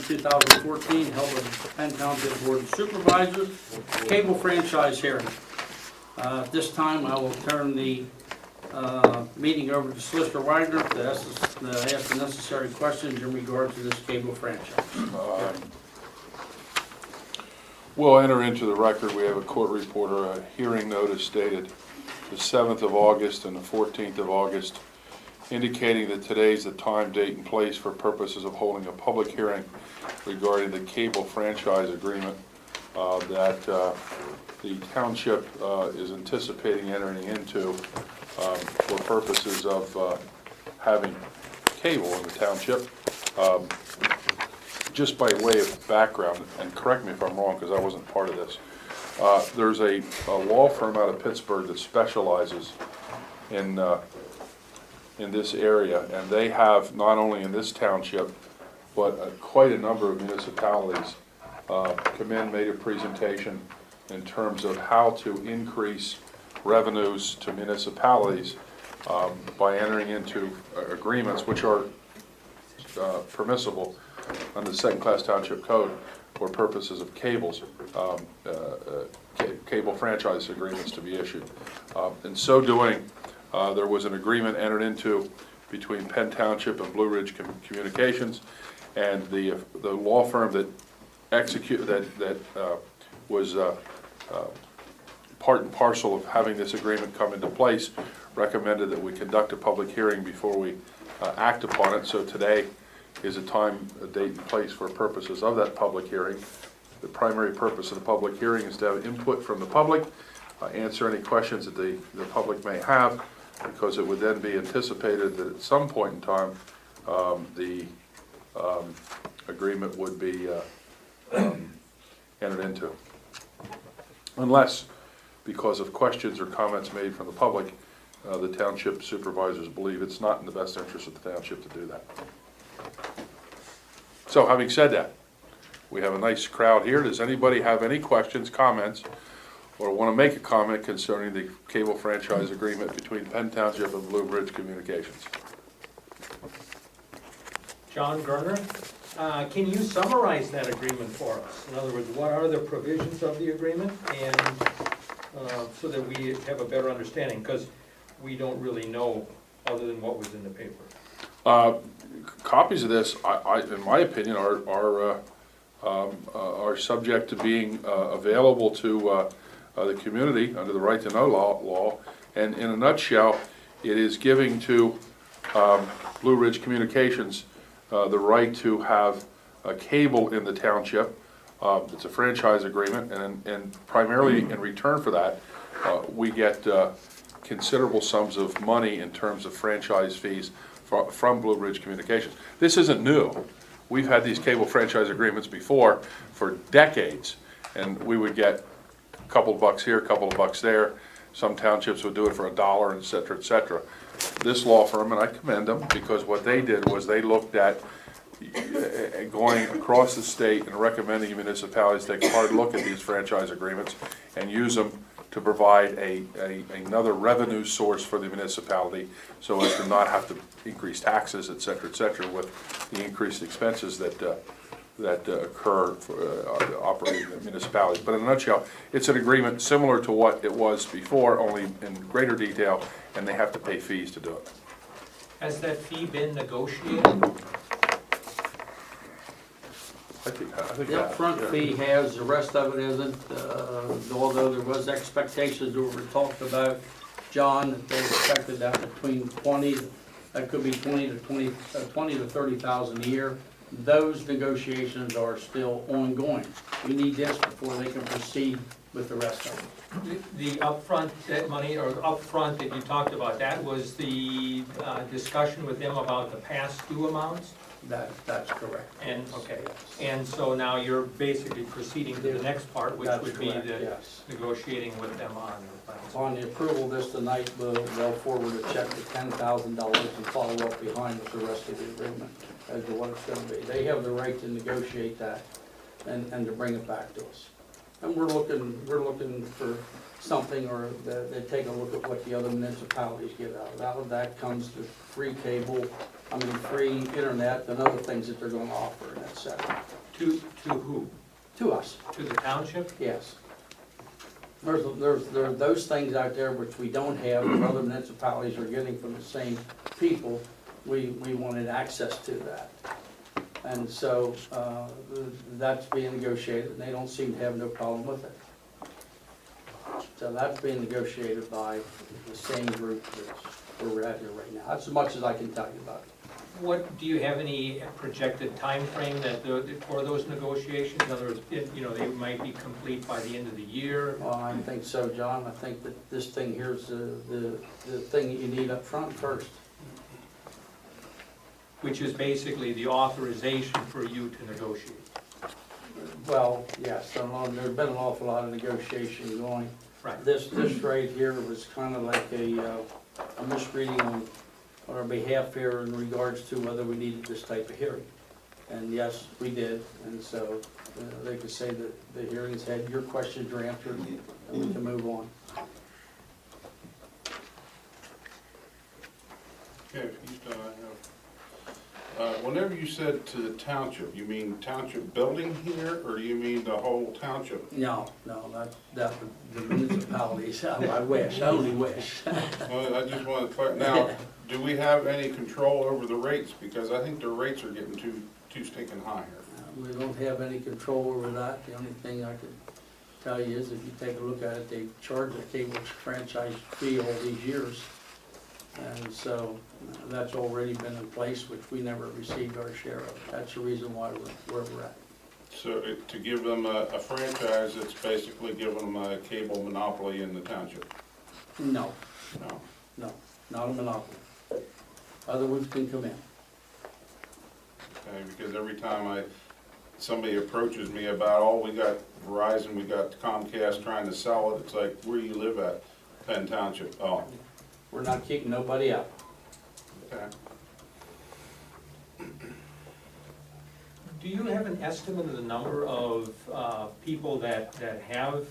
2014, held at the Penn Township Board of Supervisors, cable franchise hearing. At this time, I will turn the meeting over to Solicitor Wagner to ask the necessary questions in regard to this cable franchise. We'll enter into the record, we have a court reporter, a hearing notice dated the 7th of August and the 14th of August, indicating that today's the time, date, and place for purposes of holding a public hearing regarding the cable franchise agreement that the township is anticipating entering into for purposes of having cable in the township. Just by way of background, and correct me if I'm wrong because I wasn't part of this, there's a law firm out of Pittsburgh that specializes in this area, and they have not only in this township but quite a number of municipalities come in, made a presentation in terms of how to increase revenues to municipalities by entering into agreements which are permissible under the second-class township code for purposes of cables, cable franchise agreements to be issued. In so doing, there was an agreement entered into between Penn Township and Blue Ridge Communications, and the law firm that was part and parcel of having this agreement come into place recommended that we conduct a public hearing before we act upon it. So today is a time, a date, and place for purposes of that public hearing. The primary purpose of the public hearing is to have input from the public, answer any questions that the public may have, because it would then be anticipated that at some point in time the agreement would be entered into. Unless, because of questions or comments made from the public, the township supervisors believe it's not in the best interest of the township to do that. So having said that, we have a nice crowd here. Does anybody have any questions, comments, or want to make a comment concerning the cable franchise agreement between Penn Township and Blue Ridge Communications? John Gerner, can you summarize that agreement for us? In other words, what are the provisions of the agreement, and so that we have a better understanding, because we don't really know other than what was in the paper. Copies of this, in my opinion, are subject to being available to the community under the right to know law. And in a nutshell, it is giving to Blue Ridge Communications the right to have a cable in the township. It's a franchise agreement, and primarily in return for that, we get considerable sums of money in terms of franchise fees from Blue Ridge Communications. This isn't new. We've had these cable franchise agreements before for decades, and we would get a couple of bucks here, a couple of bucks there. Some townships would do it for $1, et cetera, et cetera. This law firm, and I commend them, because what they did was they looked at going across the state and recommending municipalities take a hard look at these franchise agreements and use them to provide another revenue source for the municipality, so as to not have to increase taxes, et cetera, with the increased expenses that occur for operating the municipalities. But in a nutshell, it's an agreement similar to what it was before, only in greater detail, and they have to pay fees to do it. Has that fee been negotiated? I think The upfront fee has, the rest of it isn't, although there was expectations that were talked about, John, that they expected that between 20, that could be 20 to 30,000 a year. Those negotiations are still ongoing. We need this before they can proceed with the rest of it. The upfront, that money, or upfront that you talked about, that was the discussion with them about the past due amounts? That's correct. And, okay, and so now you're basically proceeding to the next part, which That's would correct, be the yes. negotiating with them on the plans. On the approval of this tonight, they'll forward a check to $10,000 and follow up behind with the rest of the agreement as to what it's going to be. They have the right to negotiate that and to bring it back to us. And we're looking for something, or they take a look at what the other municipalities get out of that. Out of that comes the free cable, free internet, and other things that they're going to offer, and et cetera. To who? to us, To the township? yes. There are those things out there which we don't have, that other municipalities are getting from the same people. We wanted access to that. And so, that's being negotiated, and they don't seem to have no problem with it. So that's being negotiated by the same group that's where we're at here right now. That's as much as I can tell you about it. What, do you have any projected time frame for those negotiations? In other words, they might be complete by the end of the year? Well, I think so, John. I think that this thing here's the thing that you need up front first. Which is basically the authorization for you to negotiate. Well, yes, there's been an awful lot of negotiation going. Right. This right here was kind of like a misreading on our behalf here in regards to whether we needed this type of hearing. And yes, we did, and so they could say that the hearings had, your questions were answered, and we can move on. Okay, if you still have. Whenever you said to the township, you mean township building here, or do you mean the whole township? No, that the municipalities, I wish, I only wish. I just want to clarify, now, do we have any control over the rates? Because I think the rates are getting too stinking high here. We don't have any control over that. The only thing I could tell you is if you take a look at it, they've charged the cable franchise fee all these years. And so that's already been in place, which we never received our share of. That's the reason why we're where we're at. So to give them a franchise, it's basically giving them a cable monopoly in the township? No, No? not a monopoly. Other ones can come in. Okay, because every time somebody approaches me about, oh, we got Verizon, we got Comcast trying to sell it, it's like, where do you live at? Penn Township. Oh, We're not keeping nobody out. okay. Do you have an estimate of the number of people that have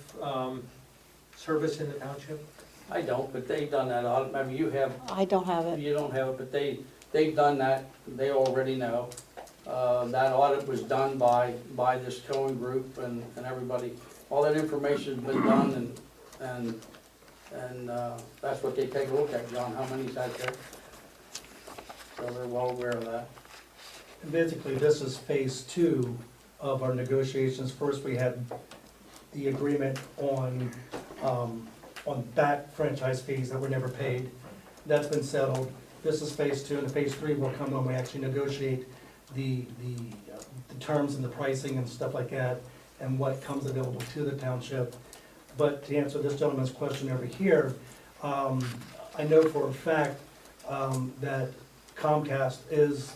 service in the township? I don't, but they've done that audit. I mean, you have, I don't have it. you don't have it, but they've done that. They already know. That audit was done by this Cohen group and everybody. All that information's been done and that's what they take a look at, John, how many's out there. So they're well aware of that. And basically, this is phase two of our negotiations. First, we had the agreement on back franchise fees that were never paid. That's been settled. This is phase two, and phase three will come when we actually negotiate the terms and the pricing and stuff like that, and what comes available to the township. But to answer this gentleman's question over here, I know for a fact that Comcast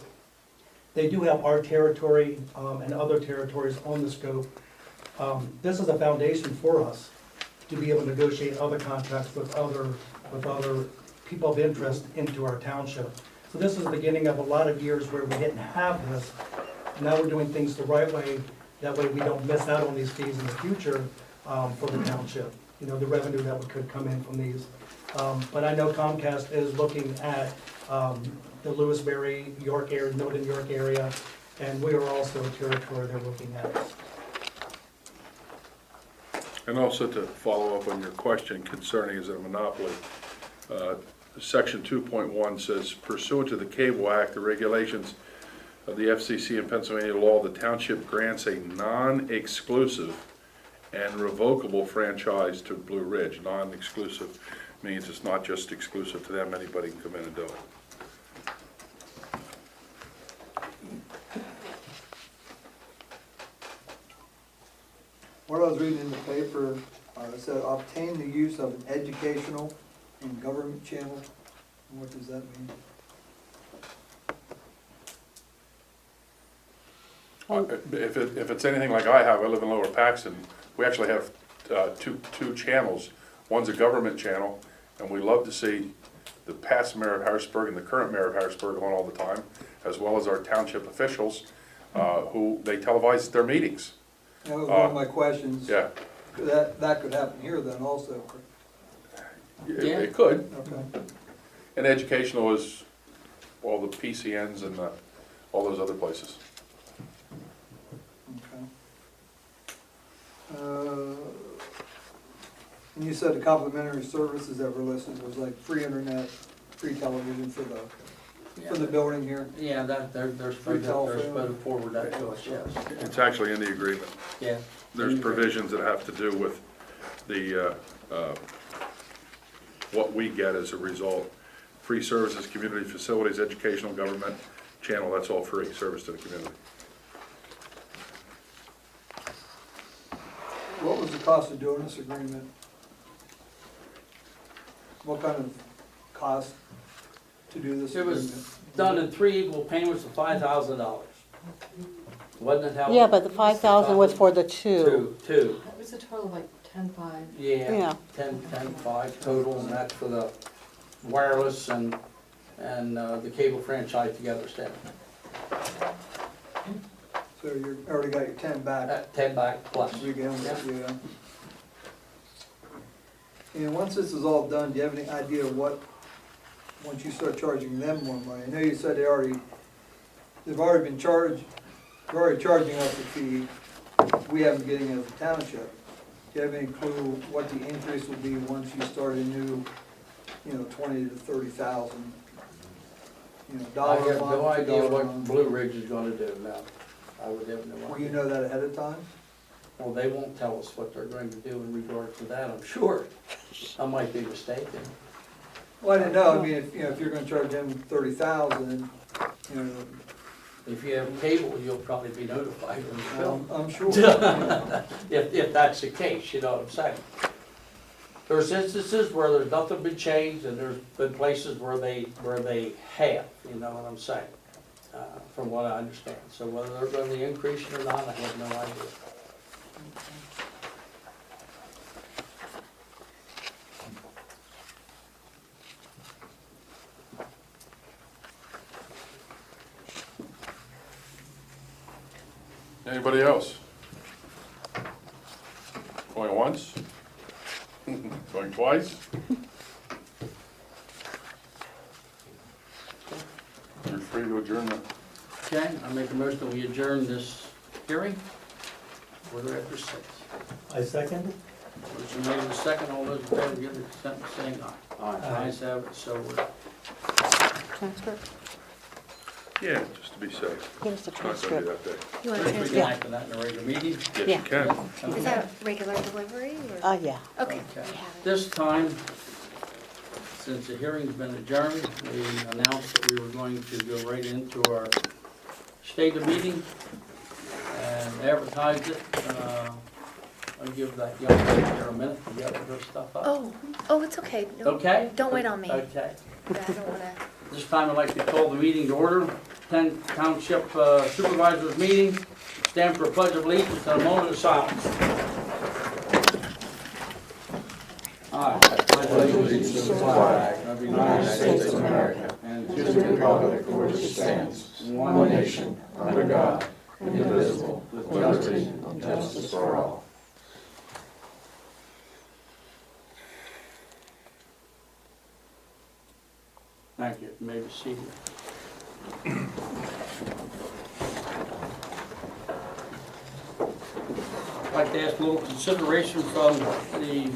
they do have our territory and other territories on the scope. This is a foundation for us to be able to negotiate other contracts with other people of interest into our township. So this is the beginning of a lot of years where we didn't have this. Now we're doing things the right way. That way we don't miss out on these fees in the future for the township. You know, the revenue that could come in from these. But I know Comcast is looking at the Lewisberry, York area, Northern York area, and we are also a territory they're looking at. And also to follow up on your question concerning is it a monopoly, Section 2.1 says pursuant to the Cable Act, the regulations of the FCC and Pennsylvania law, the township grants a non-exclusive and revocable franchise to Blue Ridge. Non-exclusive means it's not just exclusive to them, anybody can come in and do it. What I was reading in the paper, it said obtain the use of an educational and government channel. What does that mean? If it's anything like I have, I live in Lower Paxton, we actually have two channels. One's a government channel, and we love to see the past mayor of Harrisburg and the current mayor of Harrisburg on all the time, as well as our township officials, who they televise their meetings. That was one of my questions. Yeah, That could happen here then also. it could. Okay. And educational is all the PCNs and all those other places. Okay. And you said the complimentary services that were listed was like free internet, free television for the building here. Yeah, they're supposed to forward that to us, yes. It's actually in the agreement. Yeah. There's provisions that have to do with the, what we get as a result. Free services, community facilities, educational, government, channel, that's all free, service to the community. What was the cost of doing this agreement? What kind of cost to do this It agreement? was done in 3 equal payments of $5,000. Wasn't it how? Yeah, but the 5,000 was for the two. Two. It was a total of like 10.5. Yeah, Yeah. 10.5 total, and that's for the wireless and the cable franchise together, Stan. So you already got your 10 back. 10 back plus. Again, yeah. And once this is all done, do you have any idea what, once you start charging them more money? I know you said they've already been charged, they're already charging us a fee, we haven't getting it as a township. Do you have any clue what the increase will be once you start a new, 20 to 30,000? I Dollar have a month, no idea $2 a what month? Blue Ridge is gonna do now. I would have no Will you idea. know that ahead of time? Well, they won't tell us what they're going to do in regard to that, I'm sure. I might be mistaken. Well, I didn't know, I mean, if you're gonna charge them 30,000, If you have cable, you'll probably be notified when you bill. I'm sure. If that's the case, you know what I'm saying? There's instances where there's nothing been changed, and there's been places where they have, you know what I'm saying? From what I understand. So whether they're going to increase it or not, I have no idea. Anybody else? Going once? Going twice? You're free to adjourn the, Okay, I make a motion that we adjourn this hearing. Order after 6. I second. Motion made in the second, all those in favor give their consent by saying aye. Aye. Ayes have it, so ordered. Transfer? yeah, just to be safe. Give us the It's not gonna be transcript. that big. You want First, to we transfer? can act on that in a regular meeting. Yes, you Yeah. can. Is that regular delivery or? Yeah. Okay. Okay. we have it. This time, since the hearing's been adjourned, we announced that we were going to go right into our state of meeting and advertise it. I'll give that young lady here a minute to get her stuff up. Oh, it's okay. No, Okay? Don't wait on me. Okay. I don't want to. This time I'd like to call the meeting to order. Penn Township Supervisors meeting. Stand for a pledge of allegiance and a moment of silence. I pledge allegiance to the flag of the United States of America and to the republic for which it stands, one nation, under God, indivisible, with liberty and justice for all. Thank you. You may be seated. I'd like to ask a little consideration from the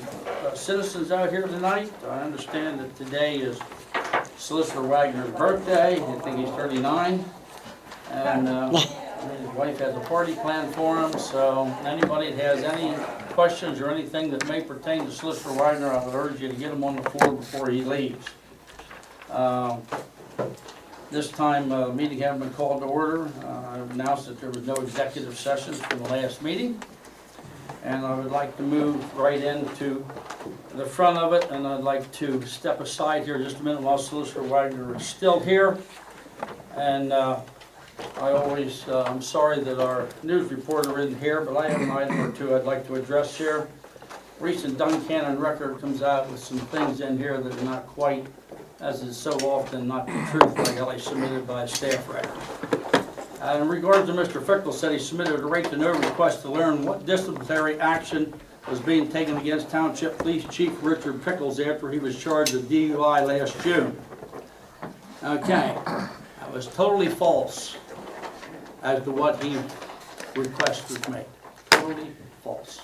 citizens out here tonight. I understand that today is Solicitor Wagner's birthday. I think he's 39. And his wife has a party planned for him. So anybody that has any questions or anything that may pertain to Solicitor Wagner, I would urge you to get him on the floor before he leaves. This time, the meeting having been called to order. I announced that there was no executive sessions from the last meeting. And I would like to move right into the front of it, and I'd like to step aside here just a minute while Solicitor Wagner is still here. And I'm sorry that our news reporter isn't here, but I have an item or two I'd like to address here. Recent Duncannon record comes out with some things in here that are not quite, as is so often, not the truth, like how they submitted by a staff record. In regards to Mr. Fickle, said he submitted a right-to-know request to learn what disciplinary action was being taken against Township Police Chief Richard Pickles after he was charged with DUI last June. Okay, that was totally false as to what he request was made. Totally false.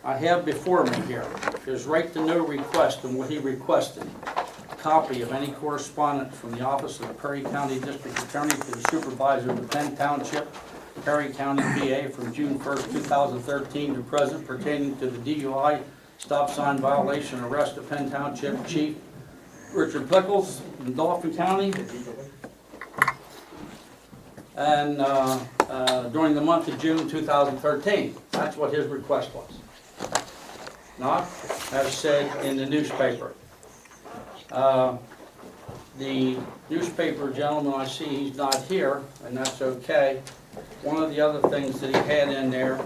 I have before me here his right to know request and what he requested. A copy of any correspondence from the office of the Perry County District Attorney to the Supervisor of the Penn Township, Perry County, PA, from June 1st, 2013 to present pertaining to the DUI stop sign violation arrest of Penn Township Chief Richard Pickles in Dauphin County. And during the month of June 2013. That's what his request was. Not as said in the newspaper. The newspaper gentleman, I see he's not here, and that's okay. One of the other things that he had in there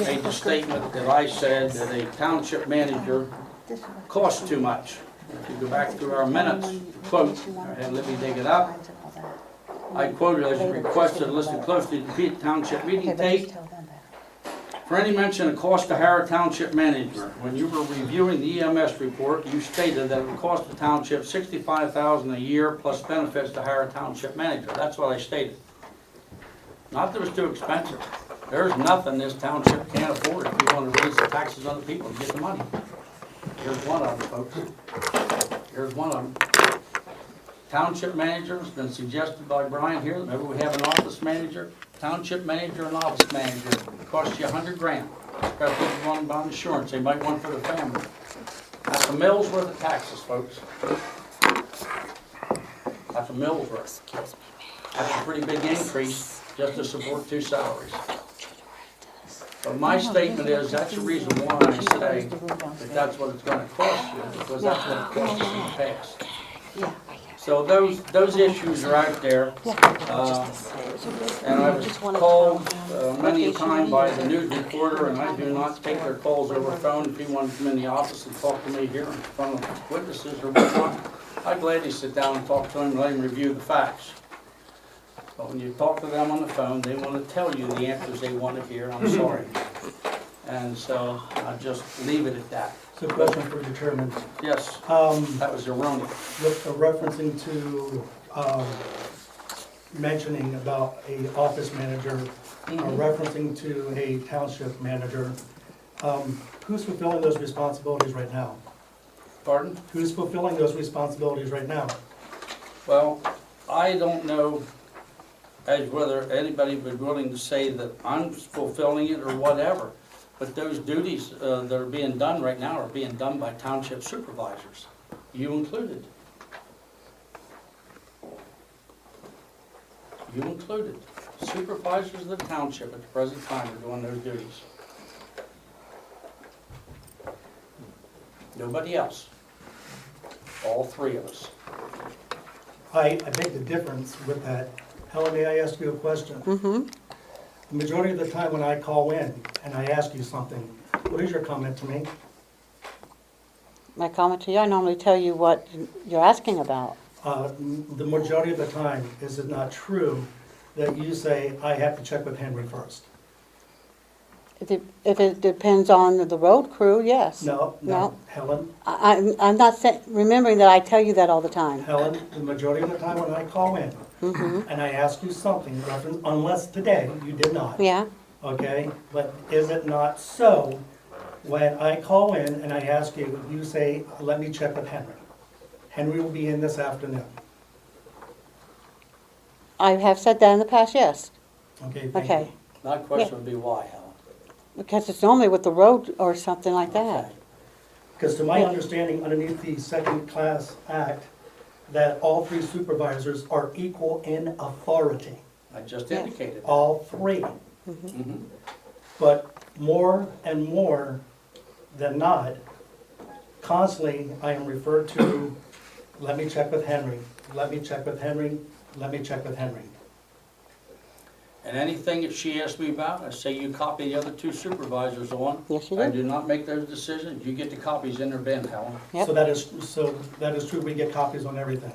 made the statement that I said that a township manager costs too much. If you go back through our minutes, quote, and let me dig it up. I quoted as requested, listen closely, to the township meeting tape. For any mention of cost to hire a township manager, when you were reviewing the EMS report, you stated that it would cost the township $65,000 a year plus benefits to hire a township manager. That's what I stated. Not that it was too expensive. There's nothing this township can't afford if you want to raise the taxes on the people to get the money. Here's one of them, folks. Here's one of them. Township manager has been suggested by Brian here. Maybe we have an office manager. Township manager and office manager. It costs you $100,000. Got to put one on insurance. They might want for the family. That's a mill's worth of taxes, folks. That's a mill's worth. That's a pretty big increase just to support two salaries. But my statement is, that's the reason why I say that that's what it's going to cost you, because that's what it cost us in the past. So those issues are out there. And I was called many a time by the news reporter, and I do not take their calls over the phone. If he wanted to come in the office and talk to me here in front of witnesses or whatnot, I'd gladly sit down and talk to him and let him review the facts. But when you talk to them on the phone, they want to tell you the answers they want to hear, I'm sorry. And so I just leave it at that. So question for the chairman. Yes, that was erroneous. With referencing to mentioning about a office manager, referencing to a township manager, who's fulfilling those responsibilities right now? Pardon? Who's fulfilling those responsibilities right now? Well, I don't know as whether anybody would be willing to say that I'm fulfilling it or whatever. But those duties that are being done right now are being done by township supervisors, you included. You included. Supervisors of the township at the present time are doing those duties. Nobody else. All three of us. I beg the difference with that. Helen, may I ask you a question? The majority of the time when I call in and I ask you something, what is your comment to me? My comment to you, I normally tell you what you're asking about. The majority of the time, is it not true that you say, I have to check with Henry first? If it depends on the road crew, yes. No. Helen, I'm not remembering that I tell you that all the time. Helen, the majority of the time when I call in and I ask you something, unless today you did not. Yeah, Okay, but is it not so, when I call in and I ask you, you say, let me check with Henry. Henry will be in this afternoon. I have said that in the past, yes. Okay, thank Okay, you. My question would be why, Helen? because it's normally with the road or something like that. Okay. Because to my understanding, underneath the Second Class Act, that all three supervisors are equal in authority, I just Yeah. indicated. all three. Mhm. But more and more than not, constantly I am referred to, let me check with Henry, let me check with Henry, let me check with Henry. And anything that she asks me about, I say you copy the other two supervisors on. Yes, you I do. do not make those decisions. You get the copies in their bin, Helen. Yep. So that is true, we get copies on everything.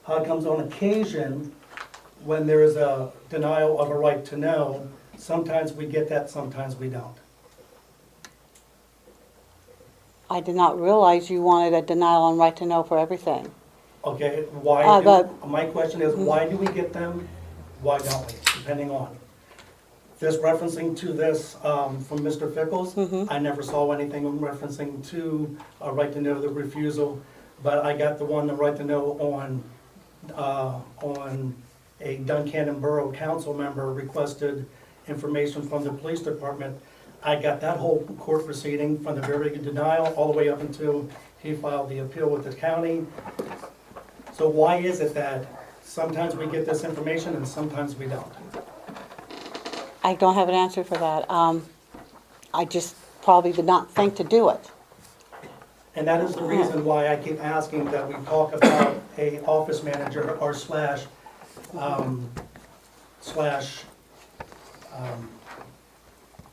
How it comes on occasion, when there is a denial of a right to know, sometimes we get that, sometimes we don't. I did not realize you wanted a denial on right to know for everything. Okay, but- my question is, why do we get them? Why don't we, depending on? this referencing to this from Mr. Fickles, Mhm. I never saw anything referencing to a right to know the refusal, but I got the one, the right to know on a Duncannon Borough Council member requested information from the police department. I got that whole court proceeding from the very denial all the way up until he filed the appeal with the county. So why is it that sometimes we get this information and sometimes we don't? I don't have an answer for that. I just probably did not think to do it. And that is the reason why I keep asking that we talk about a office manager or slash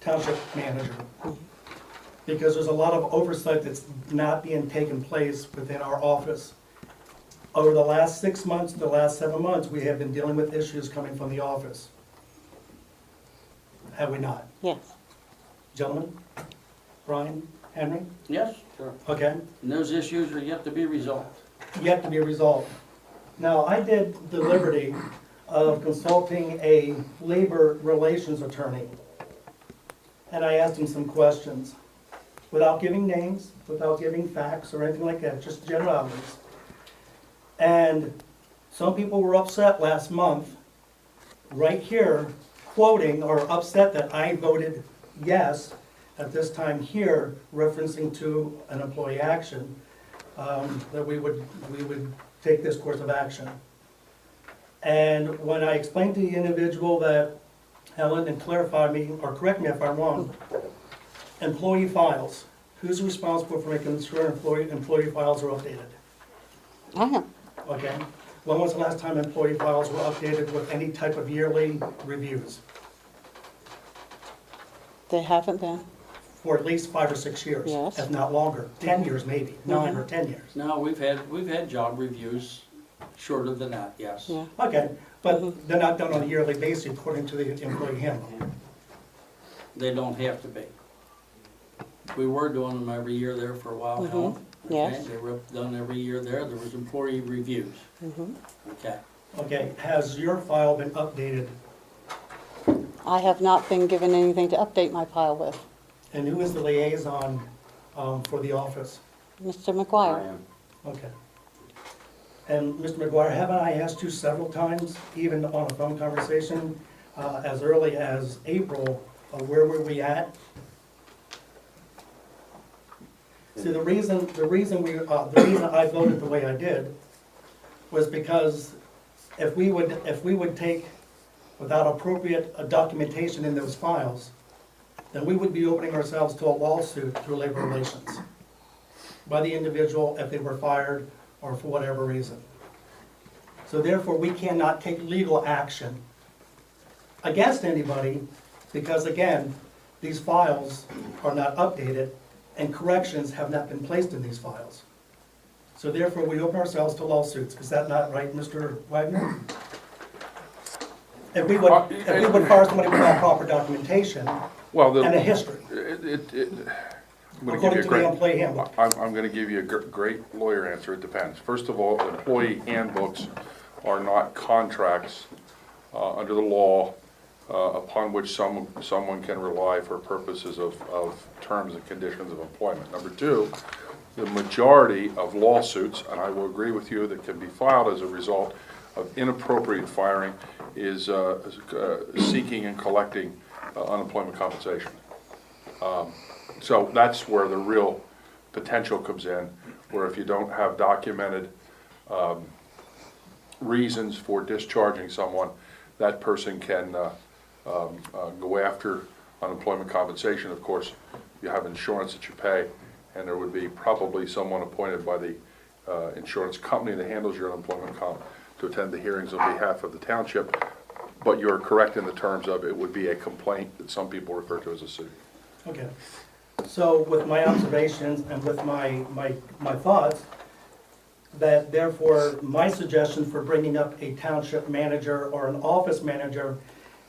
township manager. Because there's a lot of oversight that's not being taken place within our office. Over the last 6 months, the last 7 months, we have been dealing with issues coming from the office. Have we not? Yes. Gentlemen? Brian? Henry? Yes, sure. Okay? And those issues are yet to be resolved. Yet to be resolved. Now, I did the liberty of consulting a labor relations attorney. And I asked him some questions, without giving names, without giving facts or anything like that, just generalities. And some people were upset last month, right here, quoting or upset that I voted yes at this time here, referencing to an employee action, that we would take this course of action. And when I explained to the individual that, Helen, and clarify me, or correct me if I'm wrong, employee files, who's responsible for making sure employee files are updated? I am. Okay? When was the last time employee files were updated with any type of yearly reviews? They haven't been. For at least 5 or 6 years. Yes. If not longer, 10 years maybe, 9 or 10 years. No, we've had job reviews shorter than that, yes. Yeah. Okay, but they're not done on a yearly basis according to the employee handbook. They don't have to be. We were doing them every year there for a while, Helen. Yes. Okay, they were done every year there. There was employee reviews. Mhm. Okay. Okay, has your file been updated? I have not been given anything to update my pile with. And who is the liaison for the office? Mr. McGuire. Okay. And Mr. McGuire, haven't I asked you several times, even on a phone conversation, as early as April, where were we at? See, the reason I voted the way I did was because if we would take without appropriate documentation in those files, then we would be opening ourselves to a lawsuit through labor relations by the individual if they were fired or for whatever reason. So therefore, we cannot take legal action against anybody because, again, these files are not updated and corrections have not been placed in these files. So therefore, we open ourselves to lawsuits. Is that not right, Mr. Wagner? If we would fire somebody without proper documentation Well, and a history, I'm gonna give according you to a the great, employee handbook. I'm gonna give you a great lawyer answer, it depends. First of all, employee handbooks are not contracts under the law upon which someone can rely for purposes of terms and conditions of employment. Number two, the majority of lawsuits, and I will agree with you, that can be filed as a result of inappropriate firing is seeking and collecting unemployment compensation. So that's where the real potential comes in, where if you don't have documented reasons for discharging someone, that person can go after unemployment compensation. Of course, you have insurance that you pay, and there would be probably someone appointed by the insurance company that handles your unemployment comp to attend the hearings on behalf of the township. But you're correct in the terms of it would be a complaint that some people refer to as a suit. Okay. So with my observations and with my thoughts, that therefore my suggestion for bringing up a township manager or an office manager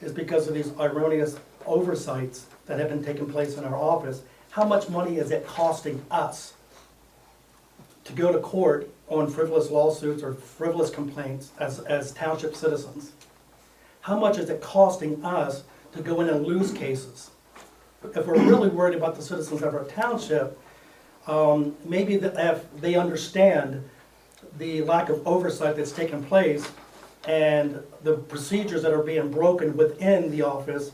is because of these erroneous oversights that have been taking place in our office. How much money is it costing us to go to court on frivolous lawsuits or frivolous complaints as township citizens? How much is it costing us to go in and lose cases. If we're really worried about the citizens of our township, maybe if they understand the lack of oversight that's taken place and the procedures that are being broken within the office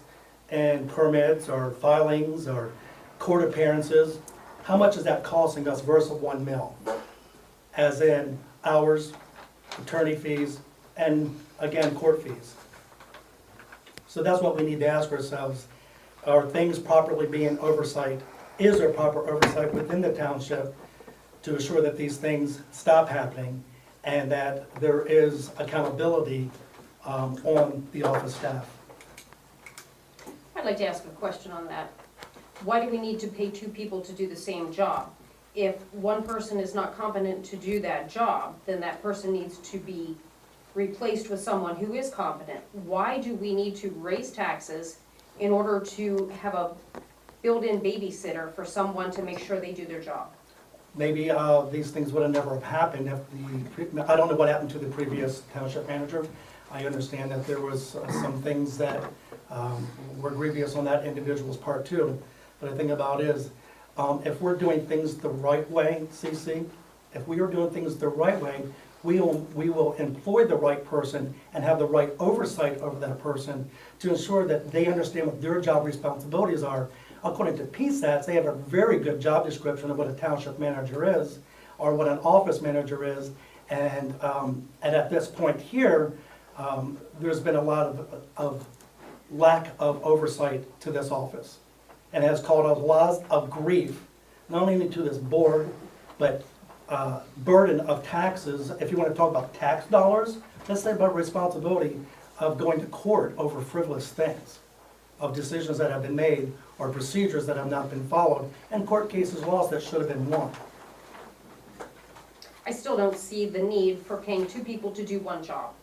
and permits or filings or court appearances, how much is that costing us versus 1 mil? As in hours, attorney fees, and again, court fees. So that's what we need to ask ourselves. Are things properly being oversight? Is there proper oversight within the township to assure that these things stop happening and that there is accountability on the office staff? I'd like to ask a question on that. Why do we need to pay 2 people to do the same job? If one person is not competent to do that job, then that person needs to be replaced with someone who is competent. Why do we need to raise taxes in order to have a built-in babysitter for someone to make sure they do their job? Maybe these things would have never have happened if I don't know what happened to the previous township manager. I understand that there was some things that were grievous on that individual's part too. But the thing about it is, if we're doing things the right way, CC, if we are doing things the right way, we will employ the right person and have the right oversight over that person to ensure that they understand what their job responsibilities are. According to PSATs, they have a very good job description of what a township manager is, or what an office manager is, and at this point here, there's been a lot of lack of oversight to this office, and has caused a lot of grief, not only to this board, but burden of taxes. If you want to talk about tax dollars, let's say about responsibility of going to court over frivolous things, of decisions that have been made or procedures that have not been followed, and court cases lost that should have been won. I still don't see the need for paying 2 people to do 1 job.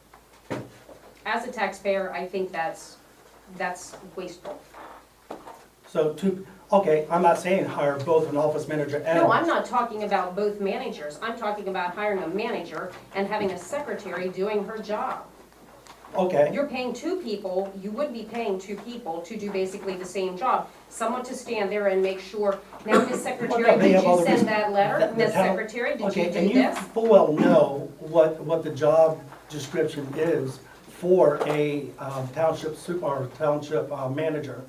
As a taxpayer, I think that's wasteful. So okay, I'm not saying hire both an office manager and. No, I'm not talking about both managers. I'm talking about hiring a manager and having a secretary doing her job. Okay, You're paying 2 people, you would be paying 2 people to do basically the same job. Someone to stand there and make sure, now, Ms. Secretary, Well, no, they did have all you the send that letter? the Ms. town- Secretary, did you okay, do and you this? full well know what the job description is for a township or township manager.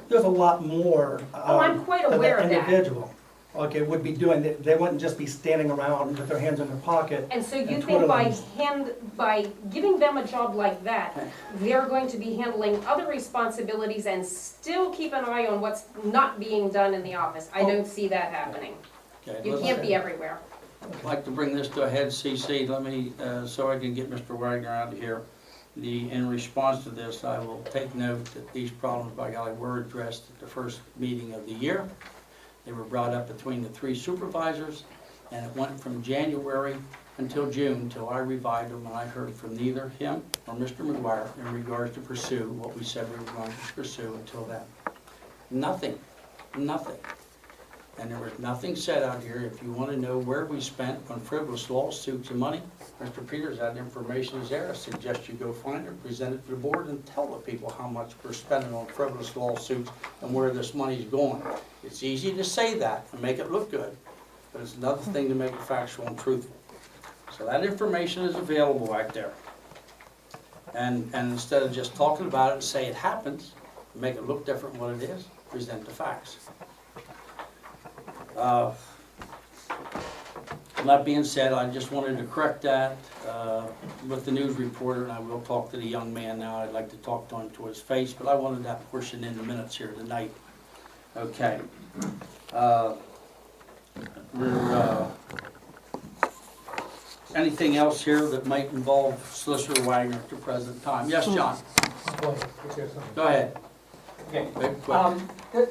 There's a lot more. Oh, I'm quite that aware of that. individual, okay, would be doing. They wouldn't just be standing around with their hands in their pocket. And so you and think twiddling. by giving them a job like that, they're going to be handling other responsibilities and still keep an eye on what's not being done in the office? I don't see that happening. Okay, You let's- can't be everywhere. I'd like to bring this to a head, CC, let me, so I can get Mr. Wagner out of here. In response to this, I will take note that these problems by golly were addressed at the first meeting of the year. They were brought up between the 3 supervisors, and it went from January until June, till I revived them, and I heard from neither him or Mr. McGuire in regards to pursue what we said we were going to pursue until then. Nothing, nothing. And there was nothing said out here. If you want to know where we spent on frivolous lawsuits and money, Mr. Peters, that information is there. I suggest you go find it, present it to the board, and tell the people how much we're spending on frivolous lawsuits and where this money's going. It's easy to say that and make it look good, but it's another thing to make it factual and truthful. So that information is available back there. And instead of just talking about it and say it happens, make it look different than what it is, present the facts. That being said, I just wanted to correct that with the news reporter, and I will talk to the young man now. I'd like to talk to him to his face, but I wanted that portion in the minutes here tonight. Okay. Anything else here that might involve Solicitor Wagner at the present time? Yes, John? Go ahead. Okay. Big quick.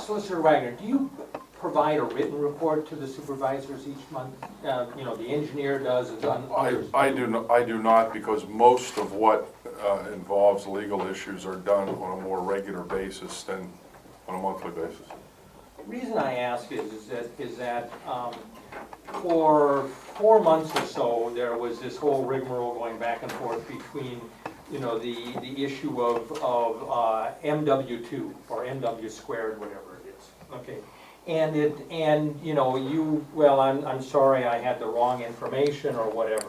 Solicitor Wagner, do you provide a written report to the supervisors each month? You know, the engineer does, and others. I do not, because most of what involves legal issues are done on a more regular basis than on a monthly basis. The reason I ask is that for 4 months or so, there was this whole rigmarole going back and forth between you know, the issue of MW2 or MW squared, whatever it is, okay? And you know, well, I'm sorry, I had the wrong information or whatever.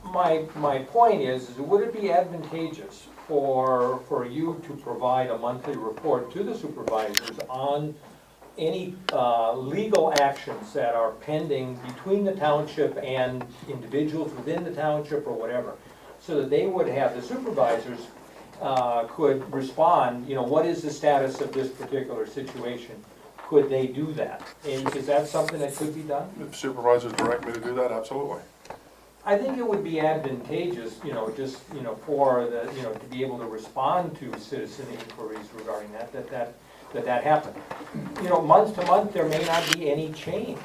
My point is, would it be advantageous for you to provide a monthly report to the supervisors on any legal actions that are pending between the township and individuals within the township or whatever, so that they would have, the supervisors could respond, you know, what is the status of this particular situation? Could they do that? And is that something that could be done? If supervisors direct me to do that, absolutely. I think it would be advantageous, you know, just, you know, for the, you know, to be able to respond to citizen inquiries regarding that happened. You know, month to month, there may not be any change,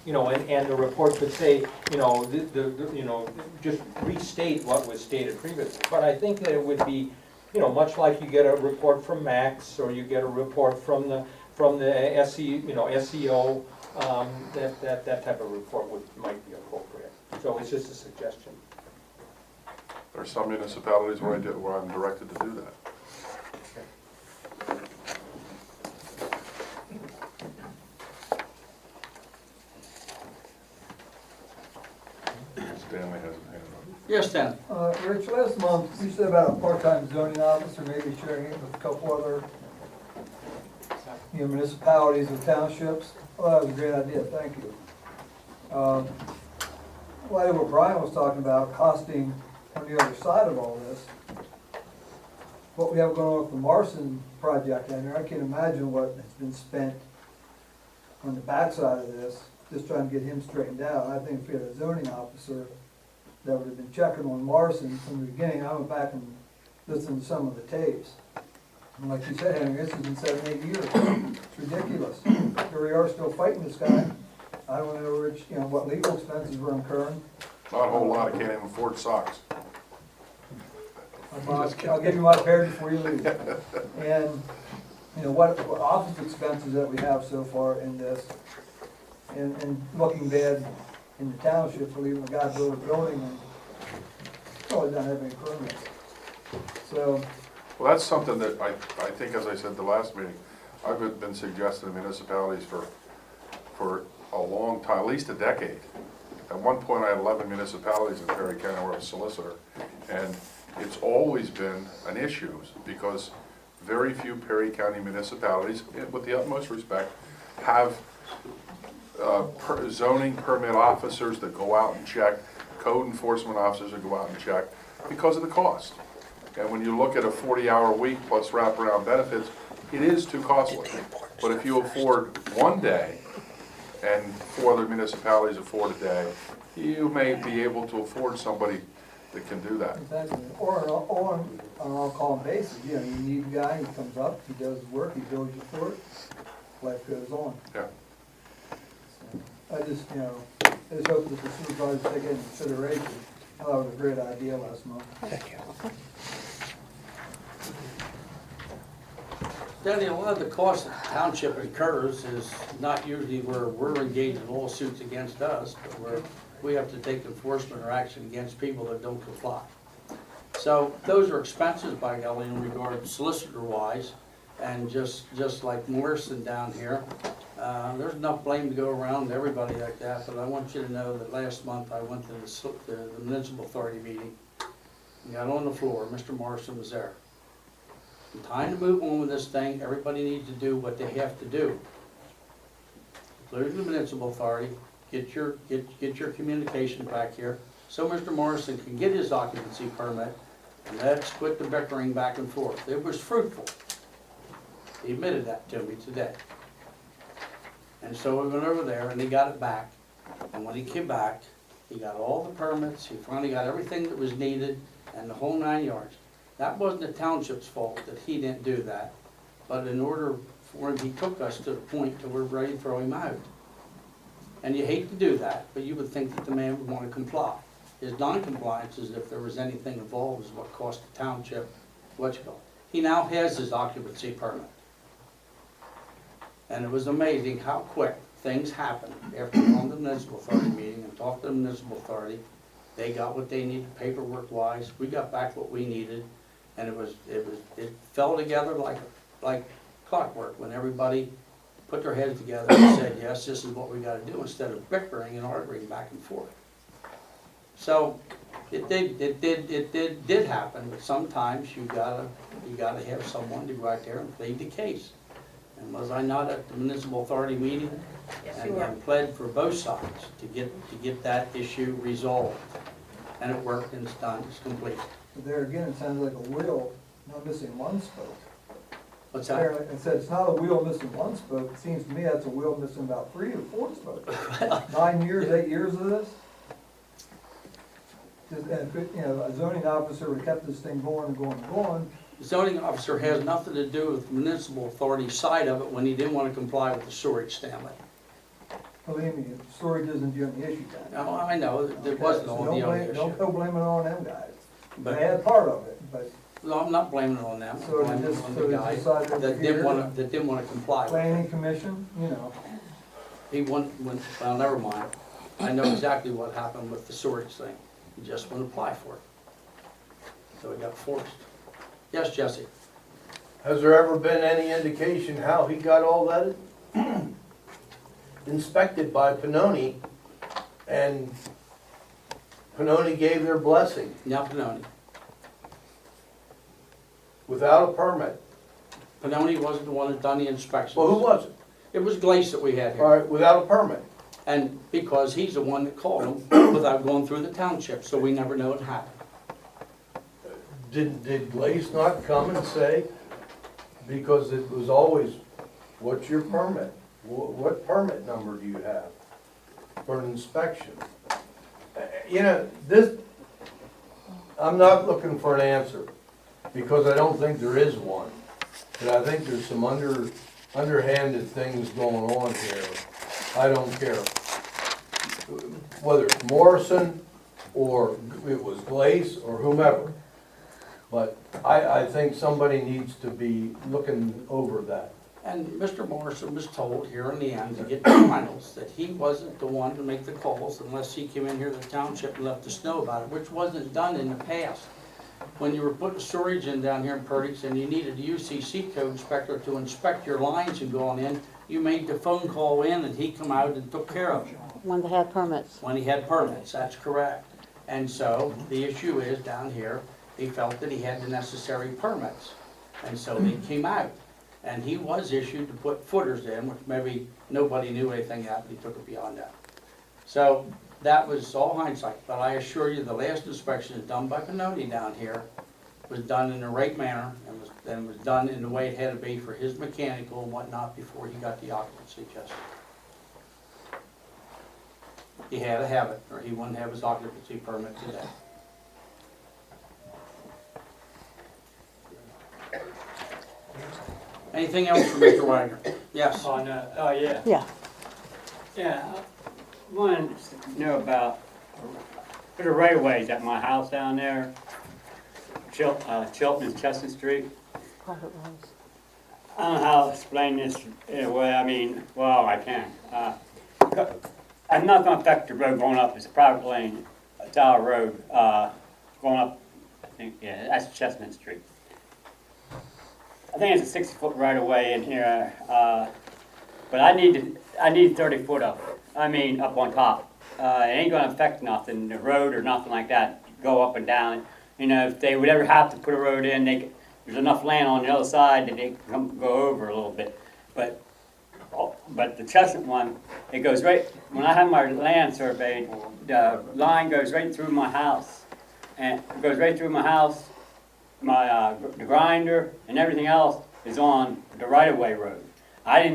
you know, and the report could say, you know, you know, just restate what was stated previously. But I think that it would be, you know, much like you get a report from Max, or you get a report from the SE, you know, SEO, that type of report might be appropriate. So it's just a suggestion. There are some municipalities where I'm directed to do that. Stanley has a hand up. Yes, Dan? Rich, last month, you said about a part-time zoning officer, maybe sharing it with a couple other, you know, municipalities or townships. Well, that was a great idea, thank you. Like what Brian was talking about, costing on the other side of all this, what we have going on with the Marson project down there, I can't imagine what has been spent on the backside of this, just trying to get him straightened out. I think if we had a zoning officer that would have been checking on Marson from the beginning, I went back and listened to some of the tapes. And like you said, Henry, this has been 7, 8 years. It's ridiculous. Here we are still fighting this guy. I don't know, Rich, you know, what legal expenses we're incurring. Not a whole lot, I can't even afford socks. I'll give you my pair before you leave. And, you know, what office expenses that we have so far in this, and looking bad in the township for leaving a guy build a building and probably not have any permits. So, Well, that's something that I think, as I said the last meeting, I've been suggesting to municipalities for a long time, at least a decade. At one point, I had 11 municipalities in Perry County where I was a solicitor, and it's always been an issue, because very few Perry County municipalities, with the utmost respect, have zoning permit officers that go out and check, code enforcement officers that go out and check, because of the cost. And when you look at a 40-hour week plus wraparound benefits, it is too costly. But if you afford one day, and 4 other municipalities afford a day, you may be able to afford somebody that can do that. exactly. Or on an all-call basis, you know, you need a guy who comes up, he does his work, he bills you for it, life goes on. Yeah. So, I just, you know, I just hope that the supervisors take it into consideration. I thought it was a great idea last month. Danny, a lot of the cost that the township incurs is not usually where we're engaged in lawsuits against us, but where we have to take enforcement or action against people that don't comply. So those are expenses, by golly, in regard solicitor-wise, and just like Morrison down here, there's enough blame to go around to everybody like that, but I want you to know that last month I went to the municipal authority meeting, and got on the floor, Mr. Morrison was there. Time to move on with this thing. Everybody needs to do what they have to do, including the municipal authority. Get your communication back here, so Mr. Morrison can get his occupancy permit, and let's quit the bickering back and forth. It was fruitful. He admitted that to me today. And so we went over there, and he got it back. And when he came back, he got all the permits. He finally got everything that was needed, and the whole 9 yards. That wasn't the township's fault that he didn't do that, but in order for him, he took us to the point that we're ready to throw him out. And you hate to do that, but you would think that the man would want to comply. His non-compliance is if there was anything involved is what cost the township, He now has his occupancy permit. And it was amazing how quick things happened after going to the municipal authority meeting and talked to the municipal authority. They got what they needed paperwork wise, we got back what we needed, and it fell together like clockwork when everybody put their heads together and said, yes, this is what we gotta do, instead of bickering and arguing back and forth. So, it did happen, but sometimes you gotta have someone to go out there and plead the case. And was I not at the municipal authority meeting? Yes, you were. And pled for both sides to get that issue resolved. And it worked, and it's done, it's complete. But there again, it sounds like a wheel, not missing one spoke. What's There, that? it said it's not a wheel missing one spoke, it seems to me that's a wheel missing about 3 or 4 spokes. 9 years, 8 years of this? Just, and, you know, a zoning officer would have kept this thing going and going and going. The zoning officer has nothing to do with the municipal authority side of it when he didn't want to comply with the storage, Stanley. Believe me, storage isn't the only issue down Now, I know, there wasn't So all don't the only blame- Don't issue. go blaming it on them guys. They But, had part of it, but no, I'm not blaming it on them, So I'm they blaming it just- on so the they guy decided that here- didn't want to comply with it. planning commission, you know. He went, well, never mind. I know exactly what happened with the storage thing. He just wouldn't apply for it. So it got forced. Yes, Jesse? Has there ever been any indication how he got all that inspected by Pannoni, and Pannoni gave their blessing Now Pannoni. without a permit? Pannoni wasn't the one that done the inspections. Well, who was it? It was Glaze that we had All here. right, without a permit. And because he's the one that called him without going through the township, so we never know it happened. Did Glaze not come and say, because it was always, what's your permit? What permit number do you have for an inspection? You know, this, I'm not looking for an answer, because I don't think there is one. But I think there's some underhanded things going on here. I don't care. Whether it's Morrison, or it was Glaze, or whomever. But I think somebody needs to be looking over that. And Mr. Morrison was told here in the end to get the finals that he wasn't the one to make the calls unless he came in here to the township and let us know about it, which wasn't done in the past. When you were putting storage in down here in Purdy's and you needed a UCC code inspector to inspect your lines and go on in, you made the phone call in and he come out and took care of it. When they had permits. When he had permits, that's correct. And so the issue is down here, he felt that he had the necessary permits. And so they came out. And he was issued to put footers in, which maybe nobody knew anything happened, he took it beyond that. So that was all hindsight, but I assure you, the last inspection done by Pannoni down here was done in the right manner and was done in the way it had to be for his mechanical and whatnot before he got the occupancy adjusted. He had to have it, or he wouldn't have his occupancy permit today. Anything else for Mr. Wagner? Yes. Oh, no, oh, yeah. Yeah. Yeah, I wanted to know about, there's a right of ways at my house down there, Chilton and Chestnut Street. Private roads. I don't know how to explain this in a way, I mean, well, I can. I'm not gonna affect the road going up, it's a private lane, it's our road, going up, I think, yeah, that's Chestnut Street. I think it's a 60-foot right of way in here, but I need 30 foot up, I mean, up on top. It ain't gonna affect nothing, the road or nothing like that, go up and down. You know, if they would ever have to put a road in, there's enough land on the other side that they can go over a little bit. But the Chestnut one, it goes right, when I have my land surveyed, the line goes right through my house. And it goes right through my house, the grinder and everything else is on the right-of-way road. I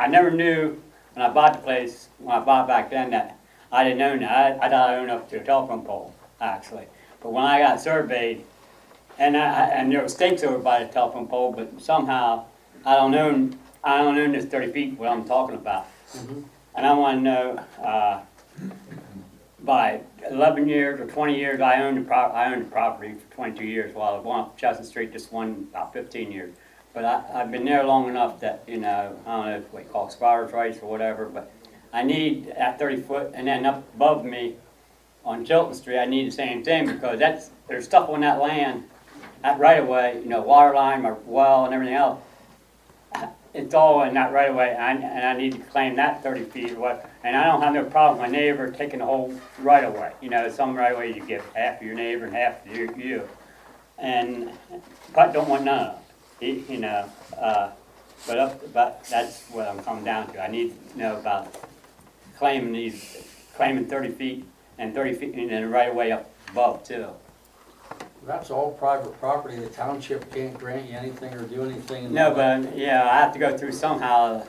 never knew when I bought the place, when I bought back then, that I didn't own that. I thought I owned up to a telephone pole, actually. But when I got surveyed, and there were stakes over by the telephone pole, but somehow I don't own this 30 feet, what I'm talking about. Mhm. And I want to know, by 11 years or 20 years, I owned the property for 22 years while I was going up Chestnut Street, this one about 15 years. But I've been there long enough that, you know, I don't know what you call it, squatter's rights or whatever, but I need that 30 foot, and then up above me, on Chilton Street, I need the same thing, because there's stuff on that land, that right of way, you know, water line, or well, and everything else. It's all in that right of way, and I need to claim that 30 feet away. And I don't have no problem with my neighbor taking the whole right of way. You know, some right of way you give half to your neighbor and half to you. But don't want none of it, you know. But that's what I'm coming down to. I need to know about claiming 30 feet and 30 feet and then right of way up above too. That's all private property, the township can't grant you anything or do anything. No, but yeah, I have to go through somehow.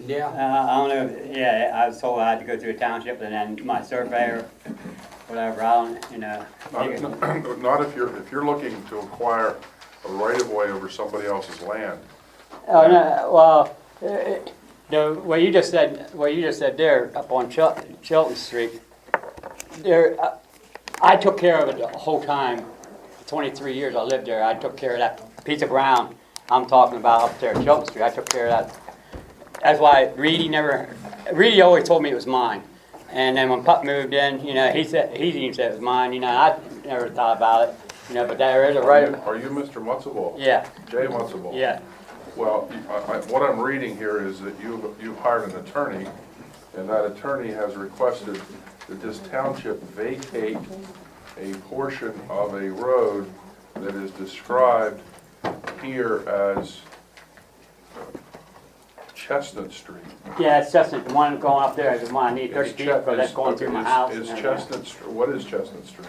Yeah, I don't know. Yeah, I was told I had to go through a township and then my surveyor, whatever. I don't, you know. Not if you're looking to acquire a right of way over somebody else's land. Oh no. Well, what you just said there up on Chilton Street. There, I took care of it the whole time. 23 years I lived there. I took care of that piece of ground I'm talking about up there at Chilton Street. I took care of that. That's why Reedy always told me it was mine. And then when Pup moved in, you know, he even said it was mine. You know, I never thought about it. You know, but there is a right. Are you Mr. Mutzable? Yeah. Jay Mutzable? Yeah. Well, what I'm reading here is that you hired an attorney, and that attorney has requested that this township vacate a portion of a road that is described here as Chestnut Street. Yeah, it's Chestnut. The one going up there is the one I need 30 feet because that's going through my house. Is Chestnut, what is Chestnut Street?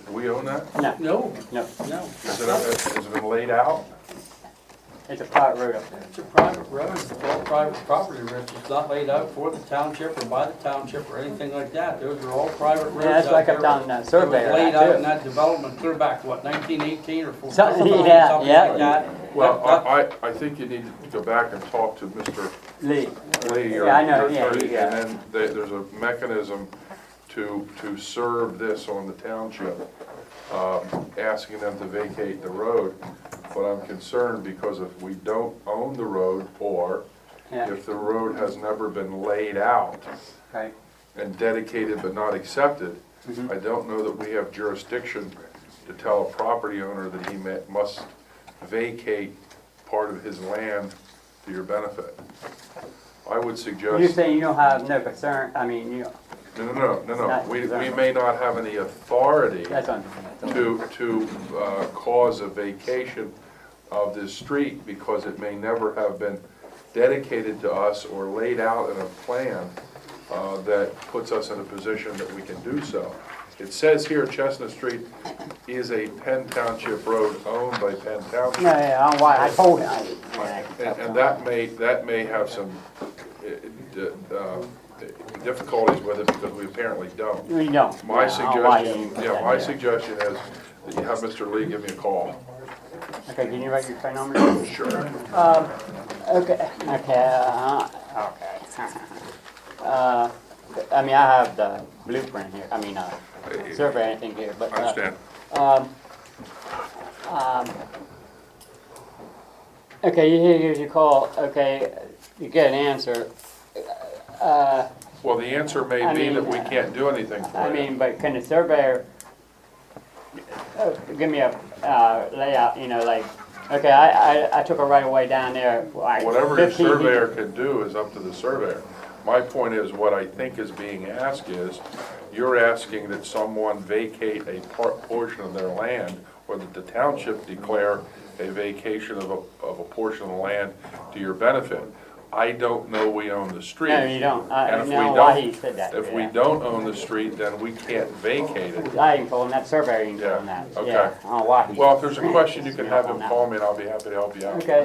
Do we own that? No, no, no. Has it been laid out? It's a private road up there. it's a private road, it's all private property, Rich. It's not laid out for the township or by the township or anything like that. Those are all private roads. Yeah, that's out like up there. down in that survey. It was laid out in that development clear back, what, 1918 or 14? Something, Something yeah, like yeah. that. Well, That- I think you need to go back and talk to Mr. Lee. Lee, your Yeah, I know, your attorney, yeah. and then there's a mechanism to serve this on the township, asking them to vacate the road. But I'm concerned because if we don't own the road, or Yeah. if the road has never been laid out Right. and dedicated but not accepted, Mhm. I don't know that we have jurisdiction to tell a property owner that he must vacate part of his land to your benefit. I would You're suggest, saying you don't have no concern, I mean, you, no, Not we concern. may not have any authority that's on. to cause a vacation of this street because it may never have been dedicated to us or laid out in a plan that puts us in a position that we can do so. It says here Chestnut Street is a Penn Township road owned by Penn Township. No, yeah, I don't why, I told him. And that may have some difficulties with it because we apparently don't. We don't. My Yeah, I don't know why you suggestion, didn't put yeah, that my there. suggestion is that you have Mr. Lee give me a call. Okay, can you write your phone number? Sure. Okay, I mean, I have the blueprint here, I mean, survey, anything here, but. I understand. Okay, here's your call, okay, you get an answer. Well, the answer may I be mean, that we can't do anything I for you. mean, but can the surveyor give me a layout, you know, like, okay, I took a right of way down there, like Whatever your 15 feet. surveyor can do is up to the surveyor. My point is, what I think is being asked is, you're asking that someone vacate a portion of their land, or that the township declare a vacation of a portion of the land to your benefit. I don't know we own the street. No, you don't. I And if we know why don't- he said that. If we yeah. don't own the street, then we can't vacate it. I even told him that, surveyor even told him Yeah, that. okay. Yeah, I don't know why he. Well, if there's a question, you can have on him that call one. me and I'll be happy to help you out. Okay,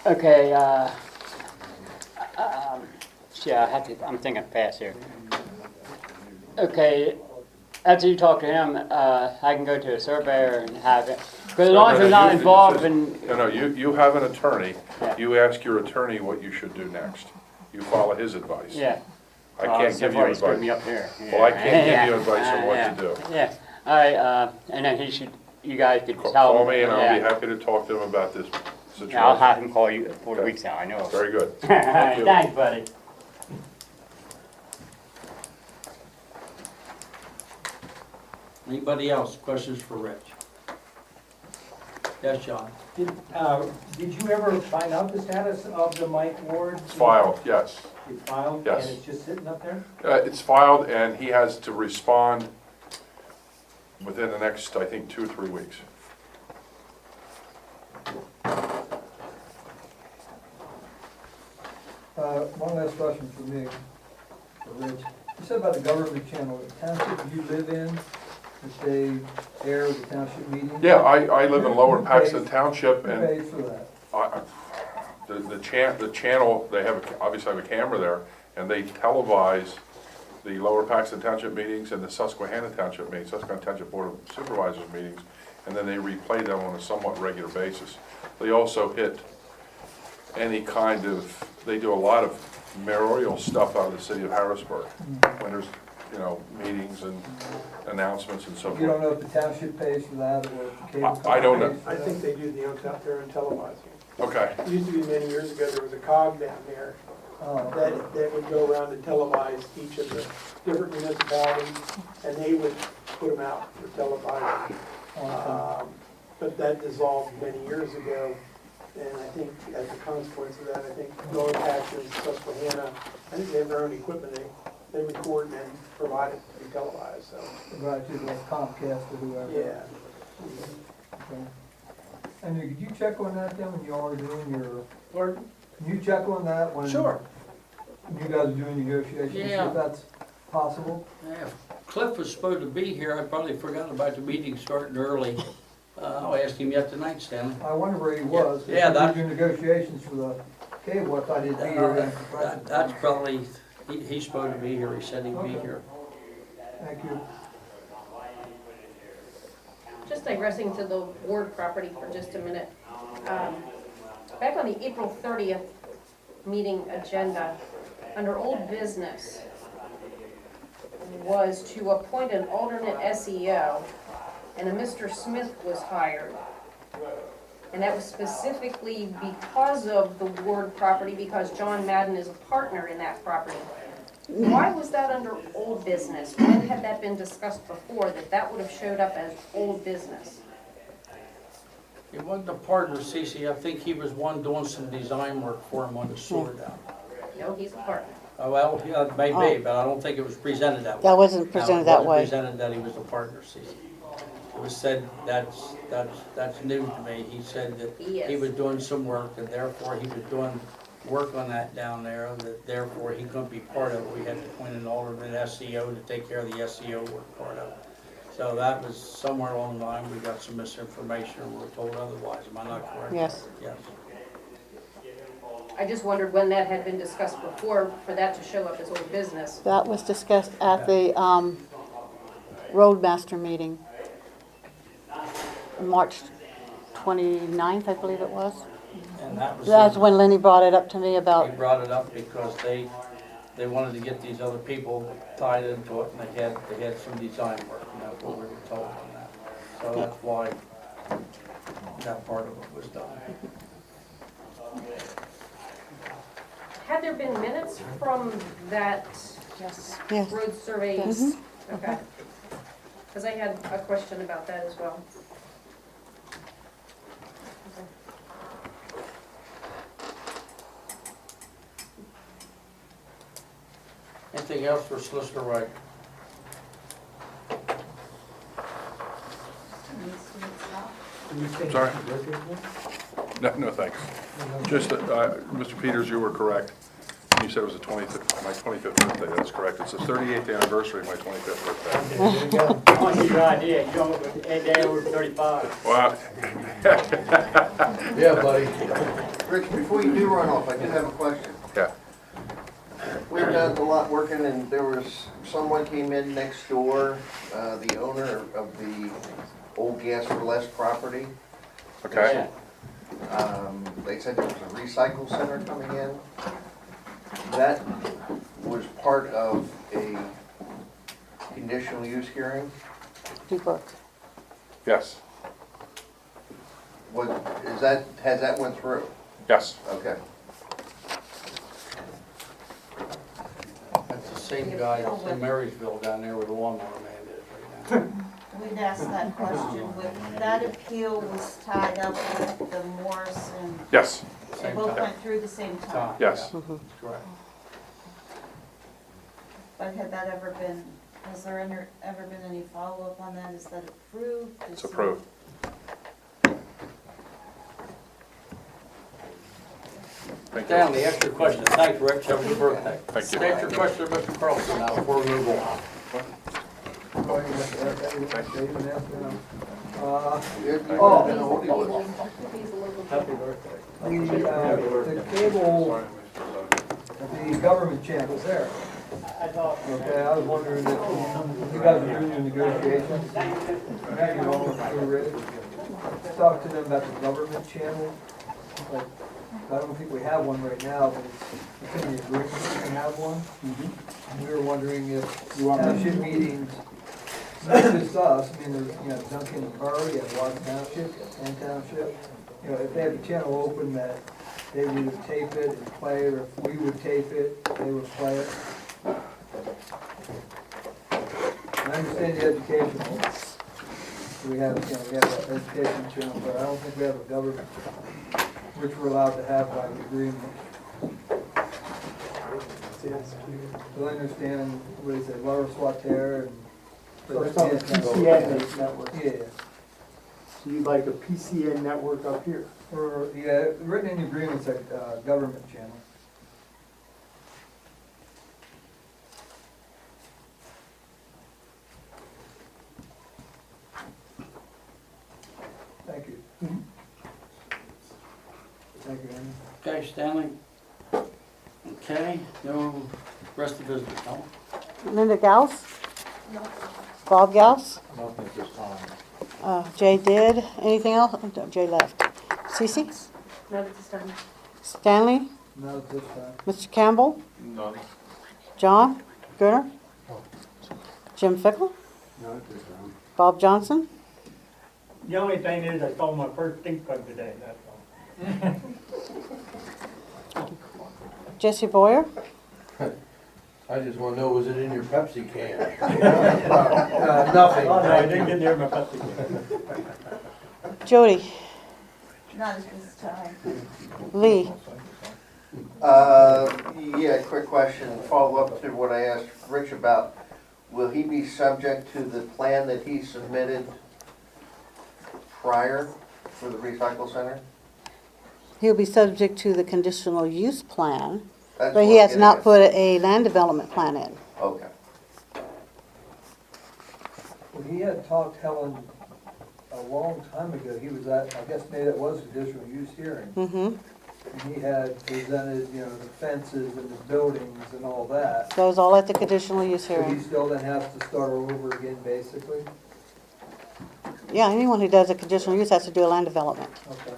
okay, yeah, I have to, I'm thinking fast here. Okay, after you talk to him, I can go to a surveyor and have it, because as long as No, it's no, not you- involved in, No, you have an attorney. Yeah. You ask your attorney what you should do next. You follow his advice. yeah. I can't give you He screwed advice. me up here. Well, I can't give you Yeah. advice on what Yeah. to do. Yeah, all right, and then you guys could tell him. Call me and I'll be yeah. happy to talk to him about this Yeah, I'll situation. have him call you 4 Okay. weeks out, I know. Very good. All right, you. thanks, buddy. Anybody else, questions for Rich? Yes, John? Did you ever find out the status of the Mike Ward? It's filed, yes. You filed? Yes. And it's just sitting up there? It's filed, and he has to respond within the next, I think, 2 or 3 weeks. One last question for me, for Rich. You said about the government channel, the township you live in, that they air the township meetings? Yeah, I live in Lower Who Paxton pays- Township, Who and pays for that? the channel, they obviously have a camera there, and they televise the Lower Paxton Township meetings and the Susquehanna Township meetings, Susquehanna Township Board of Supervisors meetings, and then they replay them on a somewhat regular basis. They also hit any kind of, they do a lot of mayoral stuff out of the city of Harrisburg, when there's, meetings and announcements and so You don't forth. know if the township pays for that, or if the cable company I don't know. pays for I that? think they do the out there and televising. Okay, It used to be many years ago, there was a cog down there Oh, that would go around and televise each of the different municipalities, and they would put them out for televising. okay. But that dissolved many years ago, and I think as a consequence of that, I think Lower Paxton, Susquehanna, I think they have their own equipment, they record and then provide it to be televised, so, Right, to like Comcast or whoever. yeah. Okay. And could you check on that then when you are doing your, Pardon? can you check on that when? Sure. You guys are doing negotiations, see Yeah. if that's possible? Yeah, if Cliff was supposed to be here, I probably forgot about the meeting starting early. I'll ask him yet tonight, Stanley. I wonder where he was. If Yeah, you that- did your negotiations for the cable, I thought he'd be here then. That's probably, he's supposed to be here, he said he'd be Okay. here. Thank you. Just digressing to the Ward property for just a minute. Back on the April 30th meeting agenda, under old business, was to appoint an alternate SEO, and a Mr. Smith was hired. And that was specifically because of the Ward property, because John Madden is a partner in that property. Why was that under old business? When had that been discussed before, that would have showed up as old business? He wasn't a partner, Cece, I think he was one doing some design work for him on the sewer down. No, he's a partner. Oh, well, yeah, it may be, but I don't think it was presented that way. That wasn't presented that No, it way. wasn't presented that he was a partner, Cece. It was said, that's new to me. He said that He is. he was doing some work, and therefore he was doing work on that down there, that therefore he couldn't be part of it. We had to appoint an alternate SEO to take care of the SEO work part of it. So that was somewhere along the line, we got some misinformation, or we were told otherwise. Am I not correct? Yes. Yes. I just wondered when that had been discussed before, for that to show up as old business. That was discussed at the Roadmaster meeting, March 29th, I believe it was. And that was. That's when Lenny brought it up to me He about, brought it up because they wanted to get these other people tied into it, and they had some design work, and that's what we were told on that. So that's why that part of it was done. Had there been minutes from that yes, road survey? Yes. Okay. Because I had a question about that as well. Anything else for Solicitor Wright? sorry? No, thanks. Just, Mr. Peters, you were correct. You said it was the 25th, my 25th birthday, that's correct. It's the 38th anniversary of my 25th birthday. There you go. I'll give you an idea, you don't, every day over 35. Wow, Yeah, buddy. Rich, before you do run off, I do have a question. yeah, We've done a lot working, and there was, someone came in next door, the owner of the old Gas for Less property. okay. They said there was a recycle center coming in. That was part of a conditional use hearing. Deeper. Yes, What, is that, has that went through? yes. Okay. That's the same guy that's in Marysville down there where the lawnmower man is right now. we'd ask that question. That appeal was tied up with the Morrison, Yes, they both went through the same time. yes. Correct. But had that ever been, has there ever been any follow-up on that? Is that approved? It's approved. Thank you. Stanley, ask your question. Thanks, Rich. Have a good birthday. Thank you. Ask your question to Mr. Carlson now before we move on. Happy birthday. The cable, the government channel's there. Okay, I was wondering if you guys are doing your negotiations, maybe you want to Rich, talk to them about the government channel. Like, I don't think we have one right now, but it's in the agreement we can have one. And we were wondering if township meetings, not just us, I mean, there's, you know, Duncan and Murray, you have Watson Township, Penn Township. You know, if they have a channel open that they would either tape it and play it, or if we would tape it, they would play it. I understand the educational. We have, you know, we have an education channel, but I don't think we have a government, which we're allowed to have by the agreement. So I understand what he said, Laura Swatter and. So it's on the PCN network. Yeah, So you'd like a PCN network up here? or, yeah, written in the agreement's a, government channel. Thank you. Thank you, Amy. Okay, Stanley? Okay, no rest of business, no? Linda Gauss? Bob Gauss? Nothing at this time. Jay did. Anything else? No, Jay left. Cece? Not at this time. Stanley? Not this time. Mr. Campbell? None. John? Gunner? Jim Fickle? No, at this time. Bob Johnson? The only thing is, I saw my first stink bug today, that's all. Jesse Boyer? I just wanna know, was it in your Pepsi can? Nothing. Oh, no, I didn't get near my Pepsi can. Jody? Not at this time. Lee? Yeah, quick question, follow up to what I asked Rich about. Will he be subject to the plan that he submitted prior for the recycle center? He'll be subject to the conditional use plan, That's but what he I'm has getting not at. put a land development plan in. Okay. Well, he had talked, Helen, a long time ago, he was at, I guess maybe that was a conditional use hearing. Mm-hmm. And he had presented, you know, the fences and the buildings and all that. That was all at the conditional use So he hearing. still then has to start all over again, basically? Yeah, anyone who does a conditional use has to do a land development Okay.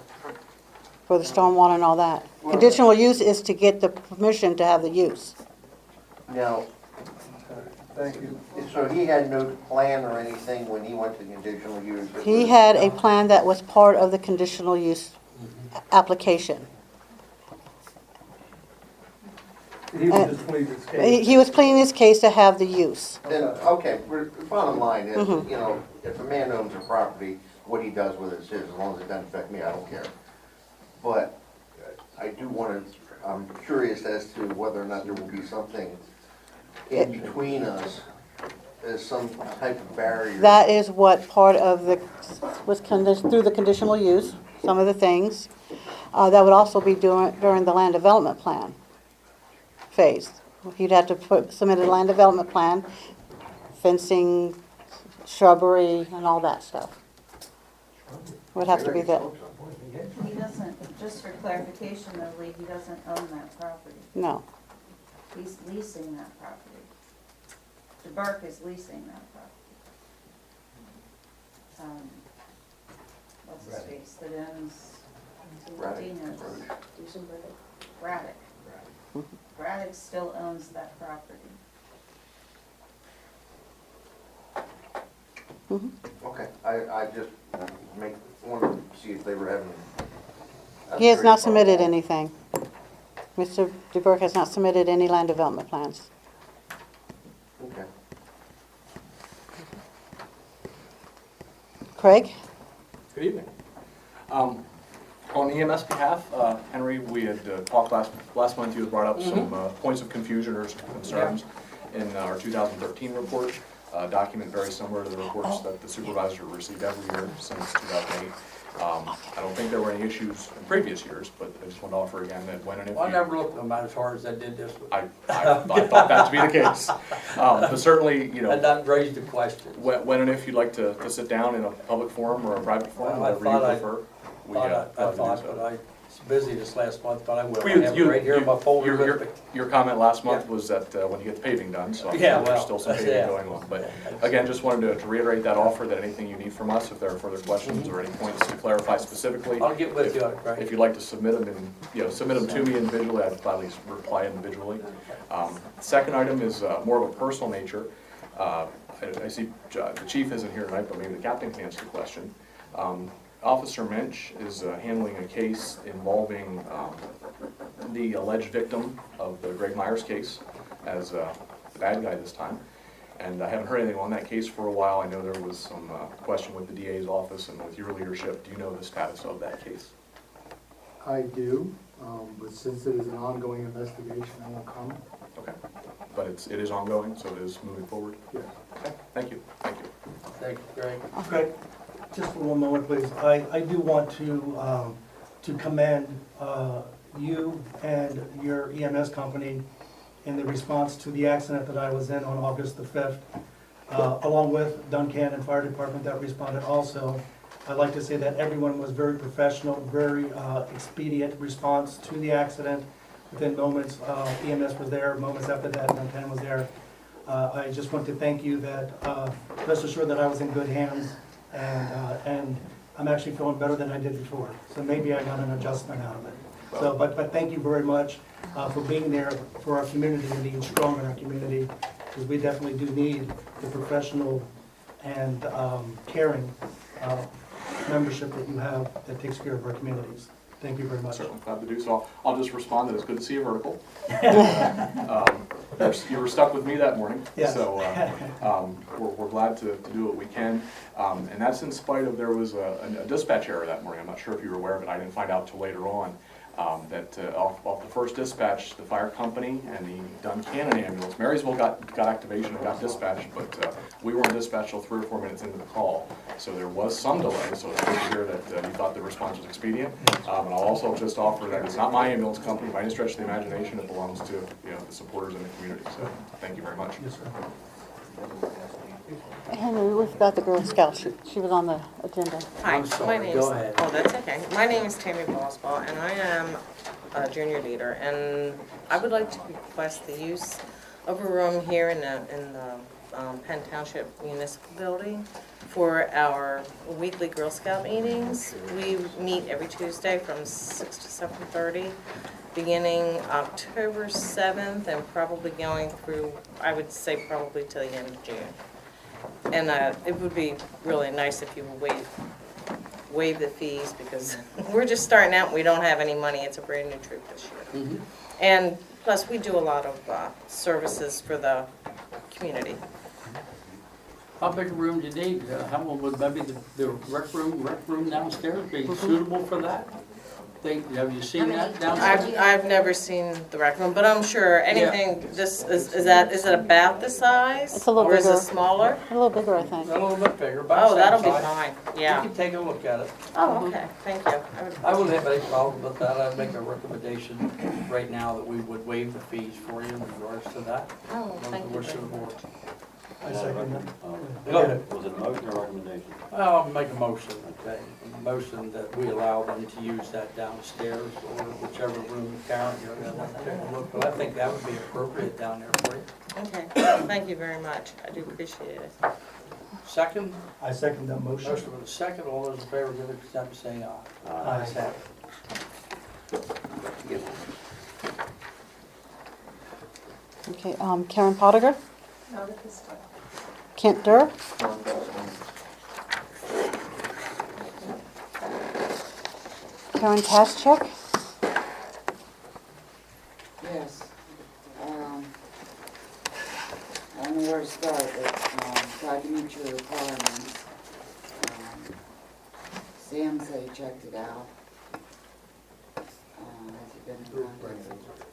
for the stormwater and all that. Conditional use is to get the permission to have the use. Now, Thank you. so he had no plan or anything when he went to conditional use? It He was- had a plan that was part of the conditional use application. He was just pleading his case. He was pleading his case to have the use. Then, okay, bottom line is, Mhm. you know, if a man owns a property, what he does with it is his, as long as it doesn't affect me, I don't care. But I do want to, I'm curious as to whether or not there will be something in between us as some type of barrier. That is what part of the, was through the conditional use, some of the things. That would also be during the land development plan phase. You'd have to submit a land development plan, fencing, shrubbery, and all that stuff. Would have to be there. He doesn't, just for clarification though, Lee, he doesn't own that property. No. He's leasing that property. DeBurke is leasing that property. What's his face that owns Dino's? Braddock. Braddock still owns that property. Okay, I just wanted to see if they were having. He has not submitted anything. Mr. DeBurke has not submitted any land development plans. Okay. Craig? Good evening. On EMS behalf, Henry, we had talked last month, you had brought up some points of confusion or concerns in our 2013 report, document very similar to the reports that the supervisor received every year since 2008. I don't think there were any issues in previous years, but I just want to offer again that when and if Well, I you... never looked at them as hard as I did this one. I thought that to be the case. But certainly, you know... And that raised the question. When and if you'd like to sit down in a public forum or a private forum, Well, I whatever you thought prefer, we I glad to do thought, so. but I was busy this last month, but I will. I Well, have it right here in my folder with me. Your comment last month was that when you get the paving done, so I'm Yeah, sure there's well, still some that's- paving yeah. going on. But again, just wanted to reiterate that offer, that anything you need from us, if there are further questions or any points to clarify specifically. I'll get with you on it, Craig. If you'd like to submit them submit them to me individually, I'd gladly reply individually. Second item is more of a personal nature. I see the chief isn't here tonight, but maybe the captain can answer the question. Officer Mensch is handling a case involving the alleged victim of the Greg Myers case as the bad guy this time. And I haven't heard anything on that case for a while. I know there was some question with the DA's office and with your leadership. Do you know the status of that case? I do, but since it is an ongoing investigation, I won't comment. Okay. But it is ongoing, so it is moving forward? Yes. Okay, thank you. Thank you. Thank you, Craig. Craig, just for one moment, please. I do want to commend you and your EMS company in the response to the accident that I was in on August the 5th, along with Duncannon Fire Department that responded also. I'd like to say that everyone was very professional, very expedient response to the accident. Within moments, EMS was there, moments after that, Duncannon was there. I just want to thank you that, rest assured that I was in good hands, and I'm actually feeling better than I did before. So maybe I got an adjustment out of it. So, but thank you very much for being there for our community and being strong in our community, because we definitely do need the professional and caring membership that you have that takes care of our communities. Thank you very much. Certainly glad to do so. I'll just respond that it's good to see a vertical. You were stuck with me that morning, Yes. so we're glad to do what we can. And that's in spite of there was a dispatch error that morning. I'm not sure if you were aware of it. I didn't find out till later on. That off the first dispatch, the fire company and the Duncannon ambulance, Marysville got activation and got dispatched, but we weren't dispatched till 3 or 4 minutes into the call. So there was some delay, so it's good to hear that you thought the response was expedient. And I'll also just offer that it's not my ambulance company by any stretch of the imagination. It belongs to the supporters in the community. So thank you very much. Yes, sir. Henry, we forgot the Girl Scout. She was on the agenda. Hi, I'm sorry, my name go is, ahead. oh, that's okay. My name is Tammy Bosball, and I am a junior leader, and I would like to request the use of a room here in the Penn Township Municipal Building for our weekly Girl Scout meetings. We meet every Tuesday from 6 to 7:30, beginning October 7th and probably going through, I would say probably till the end of June. And it would be really nice if you would waive the fees, because we're just starting out and we don't have any money. It's a brand new troop this year. Mm-hmm. And plus, we do a lot of services for the community. How big a room do you need? How would maybe the rec room downstairs be suitable for that? Have you seen that downstairs? I've never seen the rec room, but I'm sure anything, is it about the size? It's a little Or is bigger. it smaller? A little bigger, I think. A little bit bigger, about Oh, the same that'll be size. fine, You yeah. can take a look at it. Oh, okay, thank you. I wouldn't have any problem with that. I'd make a recommendation right now that we would waive the fees for you in regards to that. Oh, thank you We're very suitable. much. I second that. Go ahead. Was it a motion or recommendation? I'll make a motion, okay? A motion that we allow them to use that downstairs or whichever room Karen, you're gonna take a look. But I think that would be appropriate down there for you. Okay, thank you very much. I do appreciate it. Second? I second that motion. Motion with a second. All those in favor, give their consent by saying aye. Aye. Ayes have it. Okay, Karen Pottiger? Not at this time. Kent Durr? Karen Taschek? Yes. I don't know where to start, but try to meet your requirements. Sam said he checked it out. Has he been in contact?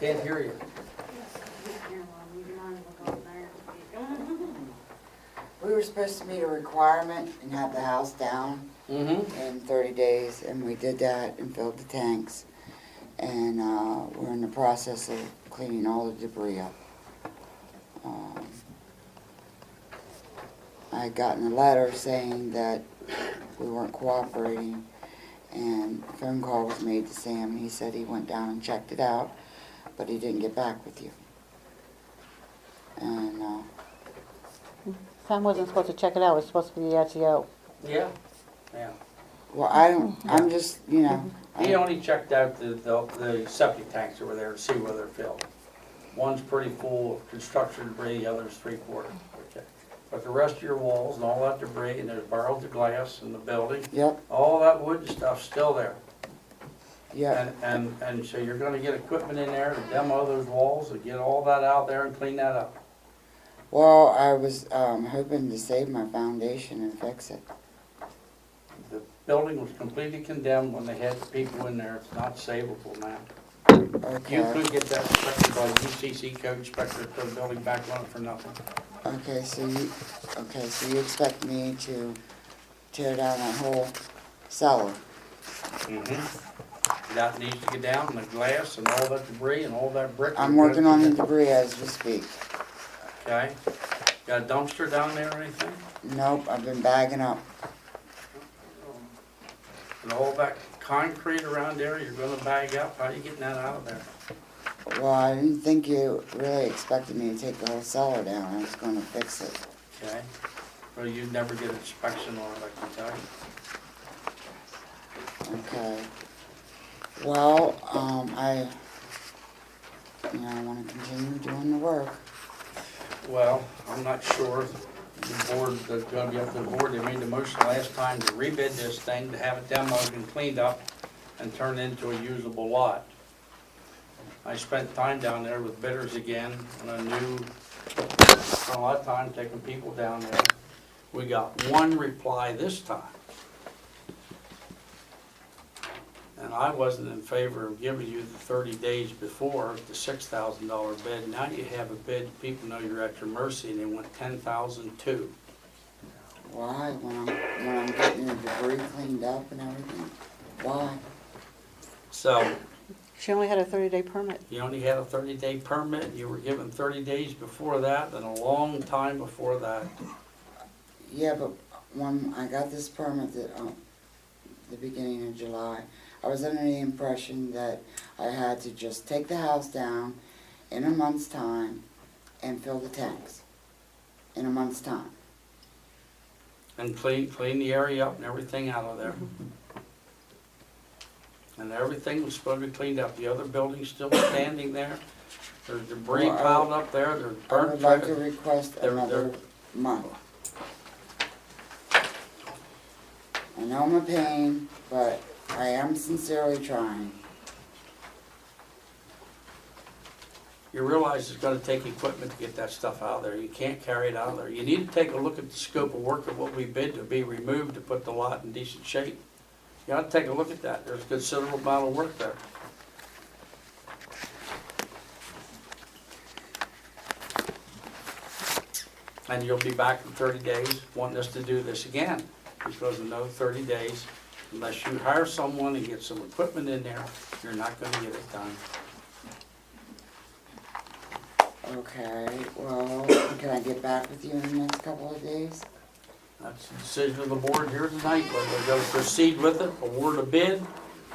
Can't hear you. We were supposed to meet a requirement and have the house down Mm-hmm. in 30 days, and we did that and filled the tanks. And we're in the process of cleaning all the debris up. I had gotten a letter saying that we weren't cooperating, and a phone call was made to Sam. He said he went down and checked it out, but he didn't get back with you. And Sam wasn't supposed to check it out, it was supposed to be the SEO. Yeah, yeah. well, I'm just, you know. He only checked out the septic tanks over there to see where they're filled. One's pretty full of construction debris, the other's 3/4. Okay. But the rest of your walls and all that debris, and there's barrels of glass in the building, Yep, all that wood and stuff's still there. yep. And so you're gonna get equipment in there to demo those walls and get all that out there and clean that up. Well, I was hoping to save my foundation and fix it. The building was completely condemned when they had the people in there. It's not savable now. Okay. You could get that inspected by the UCC code inspector to put the building back on it for nothing. Okay, so you expect me to tear down that whole cellar? That needs to get down, and the glass and all that debris and all that brick. I'm working on the debris as we speak. Okay. Got a dumpster down there or anything? Nope, I've been bagging up. And all that concrete around there you're gonna bag up? How are you getting that out of there? Well, I didn't think you really expected me to take the whole cellar down. I was gonna fix it. Okay. Well, you'd never get an inspection on it, I can tell you. Okay. Well, I wanna continue doing the work. Well, I'm not sure. The board, that's gonna be up to the board. They made the motion last time to rebid this thing, to have it demoed and cleaned up and turned into a usable lot. I spent time down there with bidders again, and I spent a lot of time taking people down there. We got one reply this time. And I wasn't in favor of giving you the 30 days before the $6,000 bid. Now you have a bid, people know you're at your mercy, and they want $10,002. Why? When I'm getting the debris cleaned up and everything? Why? So She only had a 30-day permit. you only had a 30-day permit, you were given 30 days before that, and a long time before that. Yeah, but when I got this permit the beginning of July, I was under the impression that I had to just take the house down in a month's time and fill the tanks in a month's time. And clean the area up and everything out of there. And everything was supposed to be cleaned up. The other building's still standing there. There's debris Well, piled up there, there's I burnt would like to trash. request another month. I know I'm a pain, but I am sincerely trying. You realize it's gonna take equipment to get that stuff out of there. You can't carry it out of there. You need to take a look at the scope of work of what we bid to be removed to put the lot in decent shape. You ought to take a look at that. There's a considerable amount of work there. And you'll be back in 30 days wanting us to do this again, because in another 30 days, unless you hire someone and get some equipment in there, you're not gonna get it done. Okay, well, can I get back with you in the next couple of days? That's the decision of the board here tonight, whether they're gonna proceed with it, award a bid,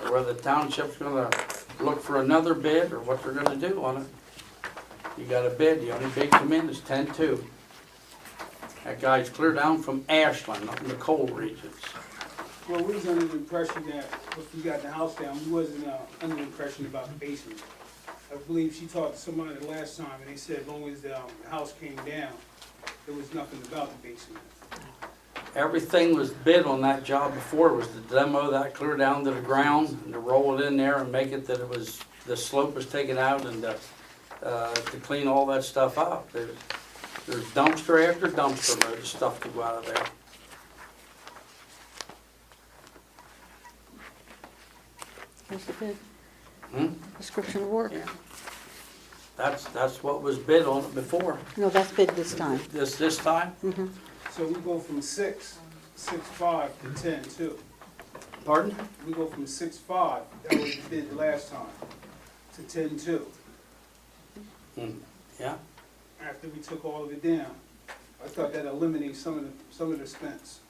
or whether the township's gonna look for another bid, or what they're gonna do on it. You got a bid, the only bid come in is 10-2. That guy's clear down from Ashland, up in the coal regions. Well, we was under the impression that if we got the house down, we wasn't under the impression about the basement. I believe she talked to somebody the last time, and they said as long as the house came down, there was nothing about the basement. Everything was bid on that job before, was to demo that clear down to the ground, and to roll it in there and make it that it was, the slope was taken out, and to clean all that stuff up. There's dumpster after dumpster load of stuff to go out of there. Here's the bid, Hmm? description of work. Yeah. That's what was bid on it before. No, that's bid this time. This time? Mm-hmm. So we go from 6.5 to 10.2. Pardon? We go from 6.5, that was the bid last time, to 10.2, Yeah. after we took all of it down. I thought that eliminates some of the expense.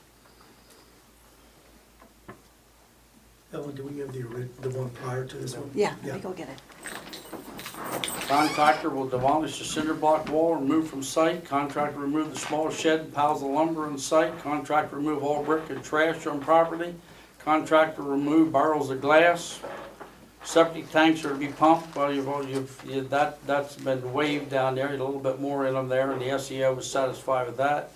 Ellen, do we have the one prior to this one? Yeah, let me go get it. Contractor will demolish the cinder block wall, remove from site. Contractor remove the small shed and piles of lumber on site. Contractor remove all brick and trash on property. Contractor remove barrels of glass. Septic tanks are to be pumped. Well, that's been waived down there. A little bit more in them there, and the SEO was satisfied with that.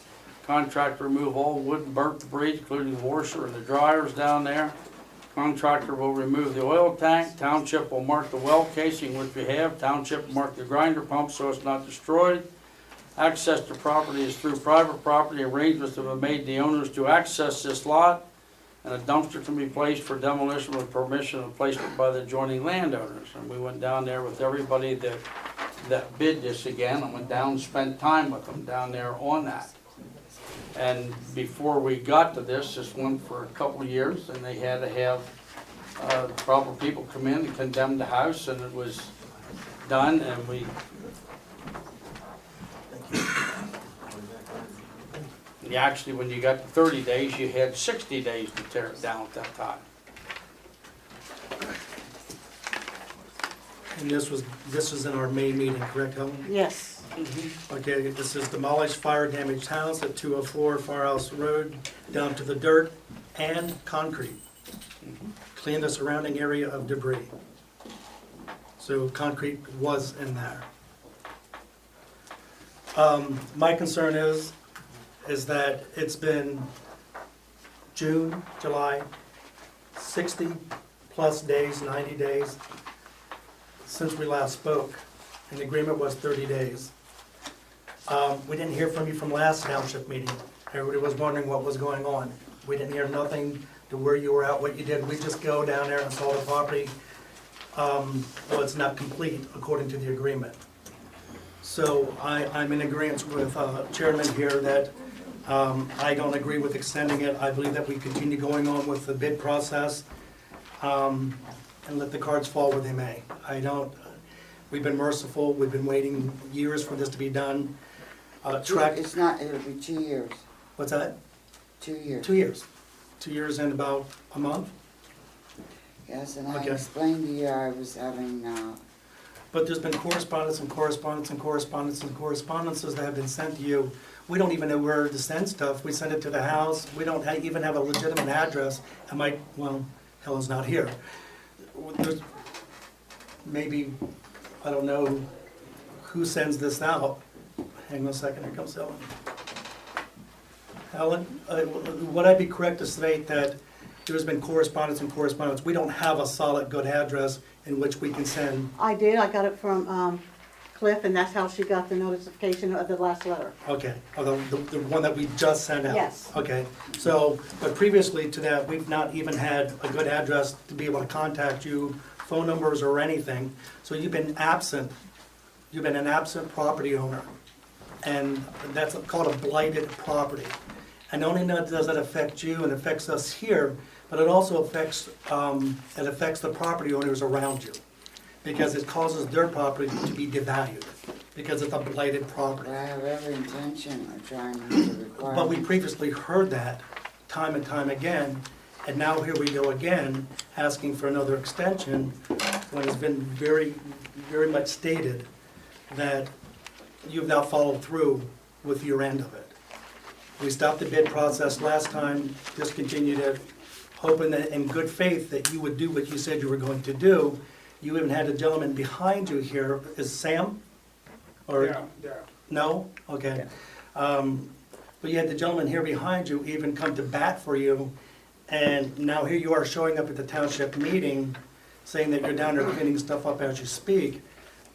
Contractor remove all wood and burnt debris, including the washer and the dryers down there. Contractor will remove the oil tank. Township will mark the well casing, which we have. Township will mark the grinder pump so it's not destroyed. Access to property is through private property. Arrangements have been made to the owners to access this lot, and a dumpster can be placed for demolition with permission and placement by the adjoining landowners. And we went down there with everybody that bid this again. I went down and spent time with them down there on that. And before we got to this went for a couple of years, and they had to have proper people come in and condemn the house, and it was done, and we... Actually, when you got to 30 days, you had 60 days to tear it down at that time. And this was in our May meeting, correct, Helen? Yes. Okay, this is demolish fire damaged house at 204 Firehouse Road, down to the dirt and concrete. Clean the surrounding area of debris. So concrete was in there. My concern is that it's been June, July, 60 plus days, 90 days since we last spoke, and the agreement was 30 days. We didn't hear from you from last township meeting. Everybody was wondering what was going on. We didn't hear nothing to where you were at, what you did. We just go down there and saw the property. Well, it's not complete according to the agreement. So I'm in agreement with Chairman here that I don't agree with extending it. I believe that we continue going on with the bid process and let the cards fall where they may. We've been merciful. We've been waiting years for this to be done. It's not, it'll be 2 years. What's that? 2 years. 2 years. 2 years and about a month. Yes, and I Okay. explained to you I was having, But there's been correspondence and correspondence and correspondence and correspondences that have been sent to you. We don't even know where to send stuff. We send it to the house. We don't even have a legitimate address. Well, Helen's not here. There's maybe, I don't know who sends this out. Hang on a second, here comes Helen. Helen, would I be correct to state that there's been correspondence and correspondence? We don't have a solid, good address in which we can send. I did, I got it from Cliff, and that's how she got the notification of the last letter. Okay, the one that we just sent out? Yes. Okay, so, but previously to that, we've not even had a good address to be able to contact you, phone numbers or anything. So you've been absent. You've been an absent property owner. And that's called a blighted property. And not only does it affect you and affects us here, but it also affects the property owners around you. Because it causes their property to be devalued, because it's a blighted property. I have every intention of trying to require. But we previously heard that time and time again, and now here we go again, asking for another extension, when it's been very, very much stated that you've not followed through with your end of it. We stopped the bid process last time, discontinued it, hoping that in good faith that you would do what you said you were going to do. You even had a gentleman behind you here, is Sam? Or Yeah. no? Okay. But you had the gentleman here behind you even come to bat for you, and now here you are showing up at the township meeting, saying that you're down there cleaning stuff up as you speak,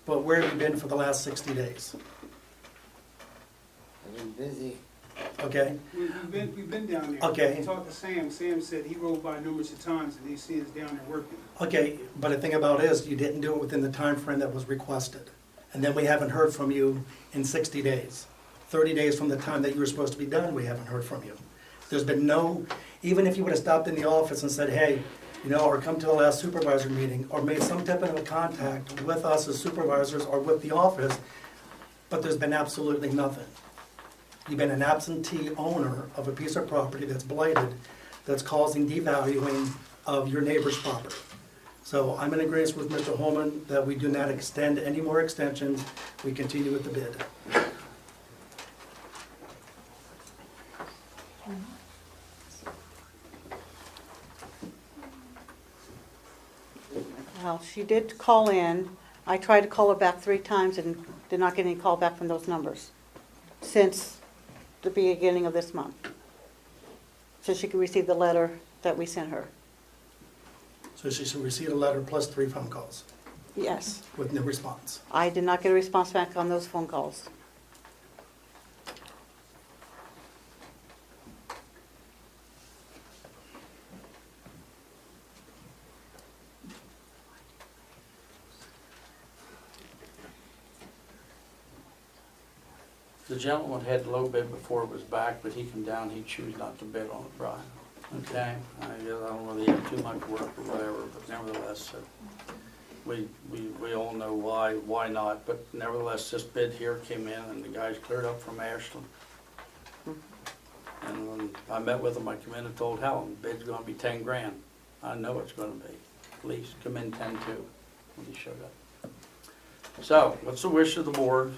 but where have you been for the last 60 days? I've been busy. okay? We've been down there. Okay. We talked to Sam. Sam said he rode by numerous of times and they see us down there working. Okay, but the thing about it is, you didn't do it within the time frame that was requested. And then we haven't heard from you in 60 days. 30 days from the time that you were supposed to be done, we haven't heard from you. There's been no, even if you would have stopped in the office and said, hey, you know, or come to the last supervisor meeting, or made some type of a contact with us as supervisors or with the office, but there's been absolutely nothing. You've been an absentee owner of a piece of property that's blighted, that's causing devaluing of your neighbor's property. So I'm in agreement with Mr. Holman that we do not extend any more extensions. We continue with the bid. Well, she did call in. I tried to call her back 3 times and did not get any call back from those numbers since the beginning of this month. So she could receive the letter that we sent her. So she should receive a letter plus 3 phone calls Yes. with no response. I did not get a response back on those phone calls. The gentleman had low bid before it was back, but he come down, he chose not to bid on it, Brian. Okay, I don't really have too much work or whatever, but nevertheless, we all know why not, but nevertheless, this bid here came in and the guys cleared up from Ashland. And when I met with him, I come in and told Helen, bid's gonna be 10 grand. I know it's gonna be, at least come in 10 too, when he showed up. So, what's the wish of the board?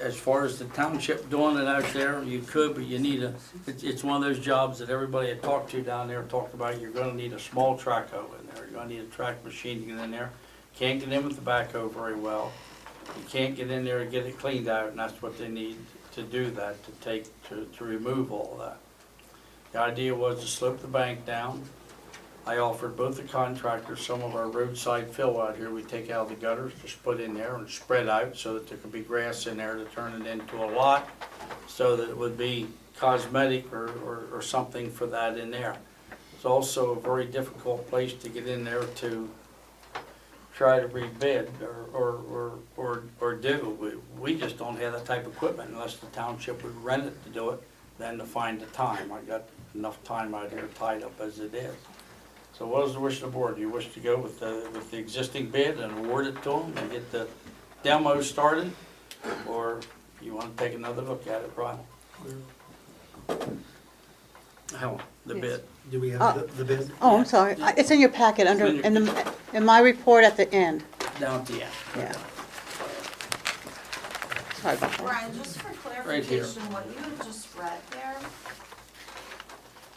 As far as the township doing it out there, you could, but you need it's one of those jobs that everybody I talked to down there talked about, you're gonna need a small trackhoe in there, you're gonna need a track machine to get in there. Can't get in with the backhoe very well. You can't get in there and get it cleaned out, and that's what they need to do that, to remove all that. The idea was to slope the bank down. I offered both the contractors some of our roadside fill out here. We take out the gutters, just put in there and spread out so that there could be grass in there to turn it into a lot, so that it would be cosmetic or something for that in there. It's also a very difficult place to get in there to try to rebid or do. We just don't have that type of equipment unless the township would rent it to do it, then to find the time. I got enough time out here tied up as it is. So what is the wish of the board? Do you wish to go with the existing bid and award it to them and get the demo started? Or you want to take another look at it, Brian? How, the bid? Do we have the bid? Oh, I'm sorry. It's in your packet under, in my report at the end. Down at the end. Yeah. Sorry about that. Brian, just for Right here. clarification, what you had just read there,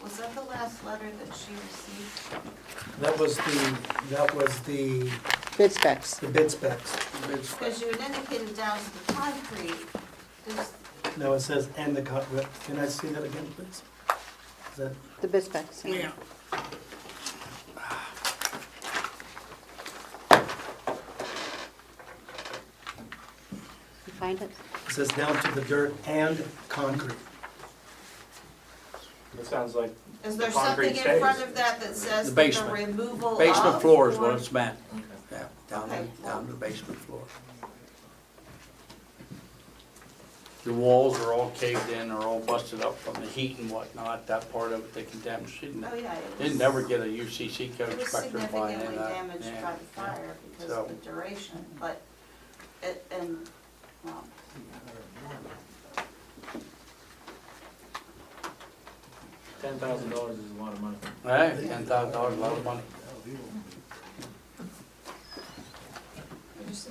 was that the last letter that she received? That was the Bid specs. bid specs. Because you had indicated down to the concrete, there's, No, it says and the can I see that again, please? Is that, The bid specs. Yeah. You find it? it says down to the dirt and concrete. It sounds like is there the concrete something in stays. front of that that says The that basement. the removal of? Basement floor is what or- it's meant. Yeah, Okay. down to the basement floor. The walls are all caved in, are all busted up from the heat and whatnot, that part of it, they condemned. Oh, yeah, it Didn't was, never get a UCC code it was inspector finding significantly that. damaged Yeah. by the fire because So- of the duration, but it, and, well, $10,000 is a lot of money. Hey, $10,000, a lot of money.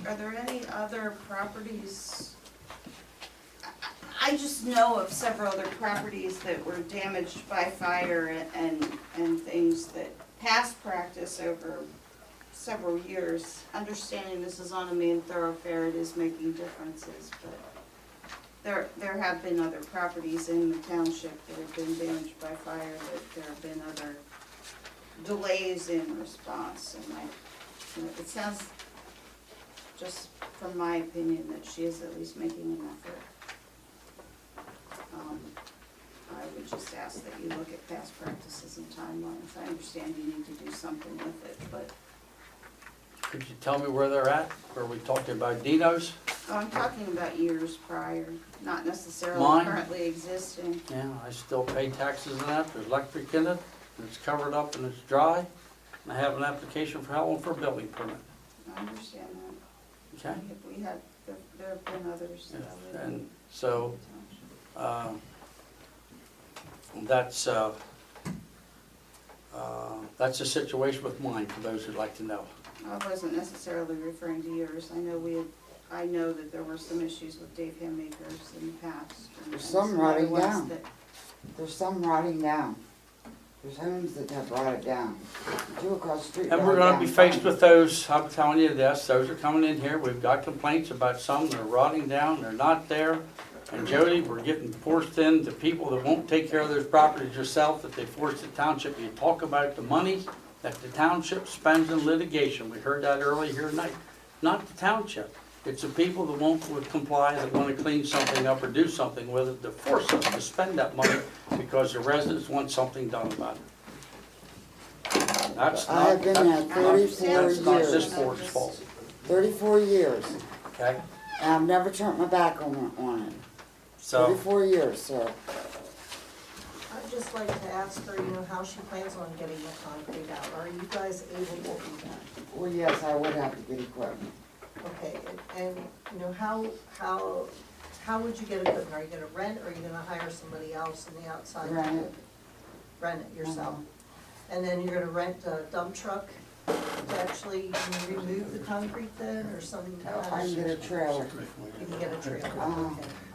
are there any other properties? I just know of several other properties that were damaged by fire and things that past practice over several years, understanding this is on a main thoroughfare, it is making differences, but there have been other properties in the township that have been damaged by fire, that there have been other delays in response, and it sounds just from my opinion, that she is at least making an effort. I would just ask that you look at past practices and timelines. I understand you need to do something with it, but Could you tell me where they're at? Are we talking about Dino's? I'm talking about years prior, not necessarily Mine? currently existing. Yeah, I still pay taxes on that, there's electric in it, and it's covered up and it's dry. And I have an application for how long for a building permit, I understand that. okay? We had, there have been others that I live in. And so, that's the situation with mine, for those who'd like to know. I wasn't necessarily referring to yours. I know that there were some issues with Dave Hammakers in the past. and- There's and some other rotting ones down. that- There's some rotting down. There's homes that have rotted down. Two across the street. And we're gonna be faced with those, I'm telling you this, those are coming in here, we've got complaints about some that are rotting down, they're not there. And Jody, we're getting forced into people that won't take care of those properties yourself, that they force the township. You talk about the money that the township spends in litigation, we heard that earlier here tonight. Not the township, it's the people that won't comply, that wanna clean something up or do something with it, that force us to spend that money because the residents want something done about it. That's I not, have been that's there not, 34 that's not this years. board's fault, 34 years. okay? And I've never turned my back on it. So, 34 years, sir. I'd just like to ask her, how she plans on getting the concrete out. Are you guys able to do that? Well, yes, I would have to get equipment. Okay, and how would you get equipment? Are you gonna rent, or are you gonna hire somebody else on the outside? Rent it. Rent it yourself? And then you're gonna rent a dump truck to actually remove the concrete then, or some? I can get a trailer. You can get a trailer, okay,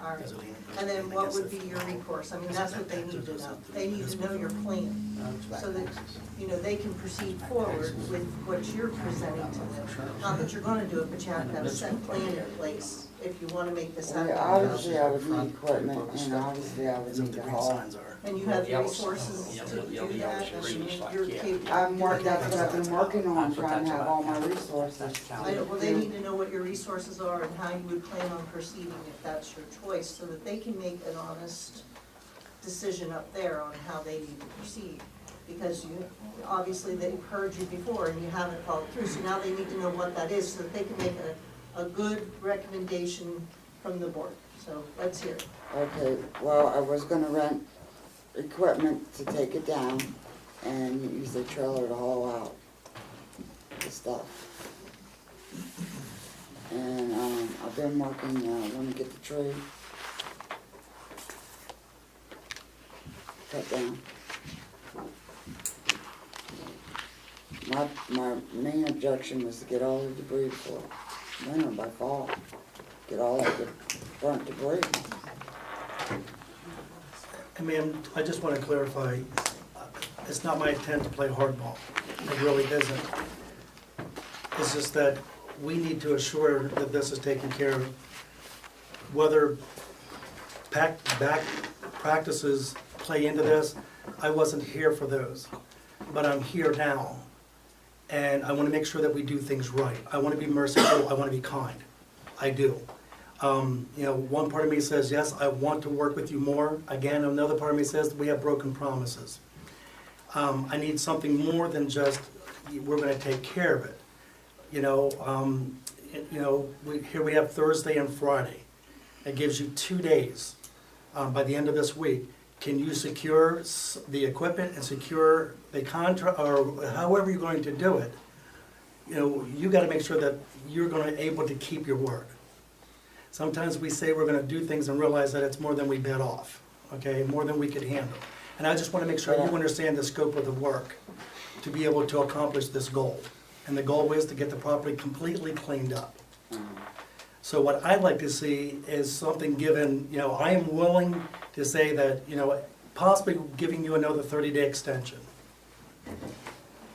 all right. And then what would be your recourse? I mean, that's what they need to know. They need to know your plan, so that, they can proceed forward with what you're presenting to them. Not that you're gonna do it, but you have to have a set plan in place if you wanna make this happen. Well, obviously, I would need equipment, and obviously, I would need to haul. And you have the resources to do that, I mean, you're capable. That's what I've been working on, trying to have all my resources. Well, they need to know what your resources are and how you would plan on proceeding if that's your choice, so that they can make an honest decision up there on how they need to proceed. Because obviously they've heard you before and you haven't followed through, so now they need to know what that is, so that they can make a good recommendation from the board. So let's hear it. Okay, well, I was gonna rent equipment to take it down and use the trailer to haul out the stuff. And, I've been working, I wanna get the tree cut down. My main objection was to get all the debris before winter, by fall, get all of the burnt debris. And ma'am, I just want to clarify, it's not my intent to play hardball. It really isn't. It's just that we need to assure that this is taken care of. Whether back practices play into this, I wasn't here for those, but I'm here now. And I want to make sure that we do things right. I want to be merciful, I want to be kind. I do. One part of me says, yes, I want to work with you more. Again, another part of me says, we have broken promises. I need something more than just, we're gonna take care of it. Here we have Thursday and Friday. It gives you 2 days. By the end of this week, can you secure the equipment and secure the contract, or however you're going to do it? You gotta make sure that you're gonna able to keep your word. Sometimes we say we're gonna do things and realize that it's more than we bid off, okay, more than we could handle. And I just wanna make sure you understand the scope of the work to be able to accomplish this goal. And the goal is to get the property completely cleaned up. So what I'd like to see is something given, I am willing to say that, possibly giving you another 30-day extension.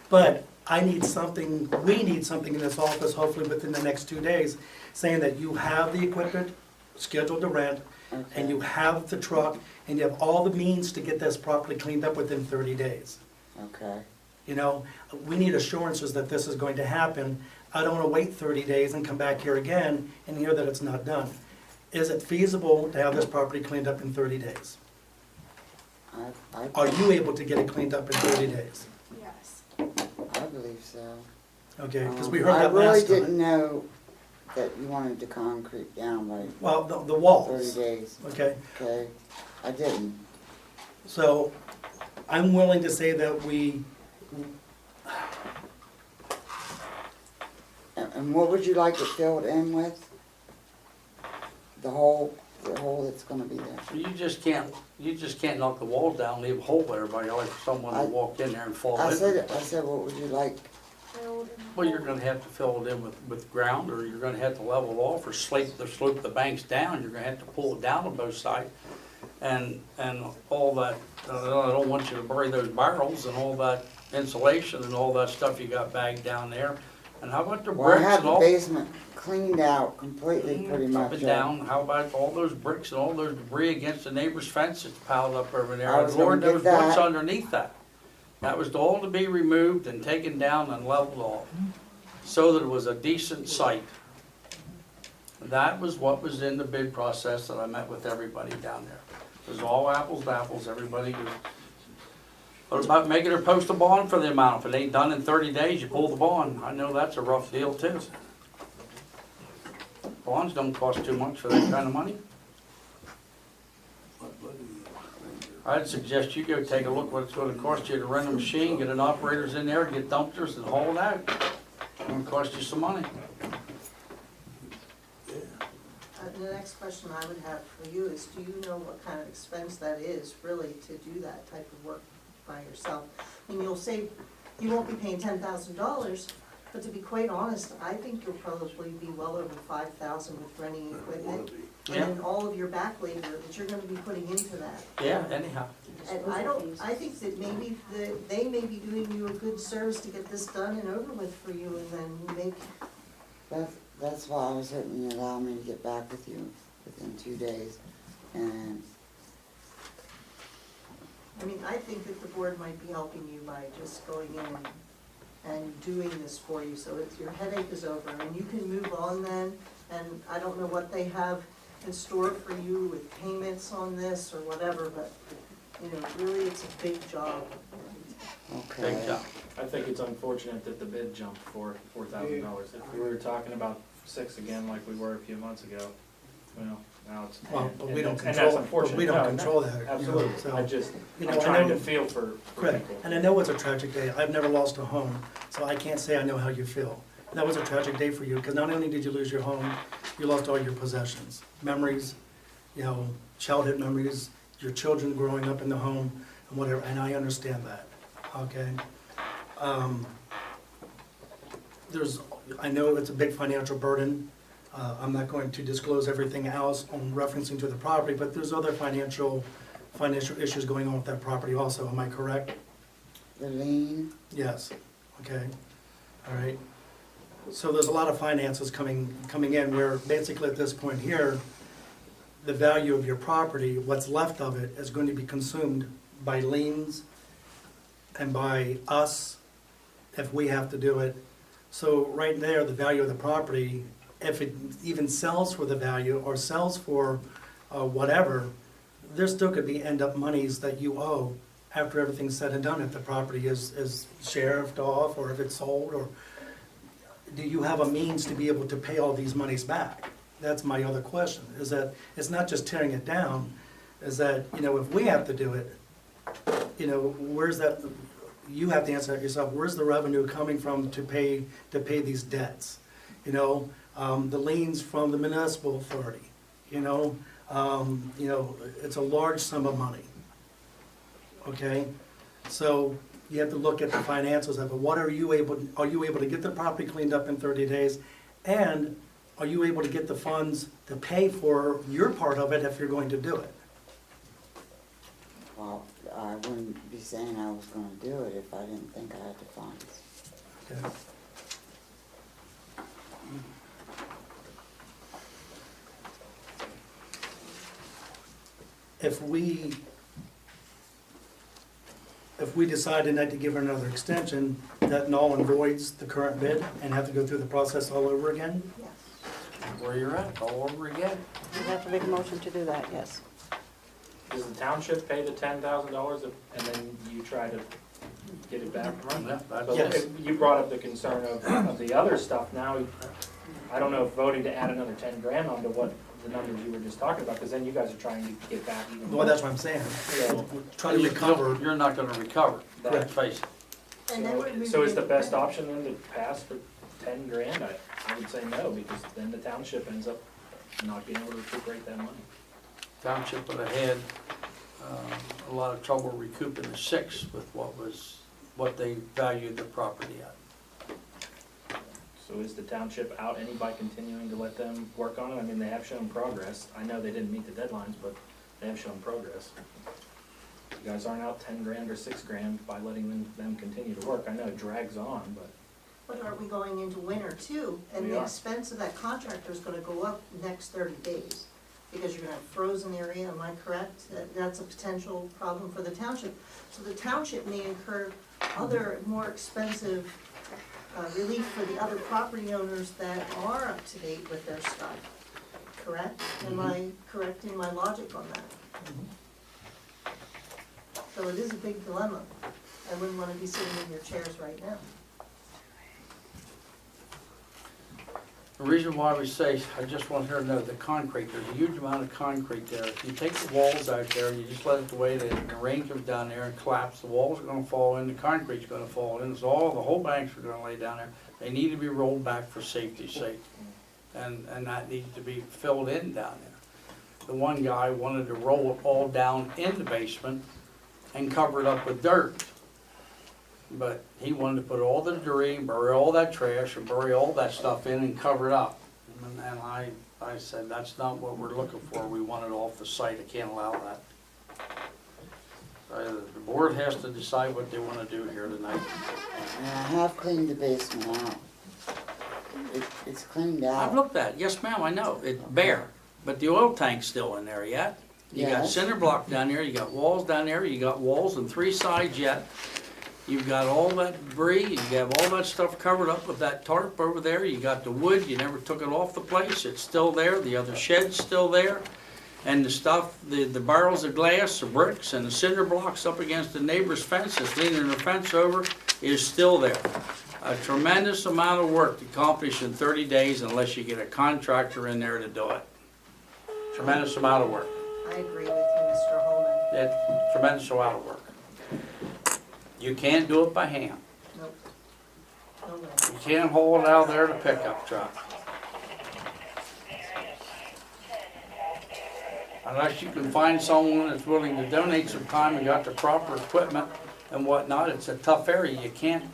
But I need something, we need something in this office, hopefully within the next 2 days, saying that you have the equipment scheduled to rent, and you have the truck, and you have all the means to get this properly cleaned up within 30 days. Okay. We need assurances that this is going to happen, I don't wanna wait 30 days and come back here again and hear that it's not done. Is it feasible to have this property cleaned up in 30 days? Are you able to get it cleaned up in 30 days? Yes. I believe so. Okay, because we heard that I really last didn't time. know that you wanted the concrete down by Well, the 30 walls, days. okay? Okay, I didn't. So I'm willing to say that we, And what would you like it filled in with? The hole that's gonna be there? You just can't knock the walls down, and leave a hole there, everybody, like someone to walk in there and fall I in. said, what would you like? Well, you're gonna have to fill it in with ground, or you're gonna have to level it off, or slope the banks down, you're gonna have to pull it down on both sides. And all that, I don't want you to bury those barrels and all that insulation and all that stuff you got bagged down there. And how about the Well, I bricks have and the all? basement cleaned out completely, pretty much. Up and down, how about all those bricks and all those debris against the neighbor's fence that's piled up over there? I was And Lord gonna knows get what's that. underneath that. That was all to be removed and taken down and leveled off, so that it was a decent site. That was what was in the bid process that I met with everybody down there. It was all apples to apples, everybody was. What about making her post a bond for the amount? If it ain't done in 30 days, you pull the bond. I know that's a rough deal too. Bonds don't cost too much for that kind of money. I'd suggest you go take a look what it's gonna cost you to rent a machine, get an operators in there, get dumpsters and haul it out. It's gonna cost you some money. The next question I would have for you is, do you know what kind of expense that is really to do that type of work by yourself? I mean, you'll save, you won't be paying $10,000, but to be quite honest, I think you'll probably be well over $5,000 with renting equipment. Yeah. And then all of your back labor that you're gonna be putting into that. Yeah, anyhow. And I think that maybe they may be doing you a good service to get this done and over with for you, and then make. That's why I was hoping you'd allow me to get back with you within 2 days. And I mean, I think that the board might be helping you by just going in and doing this for you, so it's, your headache is over, and you can move on then, and I don't know what they have in store for you with payments on this or whatever, but, you know, really, it's a big job. okay. Big job. I think it's unfortunate that the bid jumped for $4,000. If we were talking about 6 again like we were a few months ago, well, now it's 10. Well, but we don't and control- that's but unfortunate. we don't No, control no, that, you know, Absolutely. so, I just, you know, I'm I trying know- to feel for correct. people. And I know it's a tragic day. I've never lost a home, so I can't say I know how you feel. That was a tragic day for you, because not only did you lose your home, you lost all your possessions, memories, you know, childhood memories, your children growing up in the home, and whatever, and I understand that, okay? I know it's a big financial burden. I'm not going to disclose everything else on referencing to the property, but there's other financial issues going on with that property also, am I correct? The lien, Yes, okay, all right. So there's a lot of finances coming in where basically at this point here, the value of your property, what's left of it, is going to be consumed by liens and by us if we have to do it. So right there, the value of the property, if it even sells for the value or sells for whatever, there still could be end up monies that you owe after everything's said and done, if the property is sheriffed off or if it's sold, or do you have a means to be able to pay all these monies back? That's my other question, is that it's not just tearing it down, is that, you know, if we have to do it, you know, where's that, you have to answer that yourself, where's the revenue coming from to pay these debts? You know, the liens from the municipal authority, you know, it's a large sum of money. Okay, so you have to look at the finances of it. What are you able to get the property cleaned up in 30 days? And are you able to get the funds to pay for your part of it if you're going to do it? well, I wouldn't be saying I was gonna do it if I didn't think I had the funds. Okay. If if we decide tonight to give her another extension, that null and voids the current bid and have to go through the process all over again? Yes. Where you're at, all over again. You have to make a motion to do that, yes. Does the township pay the $10,000 and then you try to get it back from them? Yeah, But Yes. you brought up the concern of the other stuff now. I don't know if voting to add another 10 grand onto what the numbers you were just talking about, because then you guys are trying to get back even more. Well, that's what I'm saying. Yeah. Trying to recover. You're not gonna recover, let's Correct. face it. And then we're So is the moving- best option then to pass for 10 grand? I would say no, because then the township ends up not being able to recuperate that money. Township would have had a lot of trouble recouping the 6 with what they valued the property at. So is the township out any by continuing to let them work on it? I mean, they have shown progress. I know they didn't meet the deadlines, but they have shown progress. You guys aren't out 10 grand or 6 grand by letting them continue to work. I know it drags on, but But are we going into winter too? And We the are. expense of that contractor is gonna go up the next 30 days. Because you're gonna have frozen area, am I correct? That's a potential problem for the township. So the township may incur other more expensive relief for the other property owners that are up to date with their stuff. Correct? Am I correct in my logic on that? So it is a big dilemma. I wouldn't wanna be sitting in your chairs right now. The reason why we say, I just want her to know, the concrete, there's a huge amount of concrete there. If you take the walls out there and you just let it the way it is, and the rain comes down there and collapse, the walls are gonna fall in, the concrete's gonna fall in, so the whole banks are gonna lay down there. They need to be rolled back for safety's sake, and that needs to be filled in down there. The one guy wanted to roll it all down in the basement and cover it up with dirt. But he wanted to put all the debris, bury all that trash, and bury all that stuff in and cover it up. And I said, that's not what we're looking for, we want it off the site, I can't allow that. The board has to decide what they wanna do here tonight. And I have cleaned the basement out. It's cleaned I've out. looked at it, yes ma'am, I know, it's bare, but the oil tank's still in there yet. You got Yes. cinder block down there, you got walls down there, you got walls on 3 sides yet. You've got all that debris, you have all that stuff covered up with that tarp over there, you got the wood, you never took it off the place, it's still there, the other shed's still there. And the stuff, the barrels of glass, the bricks, and the cinder blocks up against the neighbor's fence, that's leaning the fence over, is still there. A tremendous amount of work to accomplish in 30 days unless you get a contractor in there to do it. Tremendous amount of work. I agree with you, Mr. Holman. Tremendous amount of work. You can't do it by hand. Nope. No way. You can't haul it out there to pickup truck. Unless you can find someone that's willing to donate some time and got the proper equipment and whatnot, it's a tough area. You can't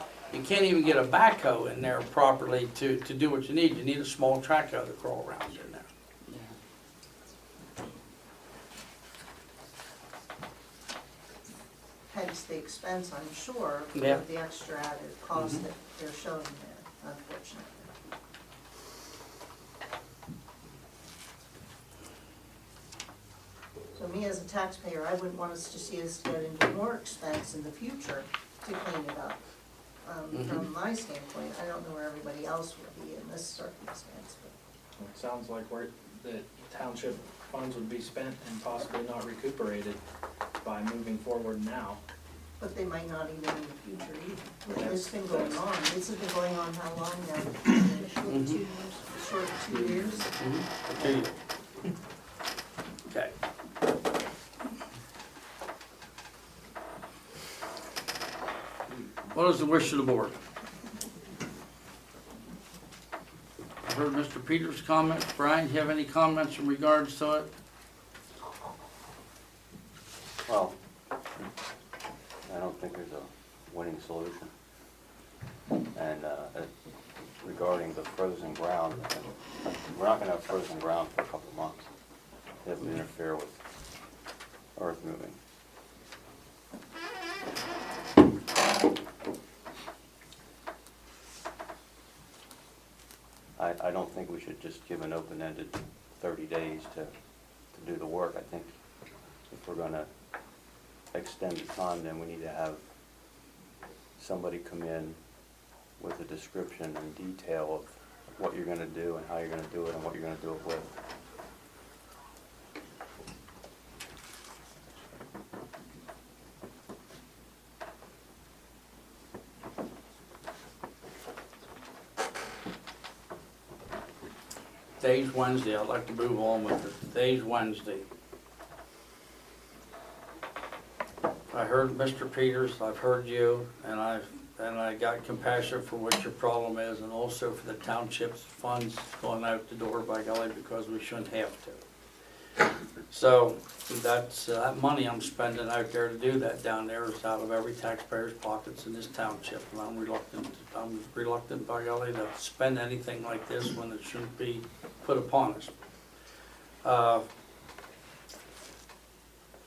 even get a backhoe in there properly to do what you need. You need a small track hoe to crawl around in there. Hence the expense, I'm sure, Yeah. of the extra added cost that they're showing there, unfortunately. So me as a taxpayer, I wouldn't want us to see us get into more expense in the future to clean it up. From my standpoint, I don't know where everybody else would be in this circumstance, but it sounds like the township funds would be spent and possibly not recuperated by moving forward now. but they might not even in the future either. It's been going on, this has been going on how long now? Short 2 years, short 2 years? Okay. What is the wish of the board? I heard Mr. Peters' comments. Brian, do you have any comments in regards to it? Well, I don't think there's a winning solution. And regarding the frozen ground, we're not gonna have frozen ground for a couple of months. It would interfere with earth moving. I don't think we should just give an open-ended 30 days to do the work. I think if we're gonna extend the time, then we need to have somebody come in with a description and detail of what you're gonna do and how you're gonna do it and what you're gonna do it with. Today's Wednesday, I'd like to move on with it. Today's Wednesday. I heard Mr. Peters, I've heard you, and I got compassion for what your problem is, and also for the township's funds going out the door, by golly, because we shouldn't have to. So, that's, that money I'm spending out there to do that down there is out of every taxpayer's pockets in this township, and I'm reluctant, by golly, to spend anything like this when it shouldn't be put upon us.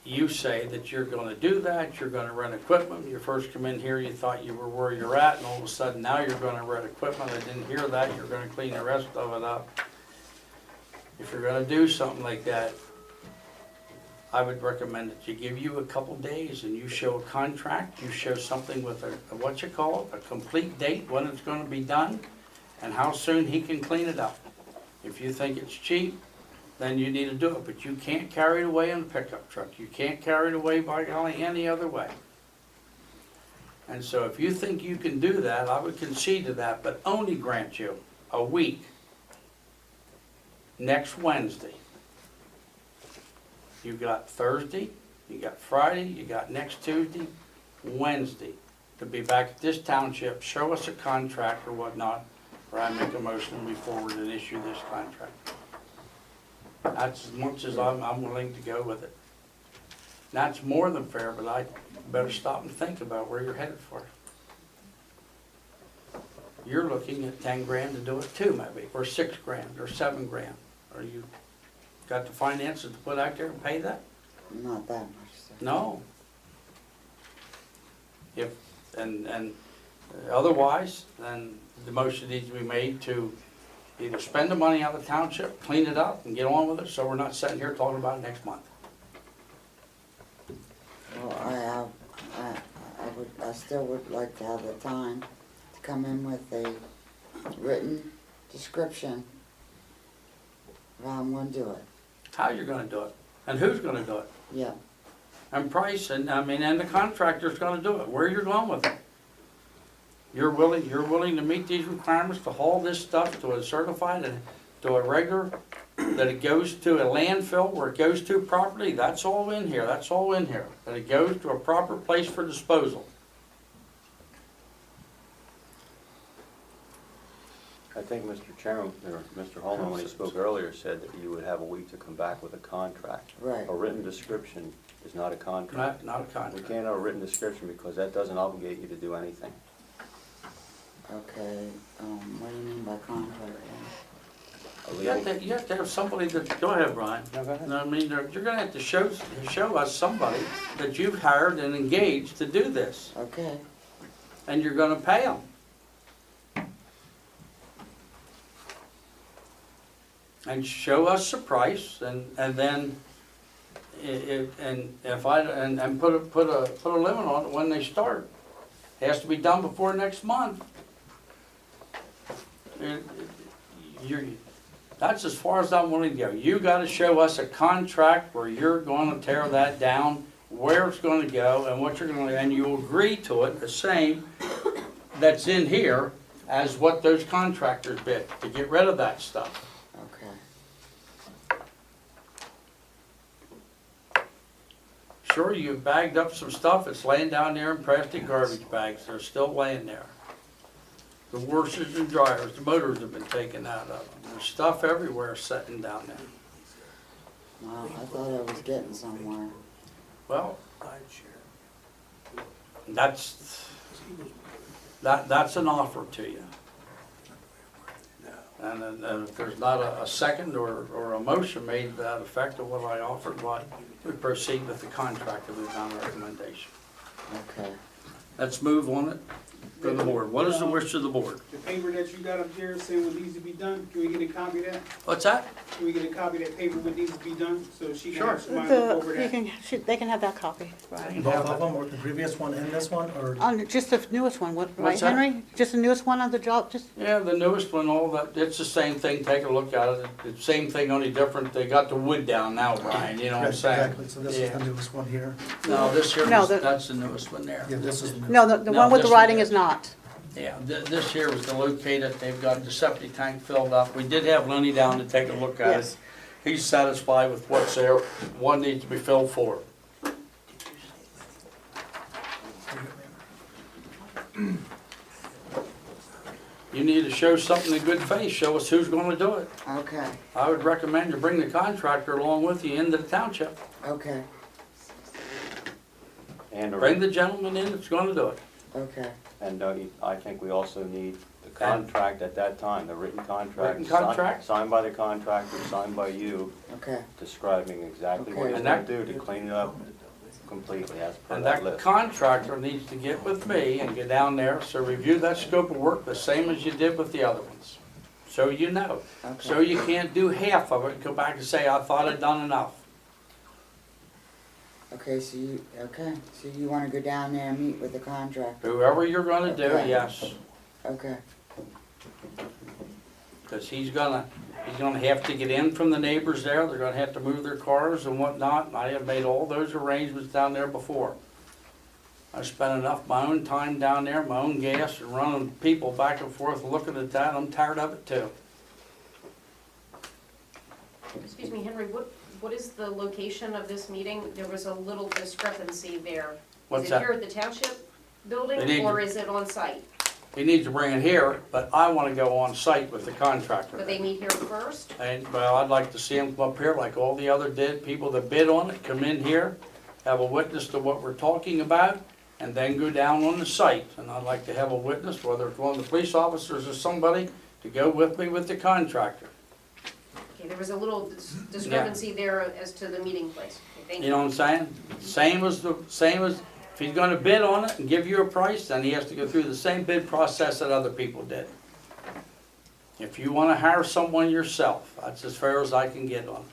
You say that you're gonna do that, you're gonna rent equipment. You first come in here, you thought you were where you're at, and all of a sudden now you're gonna rent equipment. I didn't hear that. You're gonna clean the rest of it up. If you're gonna do something like that, I would recommend that you give you a couple days and you show a contract, you show something with a what you call it, a complete date, when it's gonna be done, and how soon he can clean it up. If you think it's cheap, then you need to do it, but you can't carry it away in a pickup truck. You can't carry it away, by golly, any other way. And so if you think you can do that, I would concede to that, but only grant you a week, next Wednesday. You got Thursday, you got Friday, you got next Tuesday, Wednesday, to be back at this township, show us a contract or whatnot, or I make a motion to move forward and issue this contract. That's as much as I'm willing to go with it. That's more than fair, but I better stop and think about where you're headed for. You're looking at 10 grand to do it too, maybe, or 6 grand, or 7 grand. Are you got the finances to put out there and pay that? Not that much, sir. No. If, and otherwise, then the motion needs to be made to either spend the money out of the township, clean it up, and get on with it, so we're not sitting here talking about it next month. Well, I still would like to have the time to come in with a written description of how I'm gonna do it. How you're gonna do it, and who's gonna do it, Yeah, and price, and and the contractor's gonna do it, where you're going with it. You're willing to meet these requirements to haul this stuff to a certified and to a regular, that it goes to a landfill where it goes to properly, that's all in here, that's all in here. That it goes to a proper place for disposal. I think Mr. Chairman, or Mr. Holman, when he spoke earlier, said that you would have a week to come back with a contract. right. A written description is not a contract. Not a We contract. can't have a written description because that doesn't obligate you to do anything. Okay, what do you mean by contract then? You have to have somebody that, go ahead, Brian. No, go ahead. I mean, you're gonna have to show us somebody that you've hired and engaged to do this, Okay, and you're gonna pay them. And show us the price, and then, and put a limit on it when they start. It has to be done before next month. That's as far as I'm willing to go. You gotta show us a contract where you're gonna tear that down, where it's gonna go, and what you're gonna, and you agree to it, the same that's in here as what those contractors bid, to get rid of that stuff. okay. Sure, you've bagged up some stuff, it's laying down there in plastic garbage bags, they're still laying there. The washers and dryers, the motors have been taken out of them, there's stuff everywhere sitting down there. Wow, I thought I was getting somewhere. Well, that's an offer to you. And if there's not a second or a motion made to that effect of what I offered, we proceed with the contract of the recommendation. Okay. Let's move on it to the board. What is the wish of the board? The paper that you got up there saying what needs to be done, can we get a copy of that? What's that? Can we get a copy of that paper, what needs to be done, so she can have somebody The, look over you that? can, they can have that copy, right? Both of them, or the previous one and this one, or? Just the newest one, right, What's that? Henry? Just the newest one on the job, just, Yeah, the newest one, all that, it's the same thing, take a look at it. It's the same thing, only different, they got the wood down now, Brian, you know what I'm saying? Exactly, so this is the Yeah. newest one here. No, this here, No, that's the newest one there. Yeah, this is the newest. no, the No, one with the this one writing is. is not. Yeah, this here was to locate it, they've got the septic tank filled up. We did have Lenny down to take a look at it. Yes. He's satisfied with what's there, one needs to be filled for. You need to show something in good faith, show us who's gonna do it. Okay, I would recommend you bring the contractor along with you into the township. okay, And, Bring the gentleman in that's gonna do it. okay. and I think we also need the contract at that time, the written contract. Written contract? Signed by the contractor, signed by you, Okay, describing exactly what Okay. he's And gonna that- do to clean it up completely as per And that that list. contractor needs to get with me and get down there, so review that scope of work the same as you did with the other ones. So you know. So okay, you can't do half of it and come back and say, I thought I'd done enough. okay, so you wanna go down there and meet with the contractor? Whoever you're gonna do, Okay. yes. Okay, Because he's gonna have to get in from the neighbors there, they're gonna have to move their cars and whatnot, and I have made all those arrangements down there before. I spent enough of my own time down there, my own gas, and running people back and forth looking at that, I'm tired of it too. Excuse me, Henry, what is the location of this meeting? There was a little discrepancy there. What's Is it that? here at the township They building, need or to- is it on site? He needs to bring it here, but I wanna go on site with the contractor. But they meet here first? And, well, I'd like to see him come up here like all the other people that bid on it, come in here, have a witness to what we're talking about, and then go down on the site. And I'd like to have a witness, whether it's one of the police officers or somebody, to go with me with the contractor. Okay, there was a little discrepancy there as to the meeting place. Okay, thank You know what I'm saying? Same as, if he's gonna bid on it and give you a price, then he has to go through the same bid process that other people did. If you wanna hire someone yourself, that's as fair as I can get on it.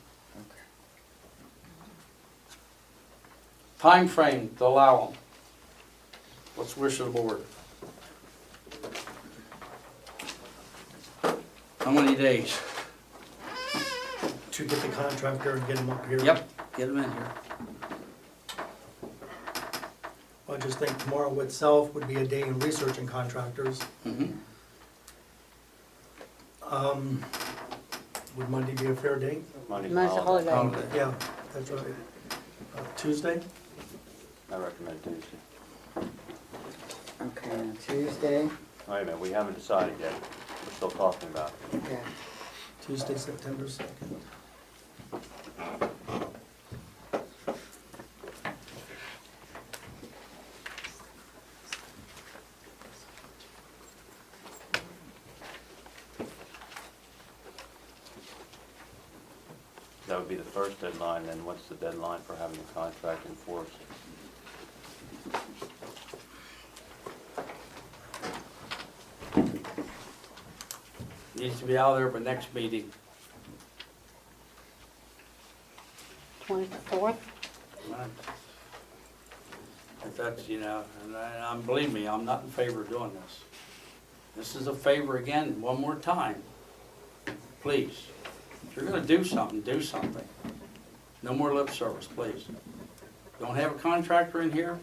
Time frame to allow them. What's the wish of the board? How many days? To get the contractor and get him up here? Yep, get them in here. I just think tomorrow itself would be a day in researching contractors. Mhm. Would Monday be a fair date? Monday's Monday's a holiday. holiday. Holiday. Yeah, that's right. Tuesday? I recommend Tuesday. okay, on Tuesday, Wait a minute, we haven't decided yet. We're still talking about it. okay. Tuesday, September 2nd. That would be the first deadline, then what's the deadline for having the contract enforced? Needs to be out there by next meeting. 24th? If that's, and believe me, I'm not in favor of doing this. This is a favor again, one more time. Please, if you're gonna do something, do something. No more lip service, please. Don't have a contractor in here.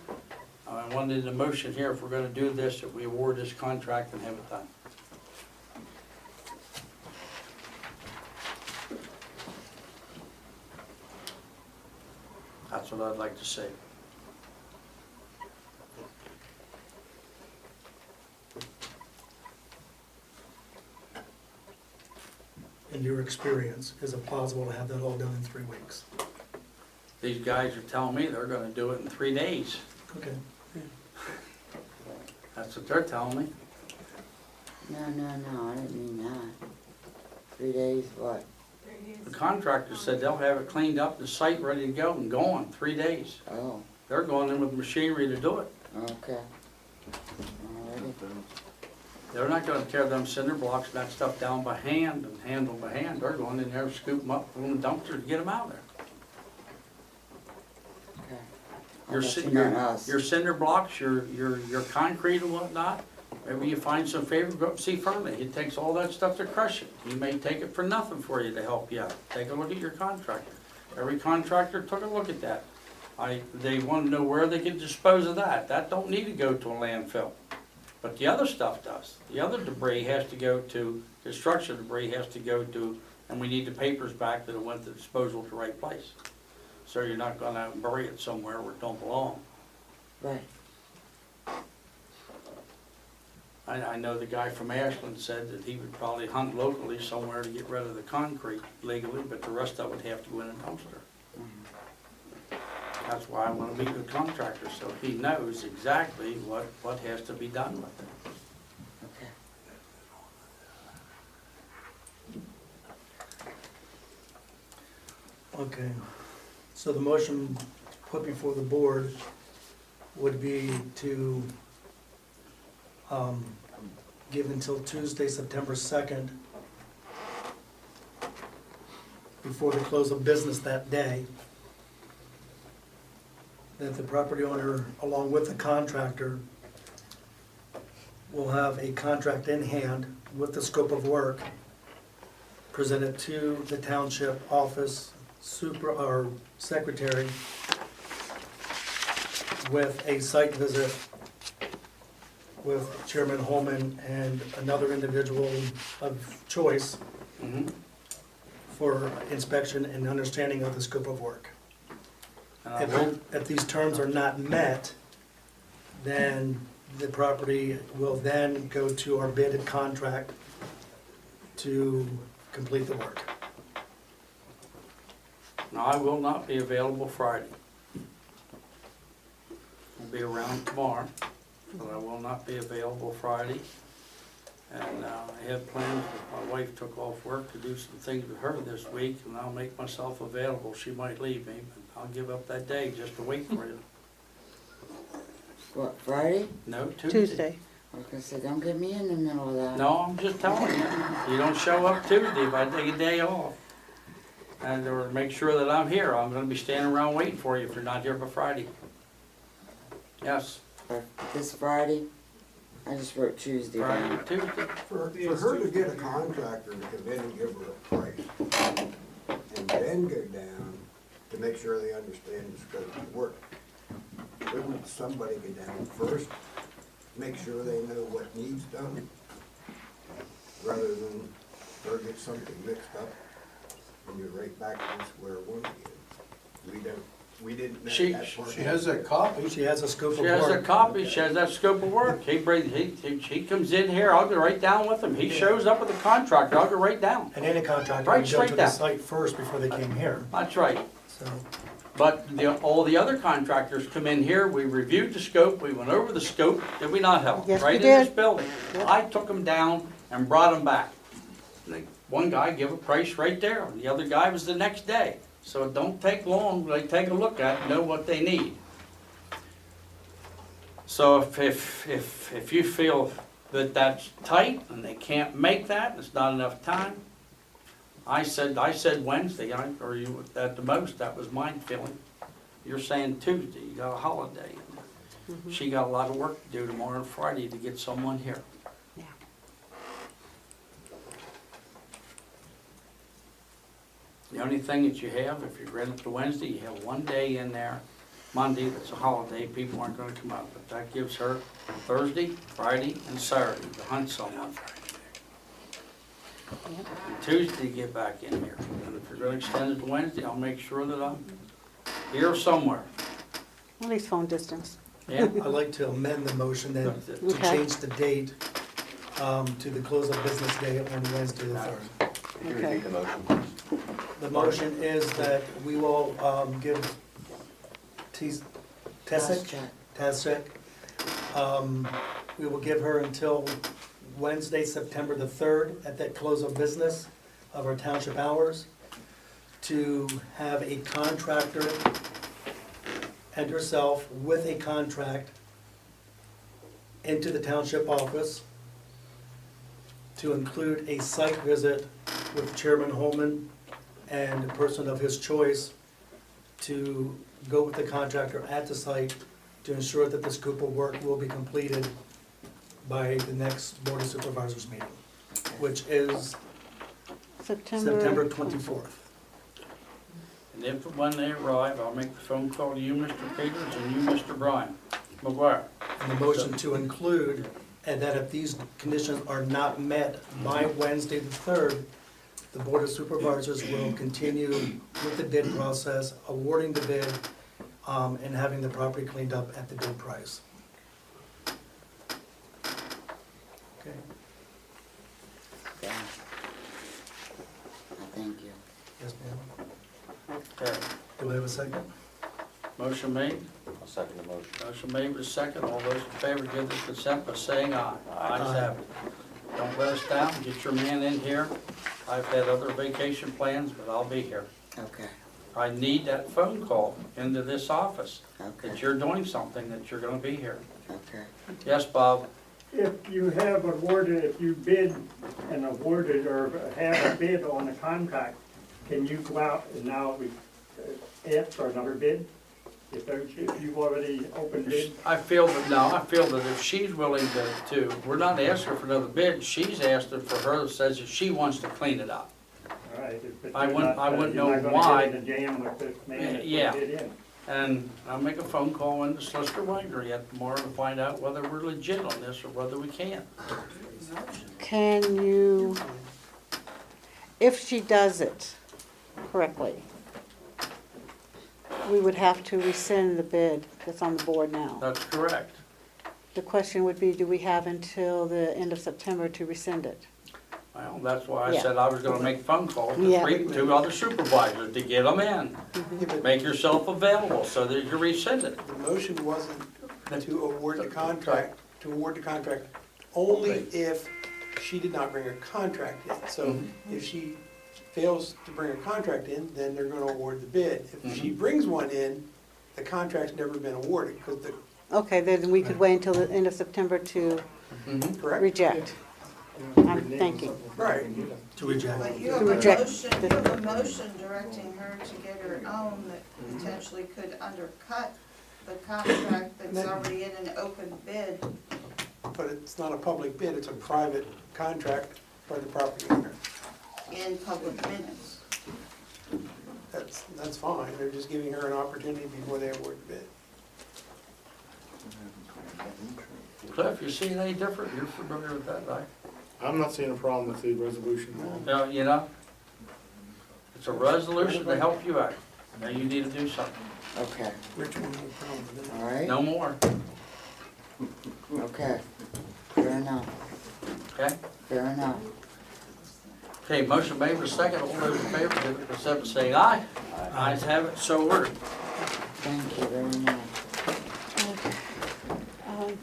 I wanted a motion here, if we're gonna do this, that we award this contract and have it done. That's what I'd like to see. In your experience, is it possible to have that all done in 3 weeks? These guys are telling me they're gonna do it in 3 days. Okay. That's what they're telling me. No, I didn't mean that. 3 days, what? The contractor said they'll have it cleaned up, the site ready to go and gone, 3 days. Oh, They're going in with machinery to do it. okay. Alrighty. They're not gonna tear them cinder blocks and that stuff down by hand and handle by hand. They're going in there, scoop them up, put them in dumpsters, and get them out of there. Okay. Your, I'll ci- let you know us. your cinder blocks, your concrete and whatnot, maybe you find some favor, go up and see Furley. He takes all that stuff to crush it. He may take it for nothing for you to help you out. Take a look at your contractor. Every contractor took a look at that. They want to know where they can dispose of that. That don't need to go to a landfill. But the other stuff does. The other debris has to go to, construction debris has to go to, and we need the papers back that it went to disposal to the right place. So you're not gonna bury it somewhere where it don't belong. Right. I know the guy from Ashland said that he would probably hunt locally somewhere to get rid of the concrete legally, but the rest of it would have to go in a dumpster. That's why I want to meet with the contractor, so he knows exactly what has to be done with it. Okay, so the motion put before the board would be to give until Tuesday, September 2nd, before the close of business that day, that the property owner, along with the contractor, will have a contract in hand with the scope of work presented to the township office or secretary with a site visit with Chairman Holman and another individual of choice for inspection and understanding of the scope of work. If these terms are not met, then the property will then go to our bidded contract to complete the work. Now, I will not be available Friday. I'll be around tomorrow, but I will not be available Friday. And I have plans, my wife took off work to do some things with her this week, and I'll make myself available. She might leave me, but I'll give up that day just to wait for you. What, Friday? No, Tuesday. Tuesday. I was gonna say, don't get me in the middle of that. No, I'm just telling you. You don't show up Tuesday if I take a day off. And or make sure that I'm here. I'm gonna be standing around waiting for you if you're not here by Friday. Yes. This Friday? I just wrote Tuesday Friday, down. Tuesday. For her to get a contractor to come in and give her a price, and then go down to make sure they understand the scope of work. Wouldn't somebody go down first, make sure they know what needs done, rather than her get something mixed up and you're right back to square one again? We didn't know She- that part. She has a copy. She has a scope of She work. has a copy, she has that scope of work. He comes in here, I'll go right down with him. He shows up with the contractor, I'll go right down. And any contractor Right, would go straight to the down. site first before they came here, That's right. so. But all the other contractors come in here, we reviewed the scope, we went over the scope, did we not, Helen? Yes, we Right in this did. building. I took them down and brought them back. One guy gave a price right there, and the other guy was the next day. So it don't take long, they take a look at it, know what they need. So if you feel that that's tight and they can't make that, it's not enough time, I said Wednesday, or you, at the most, that was my feeling. You're saying Tuesday, you got a holiday. She got a lot of work to do tomorrow and Friday to get someone here. Yeah. The only thing that you have, if you're ready to Wednesday, you have one day in there, Monday, that's a holiday, people aren't gonna come out, but that gives her Thursday, Friday, and Saturday to hunt someone. And Tuesday, get back in here, and if you're gonna extend it to Wednesday, I'll make sure that I'm here somewhere. At least phone distance. Yeah, I'd like to amend the motion then to Okay. change the date to the close of business day on Wednesday the 3rd. Could you repeat the motion, please? The motion is that we will give Tazek, we will give her until Wednesday, September the 3rd, at that close of business of our township hours, to have a contractor and herself with a contract into the township office to include a site visit with Chairman Holman and a person of his choice to go with the contractor at the site to ensure that this scope of work will be completed by the next Board of Supervisors meeting, which is September 24th. And if, when they arrive, I'll make the phone call to you, Mr. Peters, and you, Mr. Brian McGuire. And the motion to include, and that if these conditions are not met by Wednesday the 3rd, the Board of Supervisors will continue with the bid process, awarding the bid, and having the property cleaned up at the bid price. Okay. Thank you. Yes, ma'am. Okay. Do we have a second? Motion made. I'll second the motion. Motion made with second. All those in favor give their consent by saying aye. Ayes have it. Don't let us down. Get your man in here. I've had other vacation plans, but I'll be here. Okay, I need that phone call into this office, okay, that you're doing something, that you're gonna be here. okay. Yes, Bob? If you have awarded, if you bid and awarded or have a bid on a contract, can you go out and now ask for another bid? If you've already opened bid? I feel that if she's willing to, we're not asking for another bid, she's asking for her, says that she wants to clean it up. All right, but I you're wouldn't- not, I wouldn't you're know not gonna why. get in a jam with this man that Yeah. put it in. And I'll make a phone call into Solicitor Wagner yet tomorrow to find out whether we're legit on this or whether we can't. Can you, if she does it correctly, we would have to rescind the bid that's on the board now. That's correct. The question would be, do we have until the end of September to rescind it? Well, that's why I Yeah. said I was gonna make phone calls to Yeah. two other supervisors to get them in. Make yourself available so that you rescind it. The motion wasn't to award the contract, only if she did not bring a contract in. So if she fails to bring a contract in, then they're gonna award the bid. If she brings one in, the contract's never been awarded, because the, Okay, then we could wait until the end of September to correct? reject. I'm thinking. Right. To reject. But you To have reject a motion directing her to get her own that potentially could undercut the contract that's already in an open bid. But it's not a public bid, it's a private contract by the property owner. In public minutes. That's fine, they're just giving her an opportunity before they award the bid. Cliff, you see it any different? You're familiar with that, right? I'm not seeing a problem with the resolution now. You know, it's a resolution to help you out. Now you need to do something. Okay, Richard, no problem with that. all right, No more, okay. Fair enough, okay? fair enough. Okay, motion made with second. All those in favor, give their consent by saying aye. Ayes have it, so ordered. Thank you very much.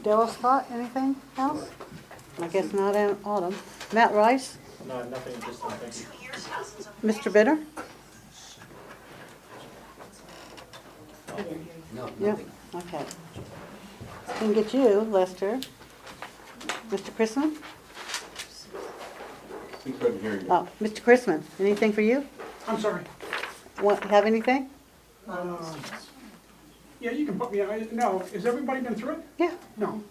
Dale Scott, anything else? I guess not in Autumn. Matt Rice, No, nothing at this time, thank you. Mr. Bitter? No, Yeah, okay. Can get you, Lester. Mr. Chrisman? We couldn't hear you. Oh, Mr. Chrisman, anything for you? I'm sorry. Have anything? Yeah, you can put me, no, has everybody been through it? Yeah. No.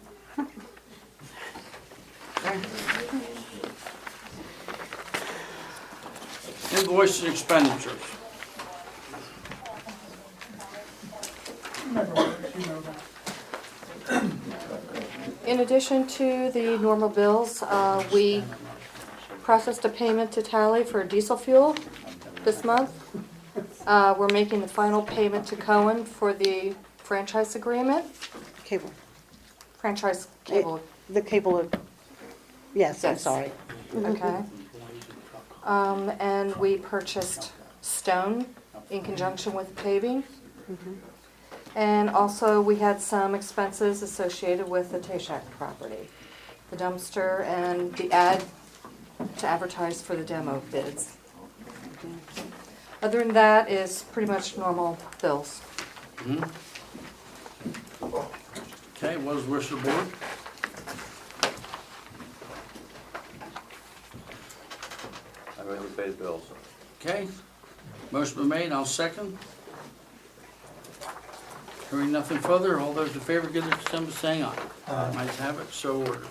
Invoices and expenditures. In addition to the normal bills, we processed a payment to Tally for diesel fuel this month. We're making the final payment to Cohen for the franchise agreement, Cable. franchise cable, The cable, yes, I'm Yes. sorry. okay? And we purchased stone in conjunction with paving. And also, we had some expenses associated with the Tashak property, the dumpster and the ad to advertise for the demo bids. Other than that is pretty much normal bills. Okay, what is the wish of the board? pay the bills. Okay, motion been made, I'll second. Hearing nothing further, all those in favor give their consent by saying aye. Aye. Ayes have it, so ordered.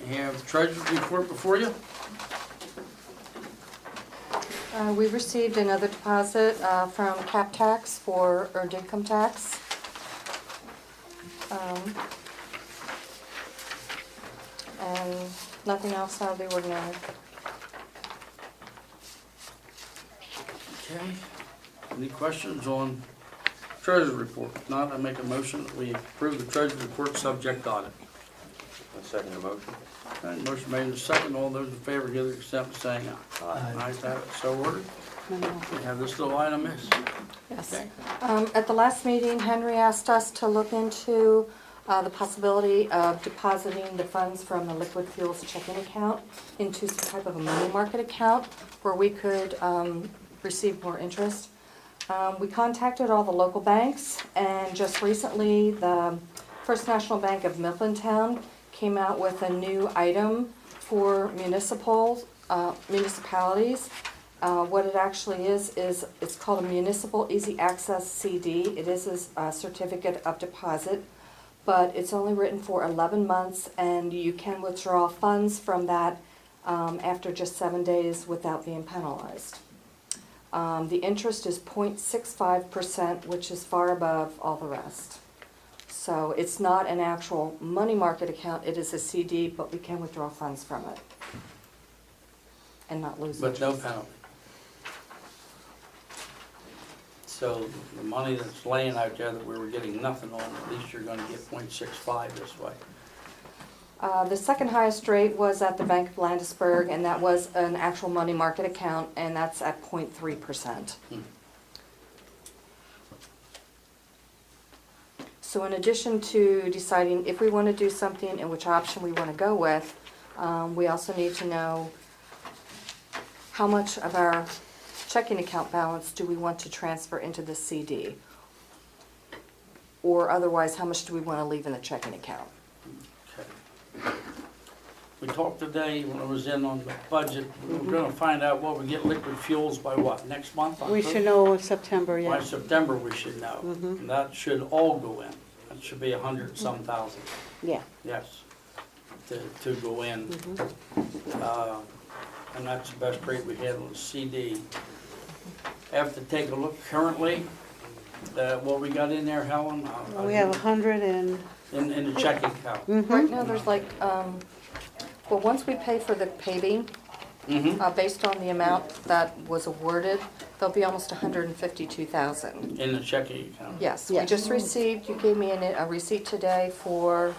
You have the treasurer's report before you? We received another deposit from Cap Tax for earned income tax. And nothing else out of the ordinary. Okay. Any questions on treasurer's report? If not, I make a motion that we approve the treasurer's report subject audit. I second the motion. Okay, motion made in second. All those in favor give their consent by saying aye. Aye. Ayes have it, so ordered. We have this little item, miss? Yes. Okay. At the last meeting, Henry asked us to look into the possibility of depositing the funds from the liquid fuels checking account into some type of a money market account where we could receive more interest. We contacted all the local banks, and just recently, the First National Bank of Mifflintown came out with a new item for municipalities. What it actually is it's called a Municipal Easy Access CD. It is a certificate of deposit, but it's only written for 11 months, and you can withdraw funds from that after just 7 days without being penalized. The interest is 0.65%, which is far above all the rest. So it's not an actual money market account, it is a CD, but we can withdraw funds from it and not lose But no interest. penalty. So the money that's laying out there that we were getting nothing on, at least you're gonna get 0.65 this way. The second highest rate was at the Bank of Landisburg, and that was an actual money market account, and that's at 0.3%. So in addition to deciding if we want to do something and which option we want to go with, we also need to know how much of our checking account balance do we want to transfer into the CD? Or otherwise, how much do we want to leave in the checking account? Okay. We talked today, when I was in on the budget, we're gonna find out what we get liquid fuels by what, next month? We October? should know in September, By yeah. September, we should know. And that should all go in. That should be 100-some thousand, Yeah. yes, to go in. And that's the best rate we had on the CD. I have to take a look currently, what we got in there, Helen. We have 100 and, In the checking account. Right now, there's like, well, once we pay for the paving, based on the amount that was awarded, there'll be almost 152,000. In the checking account. Yes, we just received, you gave me a receipt today for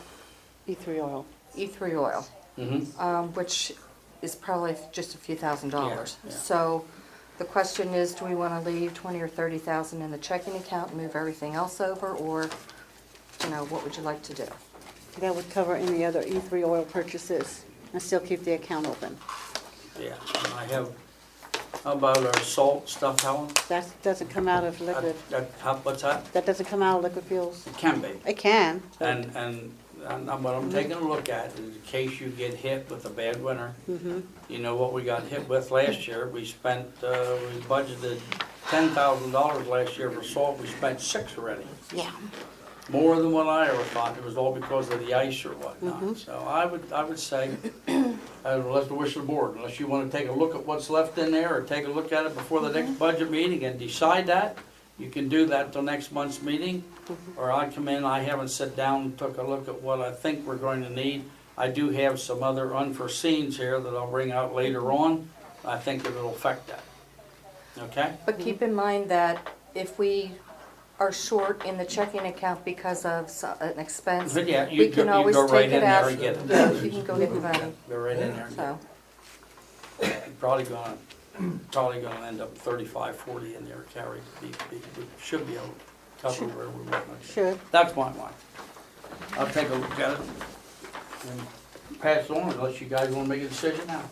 E3 oil. E3 oil, which is probably just a few $1,000s. Yeah. So the question is, do we want to leave 20 or 30,000 in the checking account and move everything else over, or, you know, what would you like to do? That would cover any other E3 oil purchases and still keep the account open. Yeah, and I have, how about our salt stuff, Helen? That doesn't come out of liquid, What's that? that doesn't come out of liquid fuels. It can be. It can. And what I'm taking a look at is in case you get hit with a bad winter. You know what we got hit with last year? We spent, we budgeted $10,000 last year for salt, we spent $6 already. Yeah. More than what I ever thought. It was all because of the ice or whatnot. So I would say, unless the wish of the board, unless you want to take a look at what's left in there or take a look at it before the next budget meeting and decide that, you can do that till next month's meeting. Or I come in, I haven't sat down and took a look at what I think we're going to need. I do have some other unforeseens here that I'll bring out later on. I think it'll affect that. Okay? But keep in mind that if we are short in the checking account because of an expense, But yeah, we can always go right take in it there out. and get it. Yeah, you can go get the money. Go right in there and get So, it. Probably gonna end up 35, 40 in there carry. We should be able to cover where we want. Should. That's my mind. I'll take a look at it and pass on unless you guys wanna make a decision now.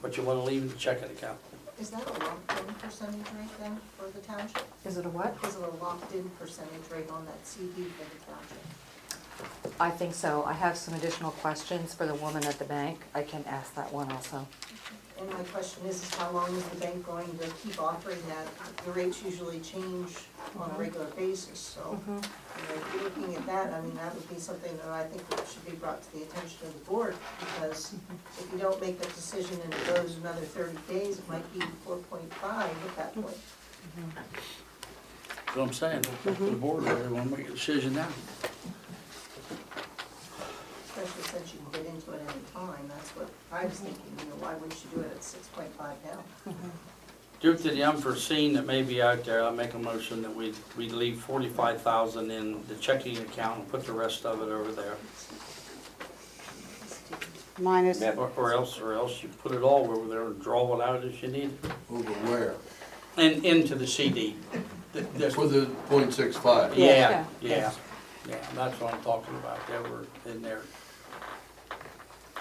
What you wanna leave in the checking account. Is that a locked-in percentage rate then for the township? is it a what? Is it a locked-in percentage rate on that CD for the township? I think so. I have some additional questions for the woman at the bank. I can ask that one also. And my question is how long is the bank going to keep offering that? The rates usually change on a regular basis, so, you know, if you're looking at that, I mean, that would be something that I think that should be brought to the attention of the board, because if you don't make that decision and it goes another 30 days, it might be 4.5 at that point. That's what I'm saying, the board really want to make a decision now. Especially since you can get into it any time, that's what I was thinking, you know, why wouldn't you do it at 6.5 now? Due to the unforeseen that may be out there, I'll make a motion that we leave 45,000 in the checking account and put the rest of it over there. Minus, Or else you put it all over there and draw it out as you need. Over where? And into the CD. For the .65. Yeah, that's what I'm talking about, they were in there.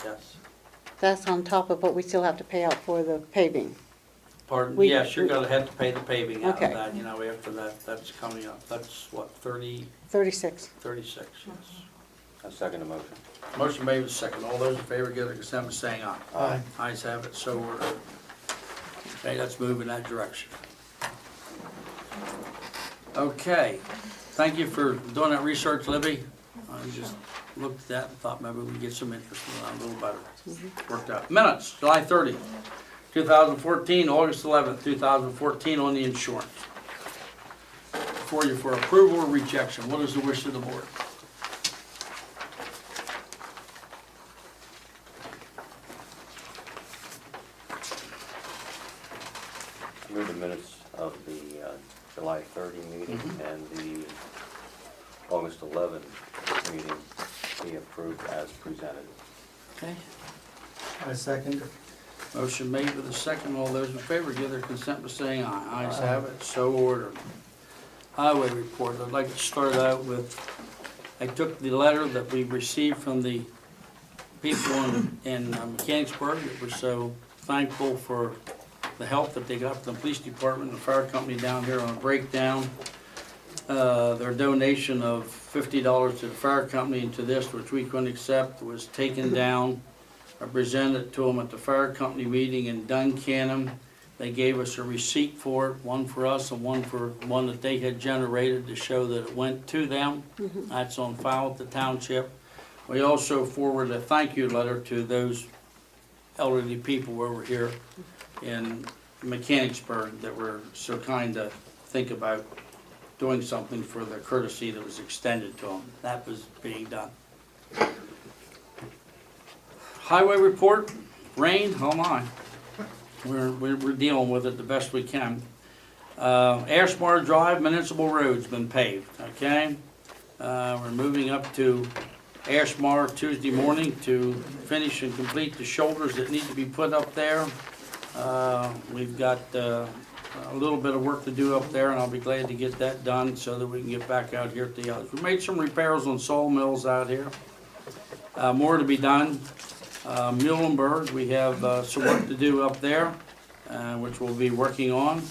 Yes. that's on top of what we still have to pay out for the paving. Pardon, We- yes, you're gonna have to pay the paving out of Okay. that, you know, after that, that's coming up. That's what, 36. 36, yes. I second the motion. Motion made with second. All those in favor give their consent by saying aye. Aye. Ayes have it, so ordered. Okay, let's move in that direction. Okay, thank you for doing that research, Libby. I just looked at that and thought maybe we could get some interest in that a little better. Worked out. Minutes, July 30th, 2014, August 11th, 2014 on the insurance. For you for approval or rejection, what is the wish of the board? Move the minutes of the July 30 meeting and the August 11 meeting be approved as presented. Okay. I second. Motion made with a second. All those in favor give their consent by saying aye. Ayes have it, so ordered. Highway report. I'd like to start out with, I took the letter that we received from the people in Mechanicsburg that were so thankful for the help that they got from the police department and the fire company down here on a breakdown. Their donation of $50 to the fire company and to this, which we couldn't accept, was taken down. I presented to them at the fire company meeting in Duncannon. They gave us a receipt for it, one for us and one for one that they had generated to show that it went to them. That's on file at the township. We also forwarded a thank you letter to those elderly people over here in Mechanicsburg that were so kind to think about doing something for the courtesy that was extended to them. That was being done. Highway report, rain, oh my. We're dealing with it the best we can. Ashmore Drive Municipal Road's been paved, okay? We're moving up to Ashmore Tuesday morning to finish and complete the shoulders that need to be put up there. We've got a little bit of work to do up there, and I'll be glad to get that done so that we can get back out here at the others. We made some repairs on sawmills out here. More to be done. Muhlenberg, we have some work to do up there, which we'll be working on.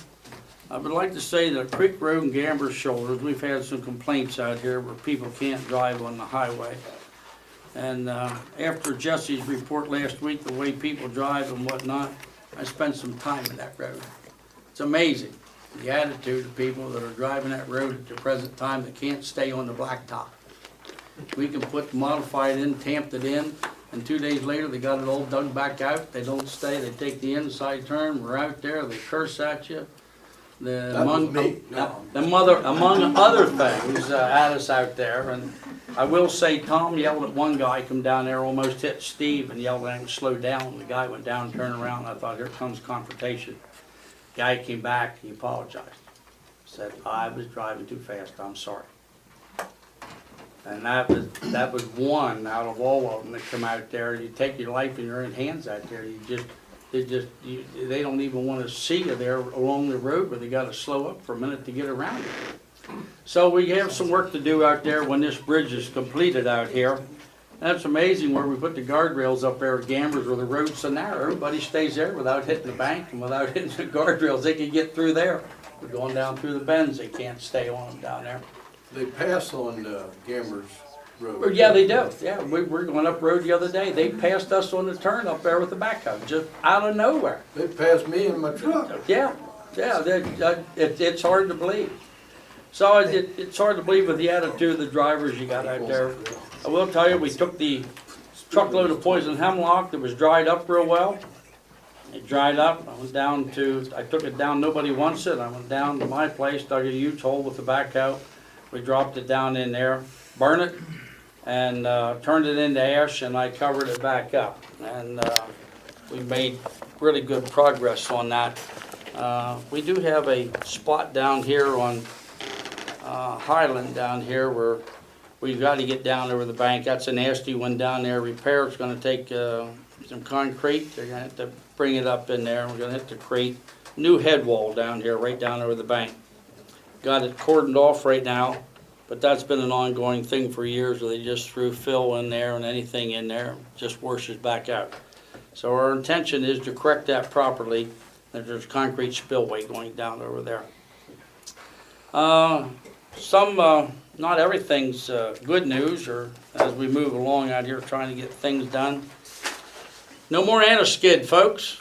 I would like to say that Creek Road and Gamber's Shoulders, we've had some complaints out here where people can't drive on the highway. And after Jesse's report last week, the way people drive and whatnot, I spent some time in that road. It's amazing, the attitude of people that are driving that road at the present time that can't stay on the blacktop. We can put modified in, tamped it in, and 2 days later they got it all dug back out. They don't stay, they take the inside turn, we're out there, they curse at you. Among other things, at us out there. And I will say, Tom yelled at one guy, come down there, almost hit Steve, and yelled at him to slow down. The guy went down, turned around, and I thought, here comes confrontation. Guy came back, he apologized. Said, I was driving too fast, I'm sorry. And that was one out of all of them that come out there. You take your life in your own hands out there. They don't even want to see you there along the road, but they got to slow up for a minute to get around it. So we have some work to do out there when this bridge is completed out here. That's amazing where we put the guardrails up there at Gambers where the road's so narrow. Everybody stays there without hitting the bank and without hitting the guardrails. They can get through there. But going down through the bends, they can't stay on them down there. They pass on Gambers road. Yeah, they do, yeah, we were going up road the other day, they passed us on the turn up there with the backhoe, just out of nowhere. They passed me in my truck. Yeah, it's hard to believe. So it's hard to believe with the attitude of the drivers you got out there. I will tell you, we took the truckload of poison hemlock that was dried up real well. It dried up, I took it down, nobody wants it, I went down to my place, dug a huge hole with the backhoe. We dropped it down in there, burned it, and turned it into ash, and I covered it back up. And we made really good progress on that. We do have a spot down here on Highland down here where we've got to get down over the bank. That's a nasty one down there. Repair is going to take some concrete. They're going to have to bring it up in there. We're going to have to create new head wall down here, right down over the bank. Got it cordoned off right now, but that's been an ongoing thing for years where they just threw fill in there and anything in there just washes back out. So our intention is to correct that properly. There's concrete spillway going down over there. Not everything's good news, or as we move along out here trying to get things done. No more anti-skid, folks.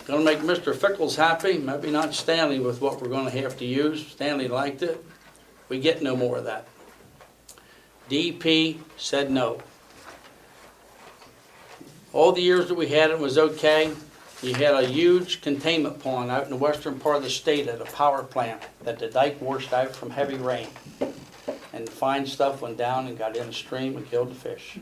Gonna make Mr. Fickles happy, maybe not Stanley with what we're gonna have to use. Stanley liked it. We get no more of that. DEP said no. All the years that we had it was okay. You had a huge containment pond out in the western part of the state at a power plant that the dike washed out from heavy rain. And the fine stuff went down and got in the stream and killed the fish.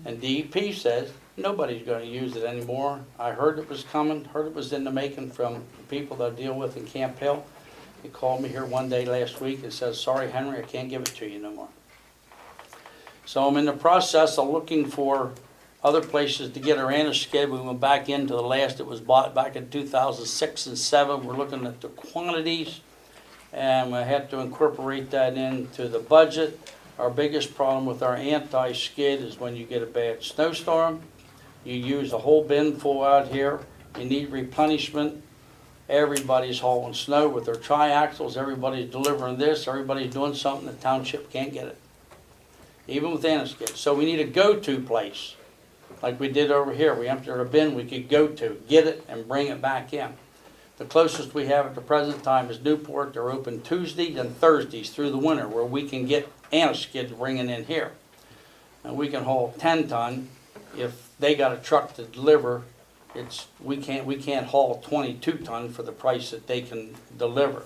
And DEP says nobody's going to use it anymore. I heard it was coming, heard it was in the making from people that I deal with in Camp Hill. They called me here one day last week and said, sorry Henry, I can't give it to you no more. So I'm in the process of looking for other places to get our anti-skid. We went back into the last that was bought back in 2006 and 7. We're looking at the quantities, and we have to incorporate that into the budget. Our biggest problem with our anti-skid is when you get a bad snowstorm. You use a whole bin full out here. You need replenishment. Everybody's hauling snow with their triaxles. Everybody's delivering this. Everybody's doing something. The township can't get it, even with anti-skid. So we need a go-to place. Like we did over here, we emptied a bin we could go to, get it, and bring it back in. The closest we have at the present time is Newport. They're open Tuesdays and Thursdays through the winter, where we can get anti-skids bringing in here. And we can haul 10 ton. If they got a truck to deliver, we can't haul 22 ton for the price that they can deliver.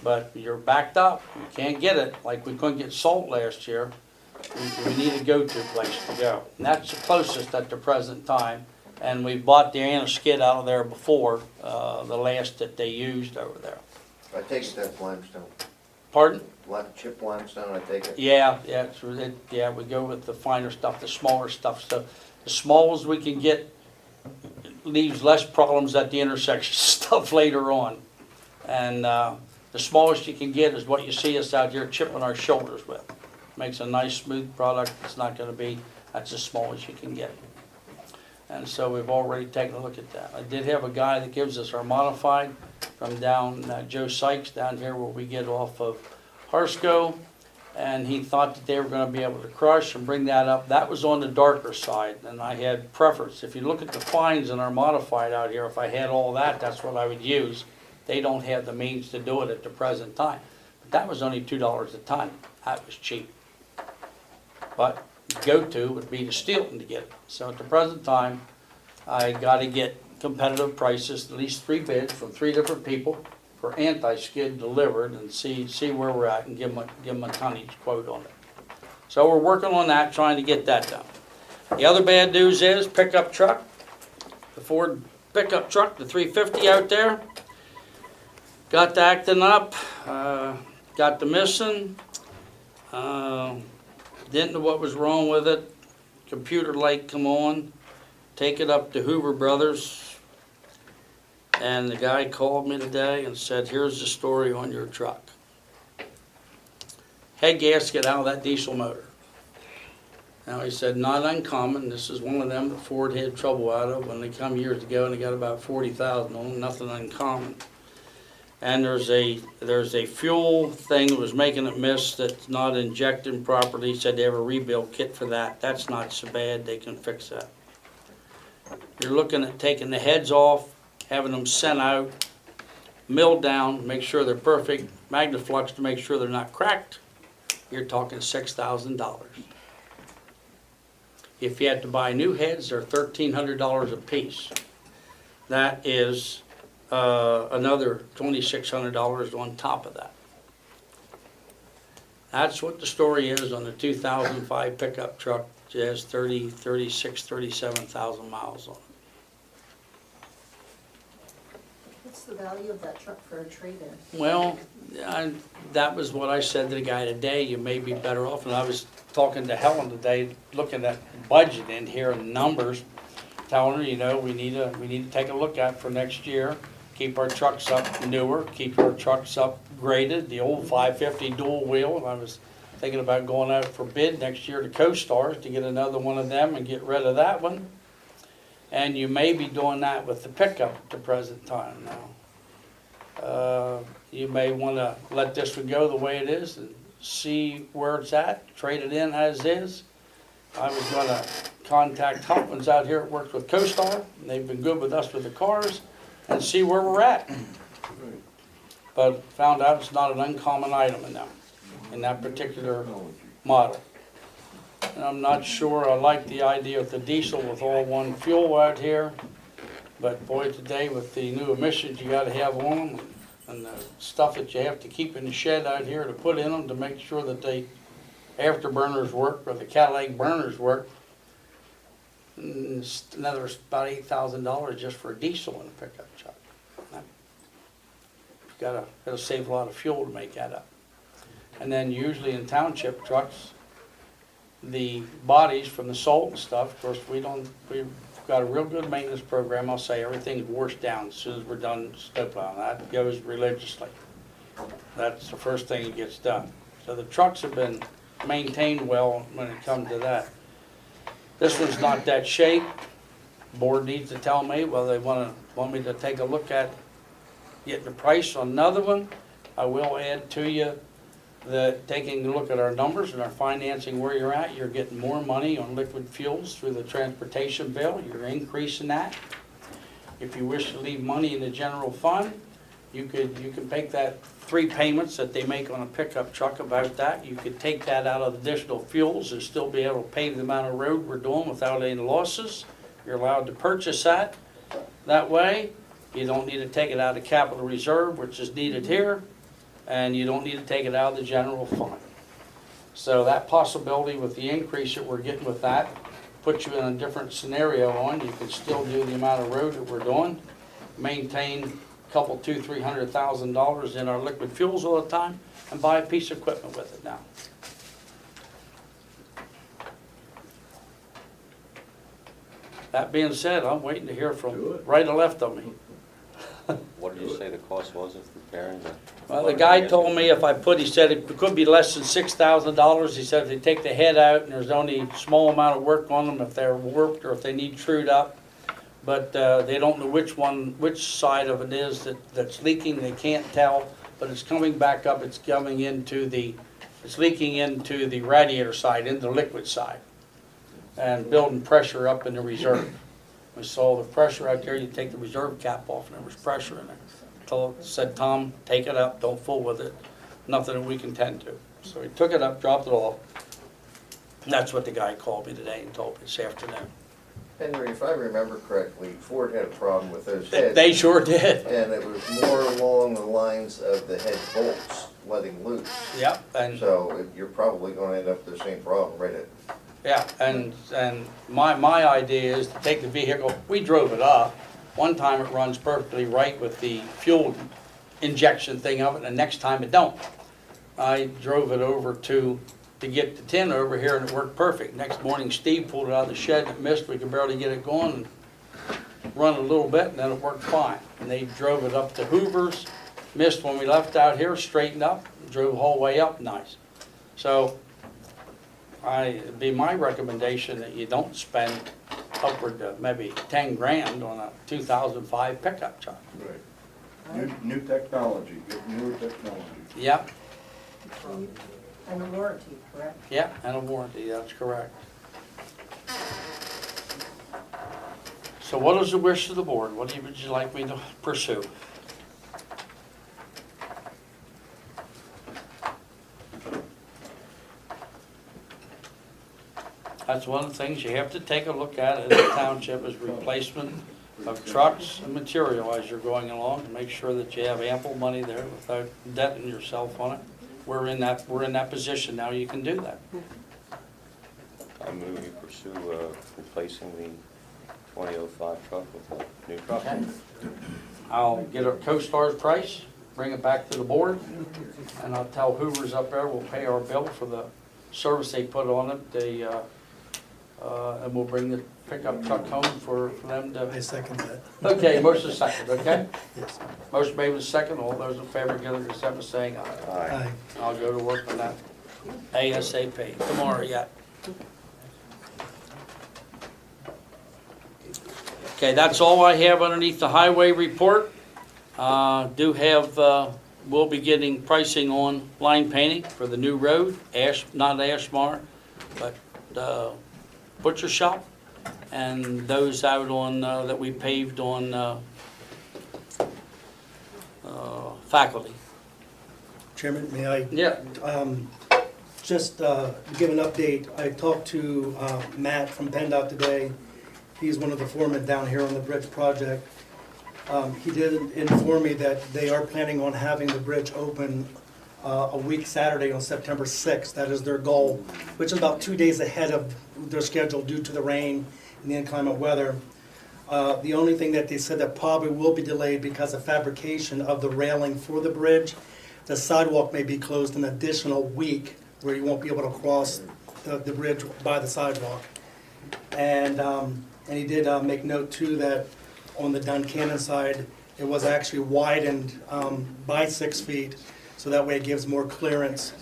But you're backed up, you can't get it, like we couldn't get salt last year. We need a go-to place to go. And that's the closest at the present time. And we bought the anti-skid out of there before, the last that they used over there. I take it that's limestone. Pardon? Chip limestone, I take it. Yeah, we go with the finer stuff, the smaller stuff. So the smallest we can get leaves less problems at the intersection stuff later on. And the smallest you can get is what you see us out here chipping our shoulders with. Makes a nice smooth product. It's not going to be, that's as small as you can get. And so we've already taken a look at that. I did have a guy that gives us our modified from down Joe Sykes down here where we get off of Harsco, and he thought that they were going to be able to crush and bring that up. That was on the darker side, and I had preference. If you look at the fines in our modified out here, if I had all that, that's what I would use. They don't have the means to do it at the present time. But that was only $2 a ton. That was cheap. But go-to would be to Steelton to get it. So at the present time, I got to get competitive prices, at least 3 bids from 3 different people for anti-skid delivered, and see where we're at and give them a tonnage quote on it. So we're working on that, trying to get that done. The other bad news is pickup truck, the Ford pickup truck, the 350 out there, got the acting up, got the missing. Didn't know what was wrong with it. Computer light come on. Take it up to Hoover Brothers. And the guy called me today and said, here's the story on your truck. Head gasket out of that diesel motor. Now he said, not uncommon. This is one of them that Ford had trouble out of when they come years ago and they got about 40,000 on them. Nothing uncommon. And there's a fuel thing that was making it miss that's not injecting properly. Said they have a rebuild kit for that. That's not so bad, they can fix that. You're looking at taking the heads off, having them sent out, milled down, make sure they're perfect, Magnaflux to make sure they're not cracked. You're talking $6,000. If you had to buy new heads, they're $1,300 a piece. That is another $2,600 on top of that. That's what the story is on the 2005 pickup truck. It has 37,000 miles on it. What's the value of that truck for a trade-in? Well, that was what I said to the guy today. You may be better off. And I was talking to Helen today, looking at budget in here and numbers, telling her, you know, we need to take a look at for next year. Keep our trucks up newer, keep our trucks upgraded. The old 550 dual wheel. And I was thinking about going out for bid next year to Co-Stars to get another one of them and get rid of that one. And you may be doing that with the pickup at the present time now. You may want to let this one go the way it is and see where it's at, trade it in as is. I was going to contact Hopkins out here that works with Co-Star, and they've been good with us with the cars, and see where we're at. But found out it's not an uncommon item in that particular model. And I'm not sure I like the idea of the diesel with all one fuel out here, but boy, today with the new emissions you got to have on them and the stuff that you have to keep in the shed out here to put in them to make sure that the afterburners work or the catalytic burners work, it's another about $8,000 just for a diesel in a pickup truck. It'll save a lot of fuel to make that up. And then usually in township trucks, the bodies from the salt and stuff, of course, we've got a real good maintenance program. I'll say everything's washed down as soon as we're done snowplowing. That goes religiously. That's the first thing that gets done. So the trucks have been maintained well when it comes to that. This one's not that shape. Board needs to tell me whether they want me to take a look at getting the price on another one. I will add to you that taking a look at our numbers and our financing where you're at, you're getting more money on liquid fuels through the transportation bill. You're increasing that. If you wish to leave money in the general fund, you can make that 3 payments that they make on a pickup truck about that. You could take that out of additional fuels and still be able to pay the amount of road we're doing without any losses. You're allowed to purchase that way. You don't need to take it out of capital reserve, which is needed here, and you don't need to take it out of the general fund. So that possibility with the increase that we're getting with that puts you in a different scenario on. You can still do the amount of road that we're doing, maintain a couple, $200,000-$300,000 in our liquid fuels all the time, and buy a piece of equipment with it now. That being said, I'm waiting to hear from right or left of me. What did you say the cost was of repairing the? Well, the guy told me he said it could be less than $6,000. He said if they take the head out and there's only a small amount of work on them, if they're warped or if they need trued up. But they don't know which side of it is that's leaking. They can't tell, but it's coming back up. It's leaking into the radiator side, into the liquid side, and building pressure up in the reserve. We saw the pressure out there. You take the reserve cap off, and there was pressure in there. Said, Tom, take it up. Don't fool with it. Nothing that we can tend to. So he took it up, dropped it off. And that's what the guy called me today and told me this afternoon. Henry, if I remember correctly, Ford had a problem with those heads. They sure did. And it was more along the lines of the head bolts letting loose. Yep. And so you're probably going to end up with the same problem, right? Yeah, and my idea is to take the vehicle. We drove it up. One time it runs perfectly right with the fuel injection thing of it, and the next time it don't. I drove it over to get the tin over here, and it worked perfect. Next morning, Steve pulled it out of the shed, and it missed. We could barely get it going, and run a little bit, and then it worked fine. And they drove it up to Hoover's, missed when we left out here, straightened up, drove the whole way up nice. So it'd be my recommendation that you don't spend upward to maybe 10 grand on a 2005 pickup truck. Right. New technology, get newer technology. Yep, And a warranty, correct? yep, and a warranty, that's correct. So what is the wish of the board? What would you like me to pursue? That's one of the things you have to take a look at in the township is replacement of trucks and material as you're going along to make sure that you have ample money there without indebting yourself on it. We're in that position now, you can do that. I move you pursue replacing the 2005 truck with a new truck. Okay. I'll get a CoStar's price, bring it back to the board, and I'll tell Hoover's up there, we'll pay our bill for the service they put on it. And we'll bring the pickup truck home for them to. I second that. Okay, motion second, okay? Yes. Motion made with second, all those in favor give their consent by saying aye. Aye. I'll go to work on that ASAP, tomorrow yet. Okay, that's all I have underneath the highway report. We'll be getting pricing on line painting for the new road, not Ashmar, but Butcher Shop, and those out on, that we paved on Faculty. Chairman, may I? Yeah. Just give an update. I talked to Matt from Penn today. He's one of the foremen down here on the bridge project. He did inform me that they are planning on having the bridge open a week Saturday on September 6th. That is their goal, which is about 2 days ahead of their schedule due to the rain and the inclement weather. The only thing that they said that probably will be delayed because of fabrication of the railing for the bridge. The sidewalk may be closed an additional week where you won't be able to cross the bridge by the sidewalk. And he did make note too that on the Duncannon side, it was actually widened by 6 feet, so that way it gives more clearance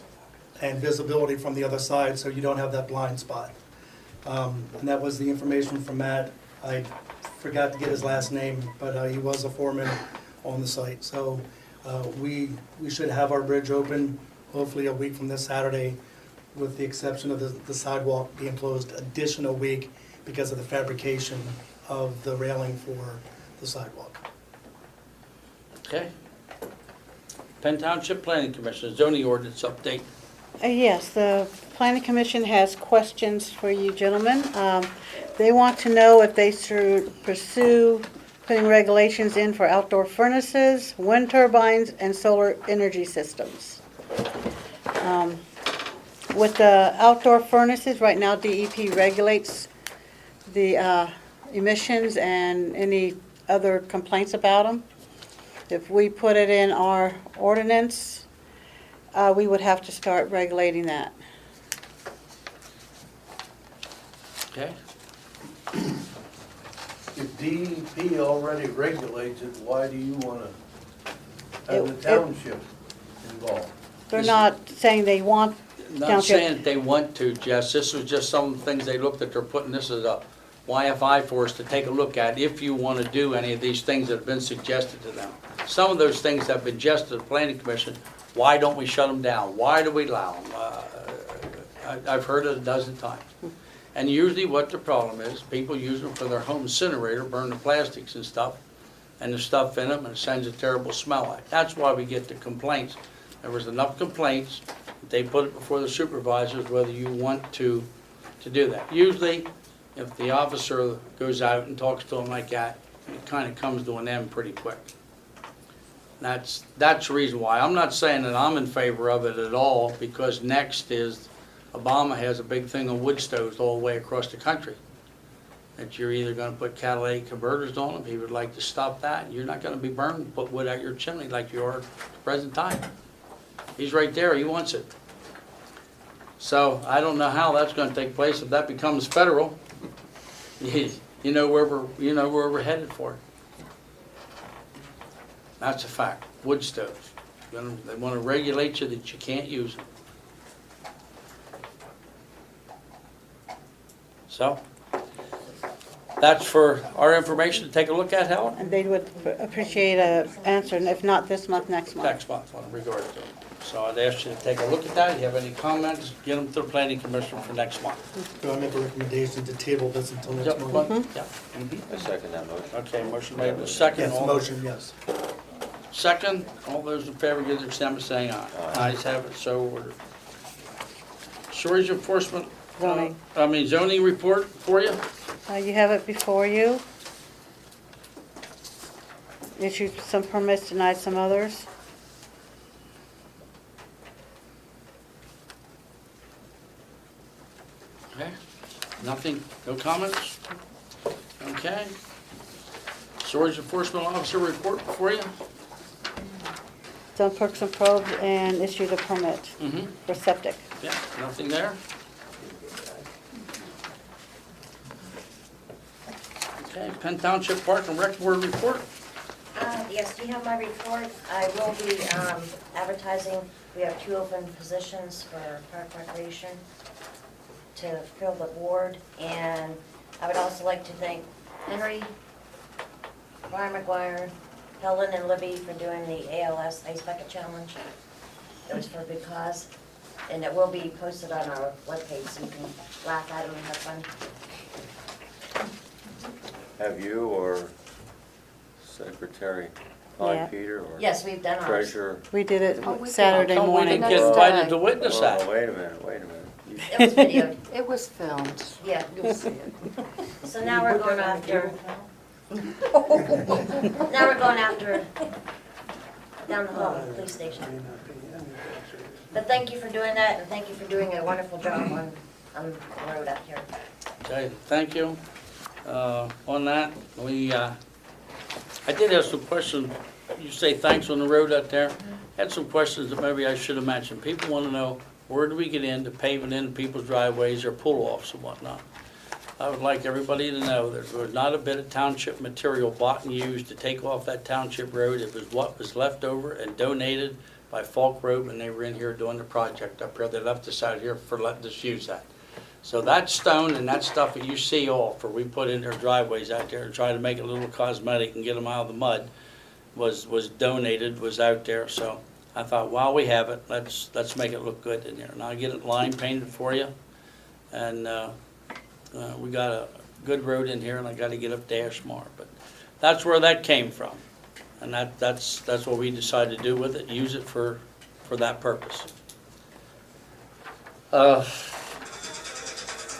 and visibility from the other side, so you don't have that blind spot. And that was the information from Matt. I forgot to get his last name, but he was a foreman on the site. So we should have our bridge open hopefully a week from this Saturday, with the exception of the sidewalk being closed additional week because of the fabrication of the railing for the sidewalk. Okay. Penn Township Planning Commission, zoning ordinance update. Yes, the Planning Commission has questions for you gentlemen. They want to know if they should pursue putting regulations in for outdoor furnaces, wind turbines, and solar energy systems. With the outdoor furnaces, right now DEP regulates the emissions and any other complaints about them. If we put it in our ordinance, we would have to start regulating that. Okay. If DEP already regulates it, why do you want to have the It- township involved? They're not saying they want Not township. saying that they want to, Jess, this was just some of the things they looked at, they're putting this as a YFI for us to take a look at if you want to do any of these things that have been suggested to them. Some of those things have been suggested to the Planning Commission, why don't we shut them down? Why do we allow them? I've heard it a dozen times. And usually what the problem is, people use them for their home incinerator, burn the plastics and stuff, and the stuff in them, and it sends a terrible smell out. That's why we get the complaints. There was enough complaints, they put it before the supervisors whether you want to do that. Usually, if the officer goes out and talks to them like that, it kind of comes to an end pretty quick. That's the reason why. I'm not saying that I'm in favor of it at all, because next is, Obama has a big thing on wood stoves all the way across the country. That you're either going to put catalytic converters on them, he would like to stop that. You're not going to be burning, put wood out your chimney like you are at the present time. He's right there, he wants it. So I don't know how that's going to take place if that becomes federal. You know where we're headed for. That's a fact. Wood stoves. They want to regulate you that you can't use them. So that's for our information to take a look at, Helen? And they would appreciate an answer, and if not this month, next month. Next month in regard to it. So I'd ask you to take a look at that. If you have any comments, get them to the planning commission for next month. Do I make a recommendation to table this until next Yep. month? Yeah. I second that motion. Okay, motion made with second. Yes, All- motion, yes. Second, all those in favor give their consent by saying aye. Aye. Ayes have it, so ordered. Shortage enforcement, Zoning. zoning report for you. You have it before you. Issued some permits, denied some others. Okay, nothing, no comments? Okay. Shortage enforcement officer report for you. Done perks and probes and issued a permit Mm-hmm. for septic. Yeah, nothing there. Okay, Penn Township Park and Rec Board report. Yes, do you have my report? I will be advertising, we have 2 open positions for park recreation to fill the board, and I would also like to thank Henry, Brian McGuire, Helen and Libby for doing the ALS Ice Bucket Challenge. It was for a good cause, and it will be posted on our webpage so you can laugh at them and have fun. Have you or Secretary Yeah. Clyde Peter or Yes, we've done ours. Treasurer? We did it Oh, we did. Saturday How come we morning. didn't get invited to witness that? Oh, wait a minute, wait a minute. You- It was videoed, It was filmed. yeah. You'll see it. So now we're going after, now we're going after, down the hall, the police station. But thank you for doing that, and thank you for doing a wonderful job on the road out here. Okay, thank you. On that, I did have some questions. You say thanks on the road out there. Had some questions that maybe I should have mentioned. People want to know, where do we get into paving into people's driveways or pull-offs and whatnot? I would like everybody to know that there was not a bit of township material bought and used to take off that township road. It was what was left over and donated by Falk Road when they were in here doing the project up here. They left us out here for letting us use that. So that stone and that stuff that you see off, or we put in their driveways out there and try to make it a little cosmetic and get them out of the mud, was donated, was out there. So I thought, while we have it, let's make it look good in there. And I'll get it line painted for you. And we got a good road in here, and I got to get up to Ashmore. But that's where that came from. And that's what we decided to do with it, use it for that purpose.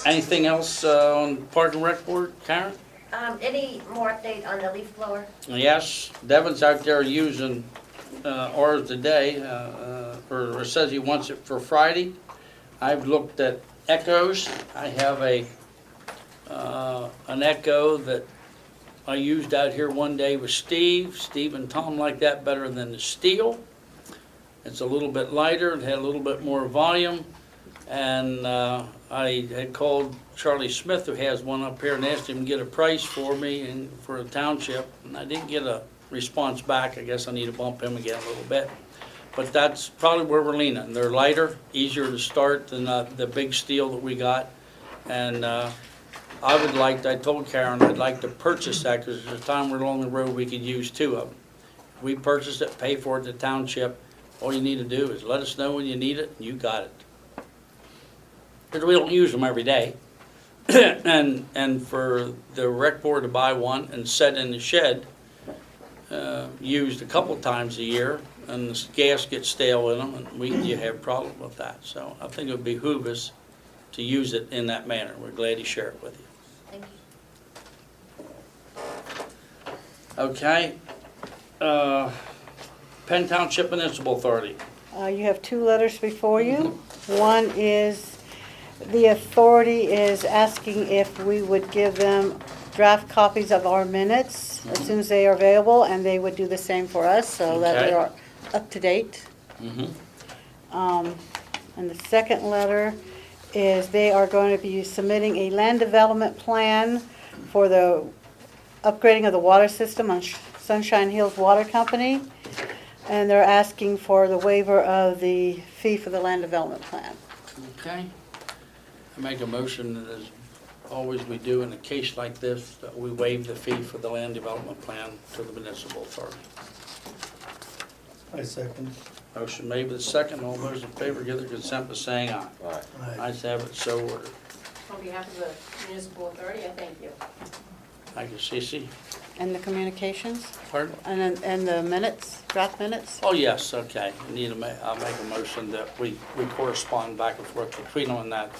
Anything else on Park and Rec Board, Karen? Any more update on the leaf blower? Yes, Devin's out there using ours today, or says he wants it for Friday. I've looked at Echoes. I have an Echo that I used out here one day with Steve. Steve and Tom like that better than the steel. It's a little bit lighter, it had a little bit more volume, and I had called Charlie Smith, who has one up here, and asked him to get a price for me and for a township, and I didn't get a response back. I guess I need to bump him again a little bit. But that's probably where we're leaning. They're lighter, easier to start than the big steel that we got. And I told Karen I'd like to purchase that, because there's a time we're along the road we could use 2 of them. If we purchase it, pay for it, the township, all you need to do is let us know when you need it, and you got it. Because we don't use them every day. and for the rec board to buy one and set in the shed, used a couple times a year, and the gas gets stale in them, and you have a problem with that. So I think it would behoove us to use it in that manner. We're glad to share it with you. Thank you. Okay. Penn Township Municipal Authority. You have 2 letters before you. One is, the authority is asking if we would give them draft copies of our minutes as soon as they are available, and they would do the same for us, so that we Okay. are up to date. And the second letter is they are going to be submitting a land development plan for the upgrading of the water system on Sunshine Hills Water Company. And they're asking for the waiver of the fee for the land development plan. Okay. I make a motion that is always we do in a case like this, that we waive the fee for the land development plan to the municipal authority. I second. Motion made with a second. All those in favor give their consent by saying aye. Aye. Ayes have it, so ordered. On behalf of the municipal authority, I thank you. Thank you, Cece. And the communications? Pardon? And the minutes, draft minutes? Oh, yes, okay. I'll make a motion that we correspond back and forth between them on that,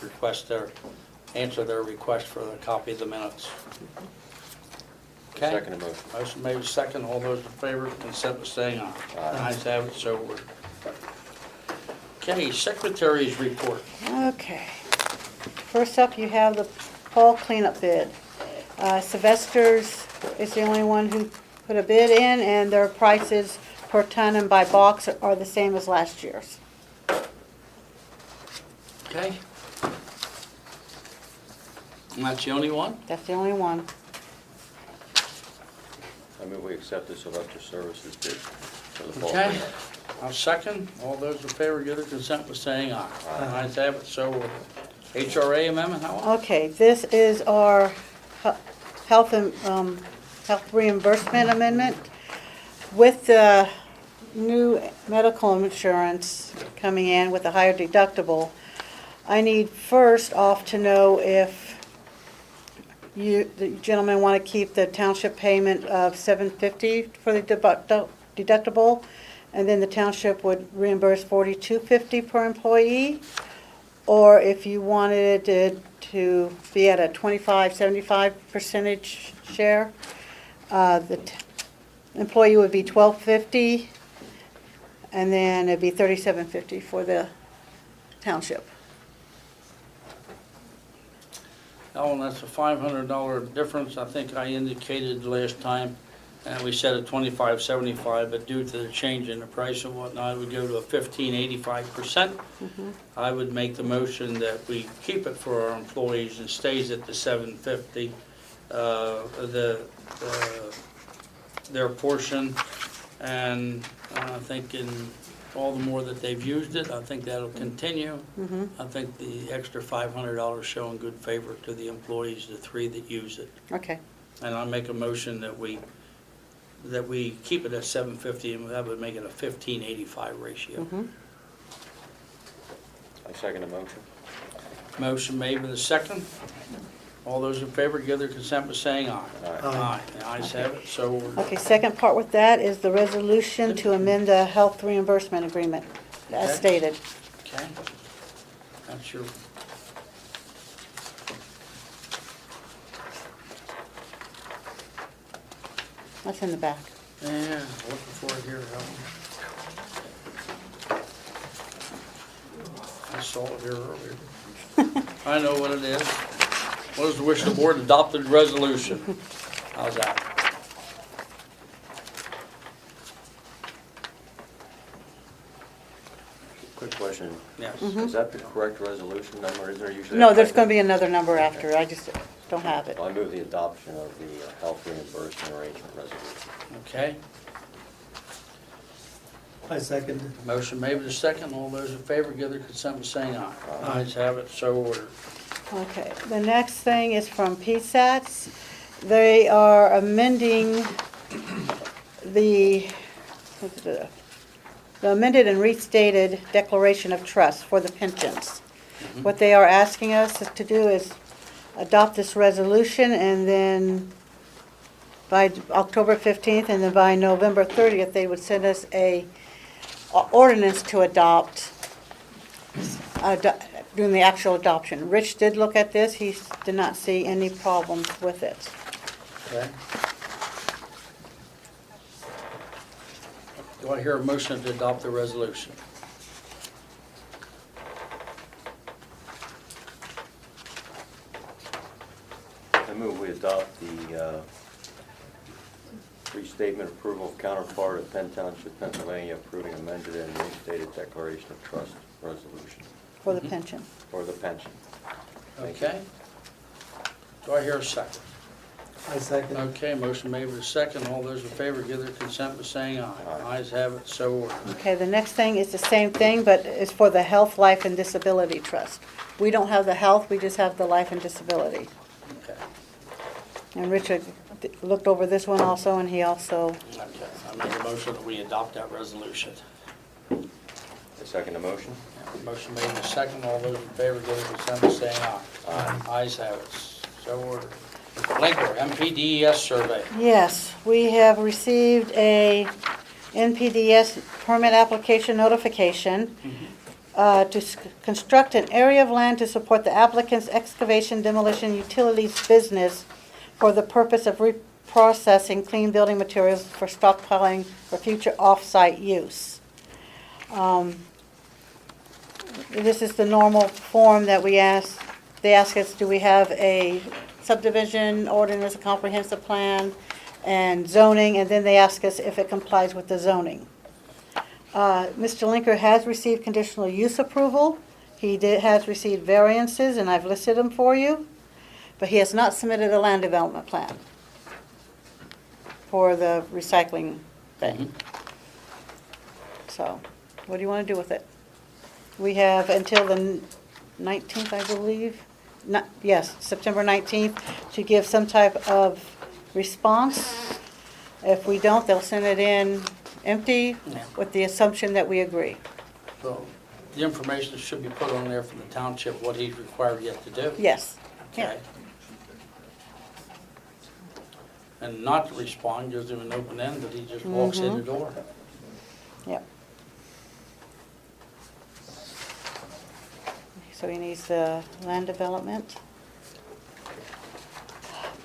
answer their request for a copy of the minutes. Okay? Second motion. Motion made with second. All those in favor, consent by saying aye. Aye. Ayes have it, so ordered. Okay, Secretary's report. Okay. First up, you have the fall cleanup bid. Sylvester's is the only one who put a bid in, and their prices per ton and by box are the same as last year's. Okay? And that's the only one? That's the only one. I move we accept the Sylvester Services bid for the fall. Okay. I'll second. All those in favor give their consent by saying aye. Aye. Ayes have it, so ordered. HRA amendment, how? Okay, this is our health and, health reimbursement amendment. With the new medical insurance coming in with a higher deductible, I need first off to know if the gentlemen want to keep the township payment of $750 for the deductible, and then the township would reimburse $42.50 per employee, or if you wanted it to be at a 75% share, the employee would be $12.50, and then it'd be $37.50 for the township. Oh, and that's a $500 difference. I think I indicated last time, and we said a $25.75, but due to the change in the price and whatnot, we go to a 15.85%. I would make the motion that we keep it for our employees and stays at the $750. Their portion, and I think in all the more that they've used it, I think that'll continue. I think the extra $500 showing good favor to the employees, the three that use it. Okay. And I make a motion that we keep it at $750, and that would make it a 15.85 ratio. I second the motion. Motion made with a second. All those in favor give their consent by saying aye. Aye. The ayes have it, so ordered. Okay, second part with that is the resolution to amend the health reimbursement agreement, as Okay. stated. Okay. That's your, That's in the back. yeah, looking for it here, Helen. I saw it here earlier. I know what it is. What is the wish of the board? Adopted resolution. How's that? Quick question. Yes. Is that the correct resolution number? Is there usually? No, there's going to be another number after. I just don't have it. Well, I move the adoption of the health reimbursement arrangement resolution. Okay. I second. Motion made with a second. All those in favor give their consent by saying aye. Ayes have it, so ordered. Okay, the next thing is from PSATs. They are amending the amended and restated declaration of trust for the pensions. What they are asking us to do is adopt this resolution, and then by October 15th, and then by November 30th, they would send us a ordinance to adopt, doing the actual adoption. Rich did look at this. He did not see any problems with it. Okay. Do I hear a motion to adopt the resolution? I move we adopt the restatement approval of counterpart of Penn Township, Pennsylvania, approving amended and restated declaration of trust resolution For the pension. for the pension. Thank Okay. Do I hear a second? I second. Okay, motion made with a second. All those in favor give their consent by saying aye. Ayes have it, so ordered. Okay, the next thing is the same thing, but it's for the Health, Life, and Disability Trust. We don't have the health, we just have the life and disability. And Richard looked over this one also, and he also, Okay, I make a motion that we adopt that resolution. I second the motion. Motion made and second, all those in favor, give it consent by saying aye. Aye. Ayes have it, so ordered. Blinker, MPDES survey. yes, we have received a NPDS permit application notification construct an area of land to support the applicant's excavation demolition utilities business for the purpose of reprocessing clean building materials for stockpiling for future off-site use. This is the normal form that we ask. They ask us, do we have a subdivision ordinance, a comprehensive plan, and zoning, and then they ask us if it complies with the zoning. Mr. Linker has received conditional use approval. He has received variances, and I've listed them for you, but he has not submitted a land development plan for the recycling thing. So, what do you want to do with it? We have until the 19th, I believe. Yes, September 19th, to give some type of response. If we don't, they'll send it in empty with the assumption that we agree. So the information should be put on there from the township, what he's required yet to do. Yes. Okay. And not to respond gives him an open end that he just walks in the door. Yep. So he needs the land development.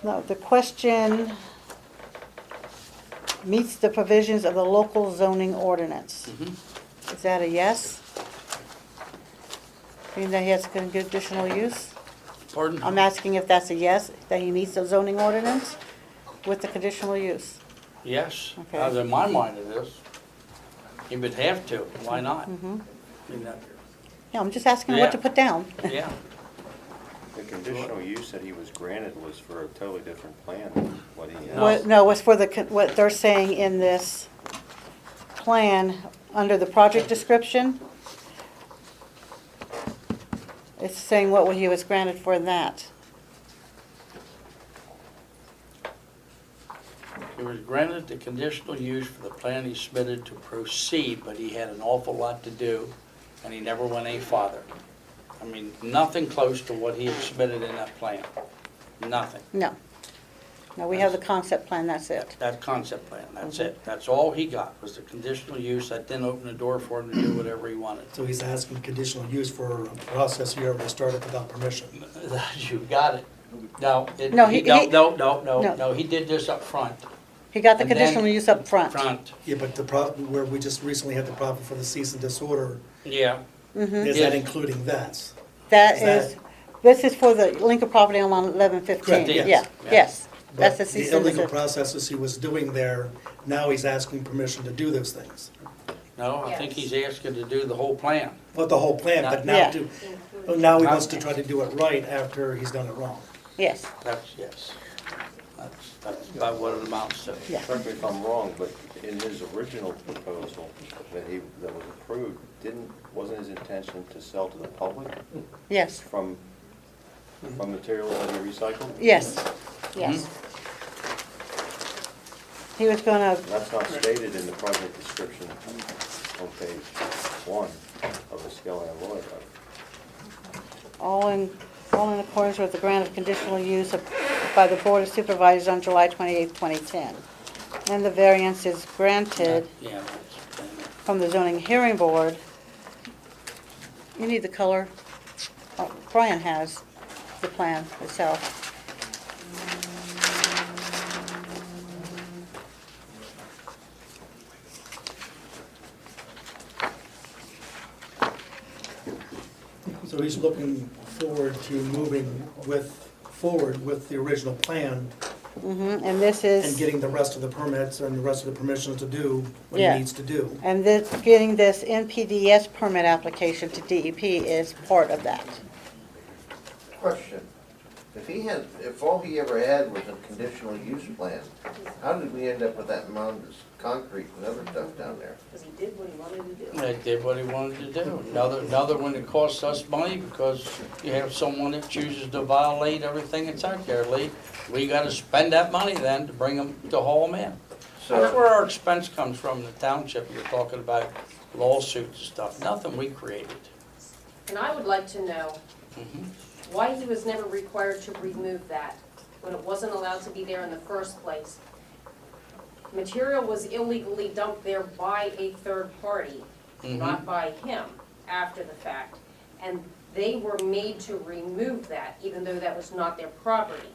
No, the question meets the provisions of the local zoning ordinance. Is that a yes? Meaning that he has conditional use? Pardon? I'm asking if that's a yes, that he meets the zoning ordinance with the conditional use. Yes, Okay. as in my mind it is. He would have to, why not? Yeah, I'm just asking what to put down. Yeah. The conditional use that he was granted was for a totally different plan than what he has. No, it's for what they're saying in this plan, under the project description. It's saying what he was granted for that. He was granted the conditional use for the plan he submitted to proceed, but he had an awful lot to do, and he never went any farther. I mean, nothing close to what he had submitted in that plan. Nothing. No. No, we have the concept plan, that's it. That concept plan, that's it. That's all he got, was the conditional use. That didn't open the door for him to do whatever he wanted. So he's asking conditional use for a process he already started without permission. You got it. No, No, no, he did this up front. He got the And then- conditional use up front. Yeah, but the problem, where we just recently had the problem for the cease and disorder, Yeah. is that including that? That Is is, this is for the Lincoln property on 1115. Correct, yes. Yeah, yes. That's the But cease the and illegal desist. processes he was doing there, now he's asking permission to do those things. No, I think he's asking to do the whole plan. But the whole plan, but now Yeah. now he wants to try to do it right after he's done it wrong. Yes. Yes. That's about what it amounts to. Yeah. Correct me if I'm wrong, but in his original proposal that was approved, wasn't his intention to sell to the public Yes. from materials that he recycled? Yes. Yes. He was gonna, That's not stated in the project description on page 1 of the Skelly and Lloyd. all in accordance with the grant of conditional use by the Board of Supervisors on July 28, 2010. And the variance is granted Yeah. from the zoning hearing board. You need the color. Oh, Brian has the plan itself. So he's looking forward to moving forward with the original plan And this and is, getting the rest of the permits and the rest of the permissions to do what Yeah. he needs to do. and this, getting this NPDS permit application to DEP is part of that. Question. If all he ever had was a conditional use plan, how did we end up with that mound of concrete and other stuff down there? Because he did what he wanted to do. They did what he wanted to do. Another one that costs us money because you have someone that chooses to violate everything that's out there, Lee. We gotta spend that money then to bring them, to haul them in. That's where our expense comes from, the township. You're talking about lawsuits and stuff, nothing we created. And I would like to know why he was never required to remove that when it wasn't allowed to be there in the first place. Material was illegally dumped there by a third party, not by him, after the fact. And they were made to remove that, even though that was not their property.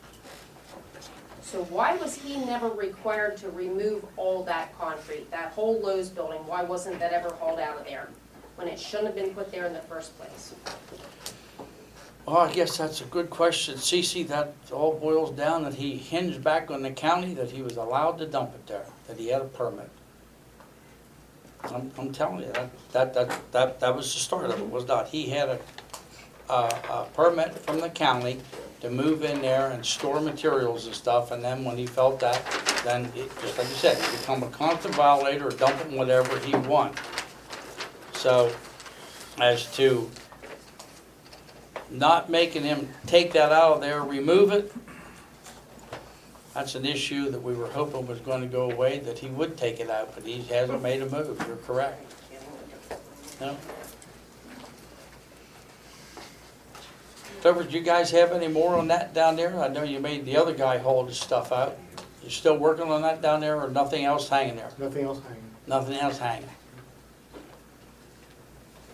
So why was he never required to remove all that concrete, that whole Lowe's building? Why wasn't that ever hauled out of there when it shouldn't have been put there in the first place? Well, I guess that's a good question. Cece, that all boils down that he hinged back on the county that he was allowed to dump it there, that he had a permit. I'm telling you, that was the start of it, was not. He had a permit from the county to move in there and store materials and stuff, and then when he felt that, then it, just like you said, he become a constant violator, dumping whatever he wanted. So, as to not making him take that out of there, remove it, that's an issue that we were hoping was going to go away, that he would take it out, but he hasn't made a move. You're correct. No? So, did you guys have any more on that down there? I know you made the other guy haul his stuff out. You still working on that down there, or nothing else hanging there? Nothing else hanging. Nothing else hanging.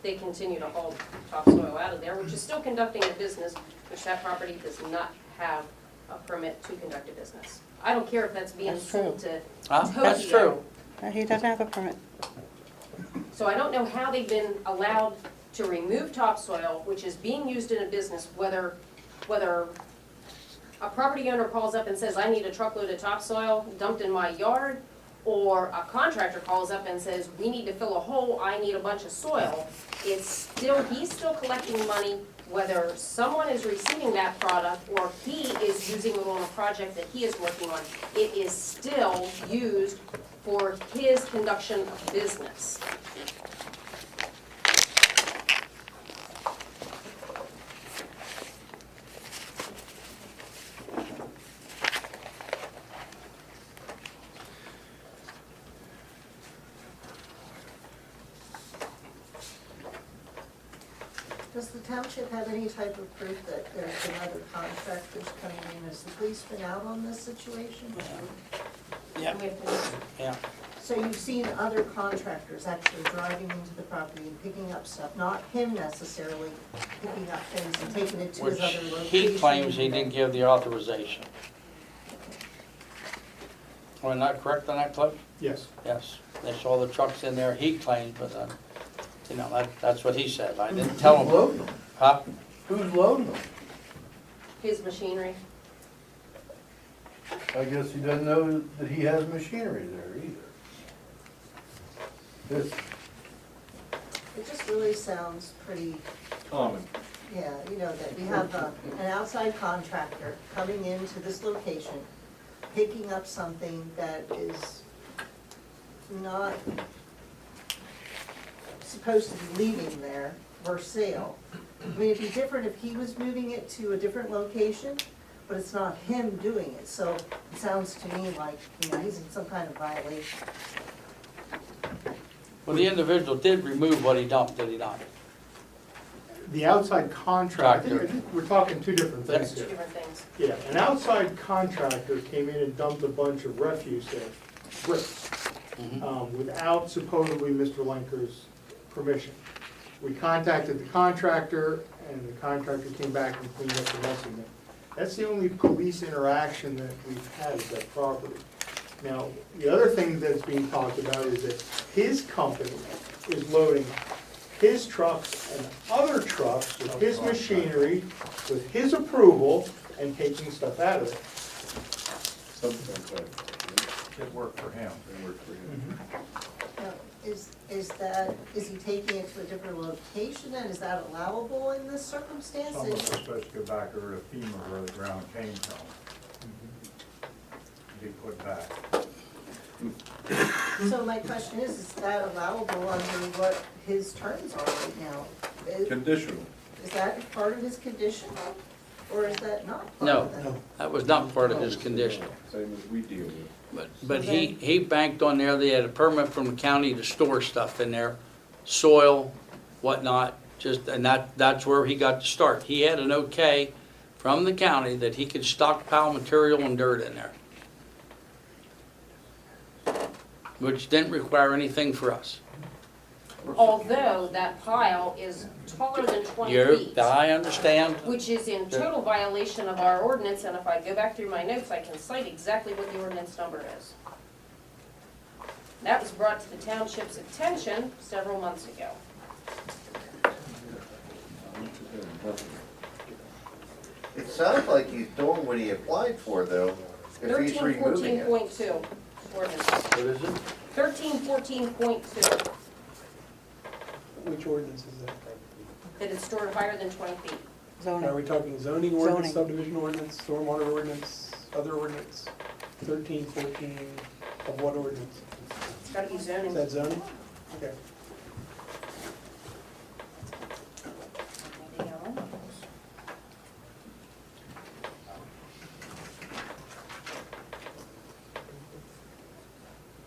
They continue to haul topsoil out of there, which is still conducting a business, which that property does not have a permit to conduct a business. I don't care if that's being That's sold to That's Tokyo. true. He doesn't have a permit. So I don't know how they've been allowed to remove topsoil, which is being used in a business, whether a property owner calls up and says, I need a truckload of topsoil dumped in my yard, or a contractor calls up and says, we need to fill a hole, I need a bunch of soil. It's still, he's still collecting money, whether someone is receiving that product or he is using it on a project that he is working on. It is still used for his conduction of business. Does the township have any type of proof that there's been other contractors coming in? Has the police been out on this situation? Yeah. Yeah. So you've seen other contractors actually driving into the property and picking up stuff, not him necessarily picking up things and taking it to Which his other location? he claims he didn't give the authorization. Am I not correct on that, Cliff? Yes. Yes. They saw the trucks in there, he claimed, but, you know, that's what he said. I didn't tell him. Who's loading them? Huh? Who's loading them? His machinery. I guess he doesn't know that he has machinery there either. This, It just really sounds pretty, Common. yeah, you know, that we have an outside contractor coming into this location, picking up something that is not supposed to be leaving there for sale. I mean, it'd be different if he was moving it to a different location, but it's not him doing it, so it sounds to me like, you know, he's in some kind of violation. Well, the individual did remove what he dumped, did he not? The outside contractor, I think we're talking two different things Two here. different things. Yeah, an outside contractor came in and dumped a bunch of refuse there, bricks, without supposedly Mr. Lenker's permission. We contacted the contractor, and the contractor came back and cleaned up the mess in there. That's the only police interaction that we've had at that property. Now, the other thing that's being talked about is that his company is loading his trucks and other trucks with his machinery, with his approval, and taking stuff out of it. Something like that. It worked for him. It worked for him. is he taking it to a different location, and is that allowable in this circumstance? Some of it's supposed to go back over to FEMA where the ground came from. Be put back. So my question is that allowable under what his terms are right now? Conditional. Is that part of his condition, or is that not part No, of that? that was not part of his conditional. Same as we deal with. But he banked on there, they had a permit from the county to store stuff in there, soil, whatnot, and that's where he got to start. He had an okay from the county that he could stockpile material and dirt in there, which didn't require anything for us. Although that pile is taller than 20 feet. I understand. Which is in total violation of our ordinance, and if I go back through my notes, I can cite exactly what the ordinance number is. That was brought to the township's attention several months ago. It sounds like he's doing what he applied for, though, if he's removing it. 1314.2 ordinance. What is it? 1314.2, Which ordinance is that? that it's stored higher than 20 feet. Are we talking zoning ordinance, subdivision ordinance, stormwater ordinance, other ordinance? 13, 14, of what ordinance? It's gotta be zoning. Is that zoning? Okay.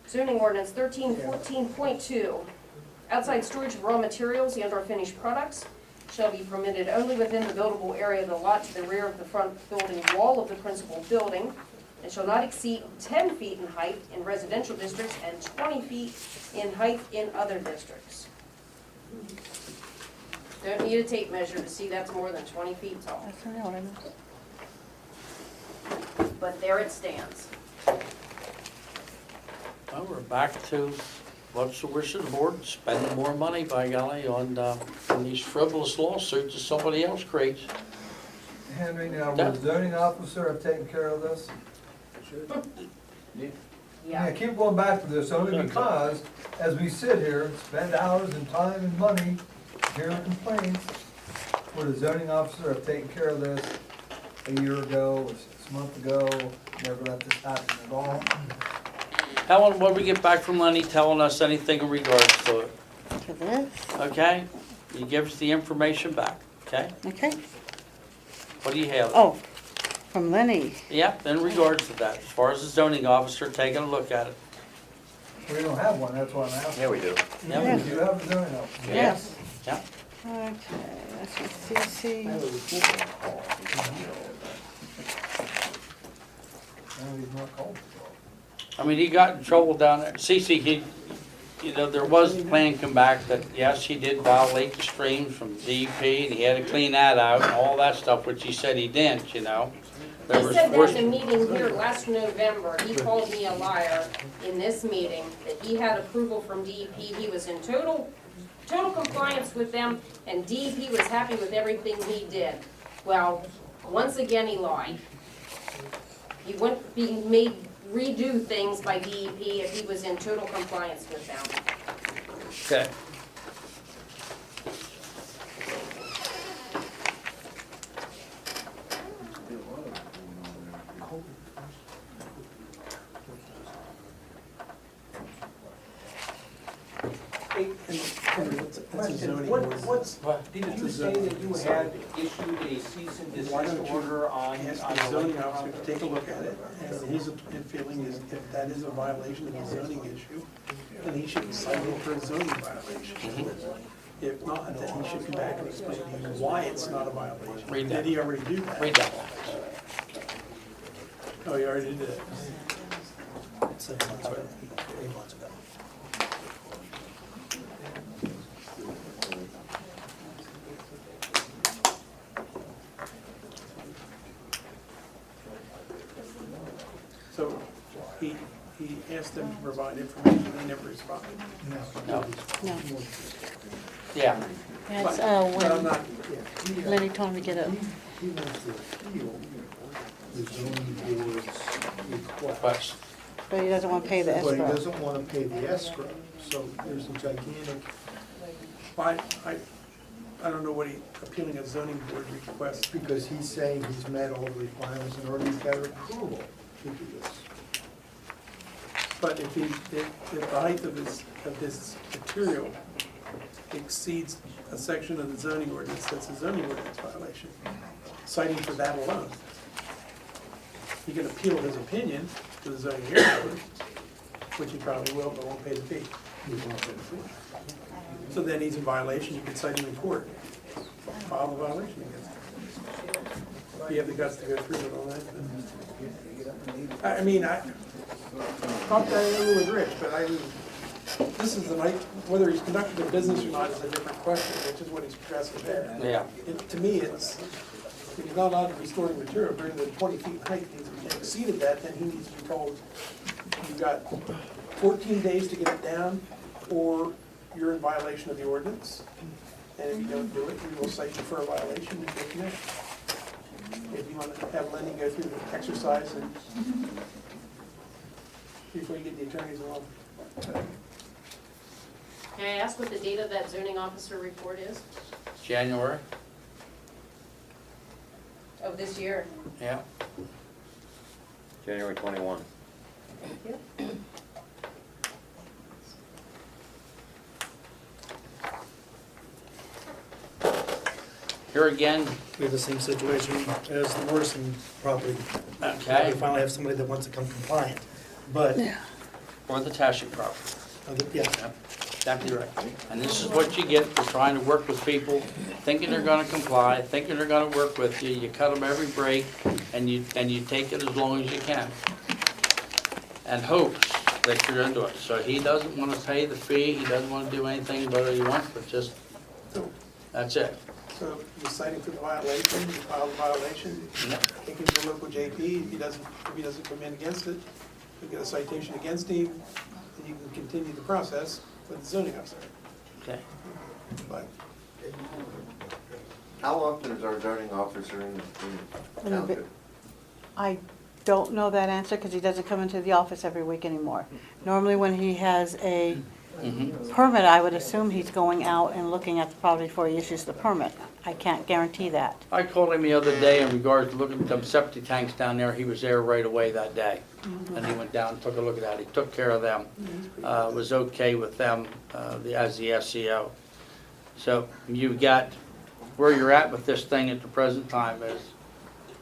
Zoning ordinance 1314.2, outside storage of raw materials and/or finished products shall be permitted only within the buildable area of the lot to the rear of the front building wall of the principal building, and shall not exceed 10 feet in height in residential districts and 20 feet in height in other districts. Don't need a tape measure to see that's more than 20 feet tall. That's the ordinance. But there it stands. Well, we're back to what's the wish of the board, spending more money, by golly, on these frivolous lawsuits that somebody else creates. Henry, now, will the zoning officer have taken care of this? Yeah, keep going back to this, only because, as we sit here, spend hours and time and money hearing complaints, would the zoning officer have taken care of this a year ago, or 6 months ago, never let this happen at all? Helen, when we get back from Lenny telling us anything in regards to it, To this? okay? You give us the information back, okay? Okay. What do you have? Oh, from Lenny. Yep, in regards to that, as far as the zoning officer taking a look at it. We don't have one, that's what I'm asking. Yeah, we do. Yep. We do have a zoning officer. Yes. Yep. Okay, that's CC. No, he's not called. I mean, he got in trouble down there. Cece, there was a plan come back that, yes, he did violate the streams from DEP, and he had to clean that out and all that stuff, which he said he didn't, you know. There He was said that forced- in a meeting here last November, he called me a liar in this meeting, that he had approval from DEP, he was in total compliance with them, and DEP was happy with everything he did. Well, once again, he lied. He wouldn't be made redo things by DEP if he was in total compliance with them. Okay. Didn't you say that you had issued a cease and desist order on? Ask the zoning officer to take a look at it, and his feeling is if that is a violation of the zoning issue, then he should be cited for a zoning violation. If not, then he should come back and explain to you why it's not a violation. Read that. Did he already do that? Read that. Oh, he already did it. 6 months ago, 8 months ago. So he asked them to provide information, they never responded. No. No. Yeah. That's, But I'm when not, Lenny told him to get up. Request. But he doesn't want to pay the But he escrow. doesn't wanna pay the escrow, so there's a gigantic, I don't know what appealing a zoning board request. because he's saying he's met all the requirements and already got approval to do this. But if the height of his material exceeds a section of the zoning ordinance, that's a zoning ordinance violation, citing for that alone. He can appeal his opinion to the zoning hearing board, which he probably will, but won't pay the fee. He won't pay the fee. So then he's in violation, you can cite him in court, file a violation against him. If you have the guts to go through with all that. I mean, not that I know with Rich, but I mean, this is the night, whether he's conducting a business or not is a different question, which is what he's addressing there. Yeah. To me, it's, if he's not allowed to be storing material greater than 20 feet in height, if he exceeded that, then he needs to be told, you've got 14 days to get it down, or you're in violation of the ordinance, and if you don't do it, we will cite you for a violation and take you out. If you want to have Lenny go through the exercise and before you get the attorneys involved. Can I ask what the date of that zoning officer report is? January, Of this year? yeah. January 21. Thank you. Here again, We have the same situation as the Morrison property. okay, We finally have somebody that wants to come compliant, but, or the Tashik property. yeah, Yep, exactly right. And this is what you get for trying to work with people, thinking they're gonna comply, thinking they're gonna work with you. You cut them every break, and you take it as long as you can. And hope that you're into it. So he doesn't wanna pay the fee, he doesn't wanna do anything but he wants, but just, that's it. So you're citing for the violation, you file the violation, take him to the local JP, if he doesn't come in against it, you get a citation against him, and you can continue the process with the zoning officer. Okay. But How often is our zoning officer in township? I don't know that answer because he doesn't come into the office every week anymore. Normally when he has a permit, I would assume he's going out and looking at the property before he issues the permit. I can't guarantee that. I called him the other day in regards to looking at them septic tanks down there. He was there right away that day. And he went down and took a look at that. He took care of them. Was okay with them as the SEO. So you've got, where you're at with this thing at the present time is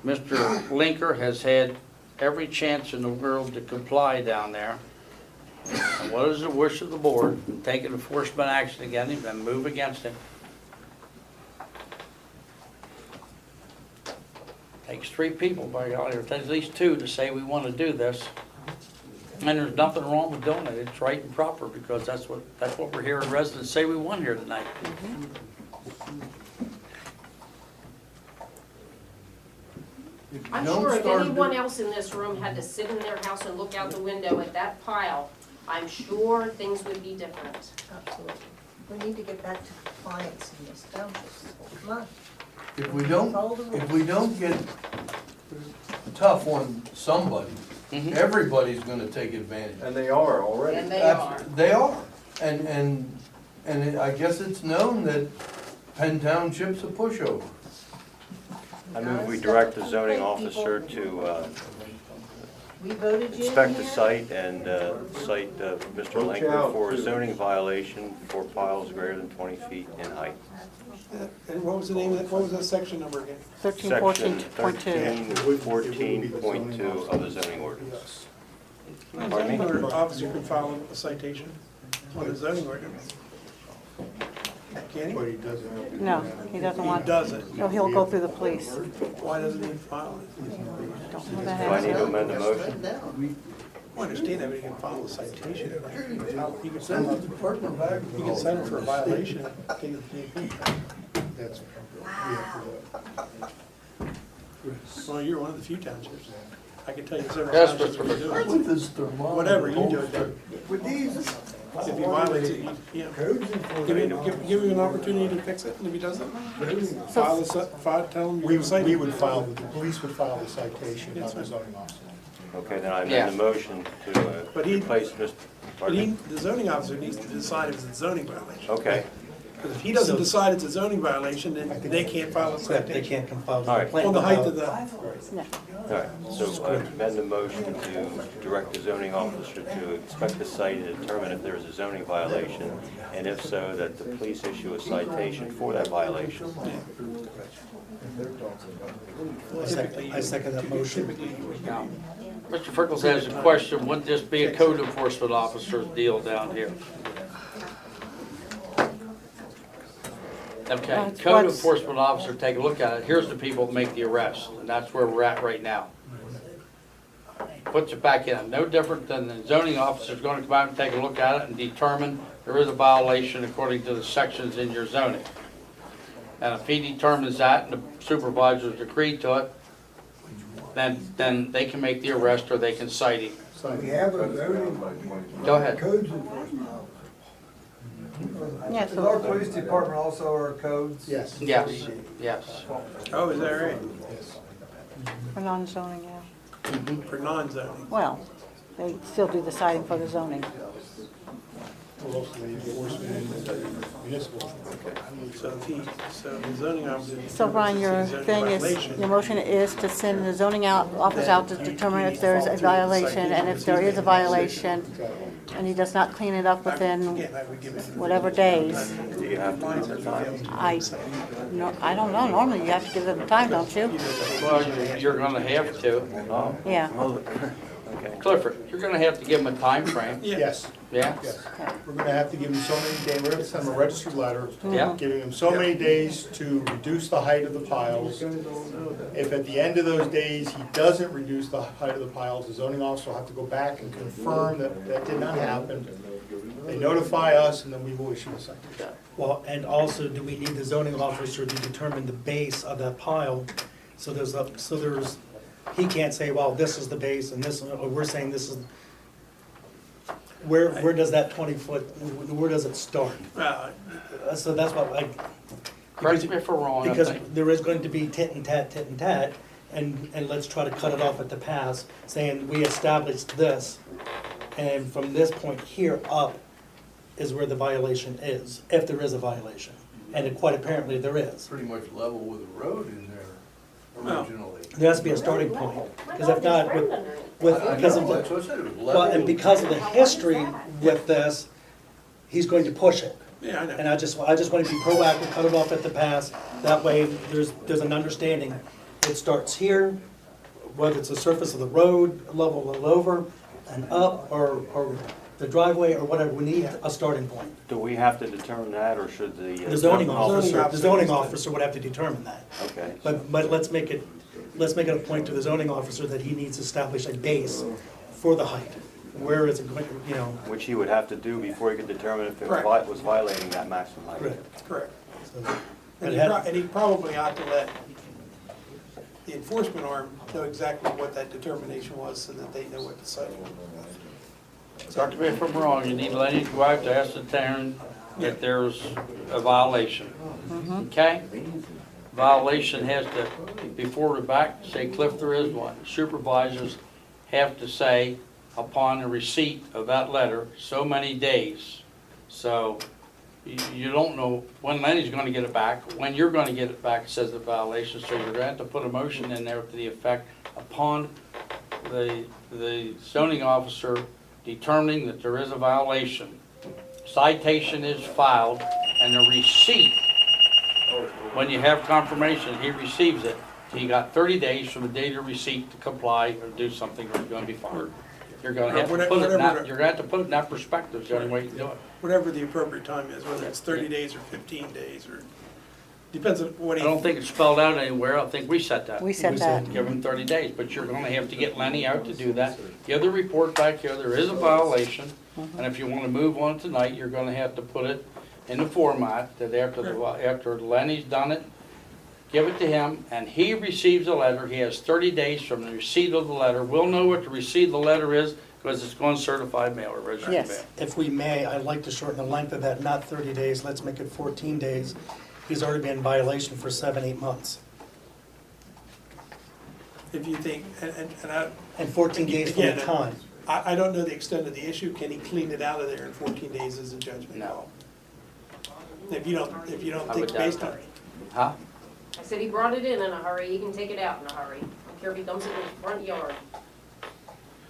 Mr. Linker has had every chance in the world to comply down there. And what is the wish of the board? Take an enforcement action against him and move against him. Takes 3 people, by golly, or at least 2 to say we want to do this. And there's nothing wrong with doing it. It's right and proper because that's what we're hearing residents say we want here tonight. I'm sure if anyone else in this room had to sit in their house and look out the window at that pile, I'm sure things would be different. Absolutely. We need to get back to compliance in this township. Come on. If we don't get tough on somebody, everybody's gonna take advantage. And they are already. And they are. They are, and I guess it's known that Penn Township's a pushover. I move we direct the zoning officer to We voted you in inspect the here. site and cite Mr. Linker for a zoning violation for piles greater than 20 feet in height. And what was the name of that, what was that section number again? 1314.2. 13.2 of the zoning ordinance. Pardon me? Another officer can file a citation on the zoning ordinance. Can he? But he doesn't. No, he doesn't He want, doesn't. no, he'll go through the police. Why doesn't he file it? Don't know Do that I need to answer. amend the motion? I understand that, but he can file a citation. He can send him for a violation. Take it to the DP. That's. Well, you're one of the few townships. I can tell you several Yes, townships Mr. where you do it. Whatever, you do it. With these, If he violates it, give him an opportunity to fix it, and if he doesn't, tell him We you're citing. would file, the police would file the citation, not the zoning officer. Okay, then I Yeah. amend the motion to But he- replace Mr. But Pardon me? the zoning officer needs to decide if it's a zoning violation. Okay, Because if he doesn't decide it's a zoning violation, then they can't file a They citation. can't compile the All right. complaint On the height without- of the, all right, so I amend the motion to direct the zoning officer to inspect the site and determine if there is a zoning violation, and if so, that the police issue a citation for that violation. I second that motion. Now, Mr. Frickles has a question, wouldn't this be a code enforcement officer's deal down here? Okay, That's code what's- enforcement officer, take a look at it, here's the people that make the arrest, and that's where we're at right now. Puts it back in, no different than the zoning officer's gonna come out and take a look at it and determine there is a violation according to the sections in your zoning. And if he determines that and the supervisors agree to it, then they can make the arrest or they can cite him. We have a zoning. Go ahead. Codes enforcement officer. Yeah, Is our police department also our codes? Yes. Yes, yes. oh, is that right? for non-zoning, yeah. For non-zoning. Well, they still do the citing for the zoning. So the zoning officer. So Brian, your determines it's a thing is, violation. your motion is to send the zoning office out to determine if there's a violation, and if there is a violation, and he does not clean it up within Again, I would give it. whatever days. Do you have to use the time? I don't know, normally you have to give them time, don't you? Well, you're gonna have to. Oh, Yeah. okay. Clifford, you're gonna have to give them a time frame. Yes, Yeah? yes. We're gonna have to give them so many days, we're gonna send them a registered letter, Yeah. giving them so many days to reduce the height of the piles. If at the end of those days, he doesn't reduce the height of the piles, the zoning officer will have to go back and confirm that that did not happen. They notify us, and then we will issue a citation. Well, and also, do we need the zoning officer to determine the base of that pile? So there's, he can't say, well, this is the base and this, or we're saying this is, where does that 20-foot, where does it start? So that's what I. Correct me if I'm wrong, I Because think. there is going to be tit and tat, and let's try to cut it off at the pass, saying we established this, and from this point here up is where the violation is, if there is a violation. And quite apparently there is. Pretty much level with the road in there originally. There has to be a starting point, because if not, because of That's the, what I said, it was well, level. and because of the history with this, he's going to push it. Yeah, I know. And I just want to be proactive, cut it off at the pass, that way there's an understanding. It starts here, whether it's the surface of the road, level a little over and up, or the driveway, or whatever, we need a starting point. Do we have to determine that, or should the? The zoning officer would have to determine that. Okay. But let's make it a point to the zoning officer that he needs to establish a base for the height. Where is it going, you know? Which he would have to do before he could determine if it Correct. was violating that maximum height. Correct. So- And he probably ought to let the enforcement arm know exactly what that determination was so that they know what to cite. Correct me if I'm wrong, you need Lenny to go out to ascertain that there's a violation. Okay? Violation has to, before the back, say, Cliff, there is one. Supervisors have to say, upon the receipt of that letter, so many days. So you don't know when Lenny's gonna get it back, when you're gonna get it back, it says the violation, so you're gonna have to put a motion in there to the effect upon the zoning officer determining that there is a violation. Citation is filed, and the receipt, when you have confirmation, he receives it. He got 30 days from the date of receipt to comply or do something, or you're gonna be fired. You're gonna have to put it in that, you're gonna have to put it in that perspective, is the only way you can do it. Whatever the appropriate time is, whether it's 30 days or 15 days, or, depends on what I he. don't think it's spelled out anywhere, I think we set that. We said that. Give him 30 days, but you're gonna have to get Lenny out to do that. Give the report back here, there is a violation, and if you wanna move on tonight, you're gonna have to put it in the format that after Lenny's done it, give it to him, and he receives a letter, he has 30 days from the receipt of the letter. We'll know what the receipt of the letter is, because it's going certified mail or registered mail. Yes. If we may, I'd like to shorten the length of that, not 30 days, let's make it 14 days. He's already been in violation for 7, 8 months. if you think, And 14 days from Again, the time. I don't know the extent of the issue, can he clean it out of there in 14 days as a judgment? No. If you don't I think would doubt based on, that. Huh? I said he brought it in a hurry, he can take it out in a hurry. I don't care if he dumps it in his front yard.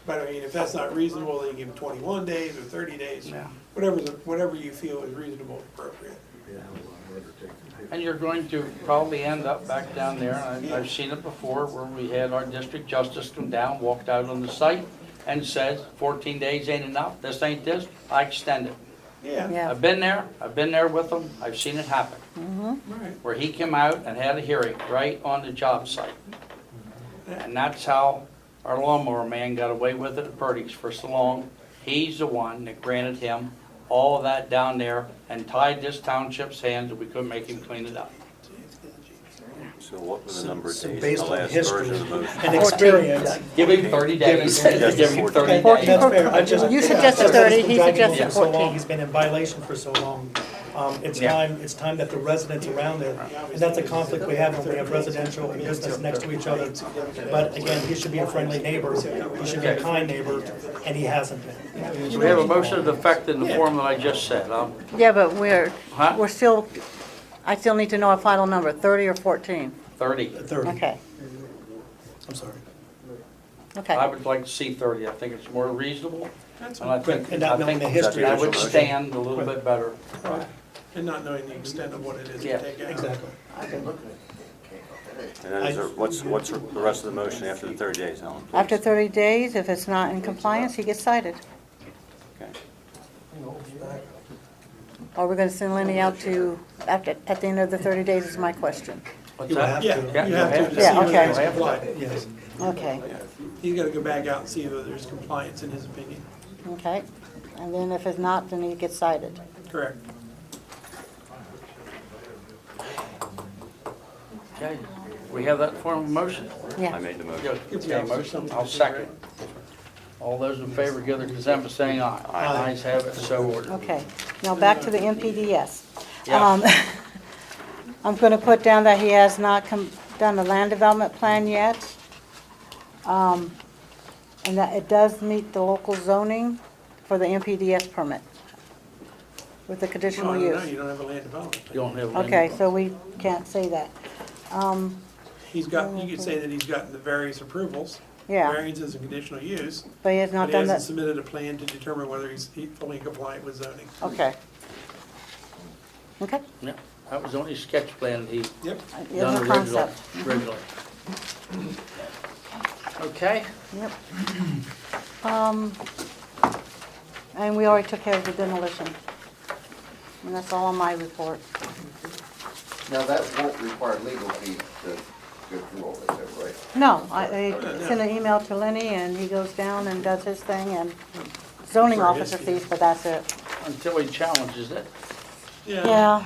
but I mean, if that's not reasonable, then you give him 21 days or 30 days, Yeah. whatever you feel is reasonable and appropriate. And you're going to probably end up back down there, and I've seen it before, where we had our district justice come down, walked out on the site, and said, 14 days ain't enough, this ain't this, I extend it. Yeah, Yeah. I've been there with them, I've seen it happen. right. Where he came out and had a hearing right on the job site. And that's how our lawnmower man got away with it at Purdy's for so long. He's the one that granted him all of that down there and tied this township's hands that we couldn't make him clean it up. So what was the number of So days in based the on last history version of the motion? and experience. Give him 30 days. Give him 30 That's days. fair. I just- You yeah, suggested that's 30, been he dragging suggested on for so long. 14. He's been in violation for so long. Yeah. It's time that the residents around there, and that's a conflict we have when we have residential and business next to each other. But again, he should be a friendly neighbor, he should be a kind neighbor, and he hasn't been. So we have a motion of effect in the form that I just said. Yeah, but we're Huh? still, I still need to know a final number, 30 or 14? 30. 30, Okay, I'm sorry. I okay. would like to see 30. I think it's more reasonable. That's And I think, And not knowing the history. that would stand a little bit better. Right. And not knowing the extent of what it is Yeah. to take out. Exactly. And then is there, what's the rest of the motion after the 30 days, Ellen? please? After 30 days, if it's not in compliance, he gets cited. Okay. Or we're gonna send Lenny out to, at the end of the 30 days is my question. What's You that? have Yeah, to. you have to, to see Yeah, whether okay. it's compliant. Yes. Okay, He's gotta go back out and see whether there's compliance in his opinion. okay. And then if it's not, then he gets cited. Correct. Okay. We have that form of motion? I Yeah. made the motion. Okay, motion, I'll second. All those in favor give their consent by saying aye. Aye. Ayes have it, so ordered. Okay, now back to the MPDS. Yeah. I'm gonna put down that he has not done the land development plan yet. And that it does meet the local zoning for the MPDS permit with the Well, conditional I don't know, use. you don't have a land development. You don't have. Okay, so we can't say that. He's got, you could say that he's gotten the various approvals. Yeah, Variances and conditional use, but he has but not he done hasn't that. submitted a plan to determine whether he's fully compliant with zoning. Okay. Okay, Yeah, that was only a sketch plan he Yep. he done has a originally. concept. Originally. Okay, Yep. And we already took care of the demolition. And that's all on my report. Now, that won't require legal fees to go through all this, right? No, I sent an email to Lenny and he goes down and does his thing and zoning For his officer fee. fees, but that's it. until he challenges it. Yeah,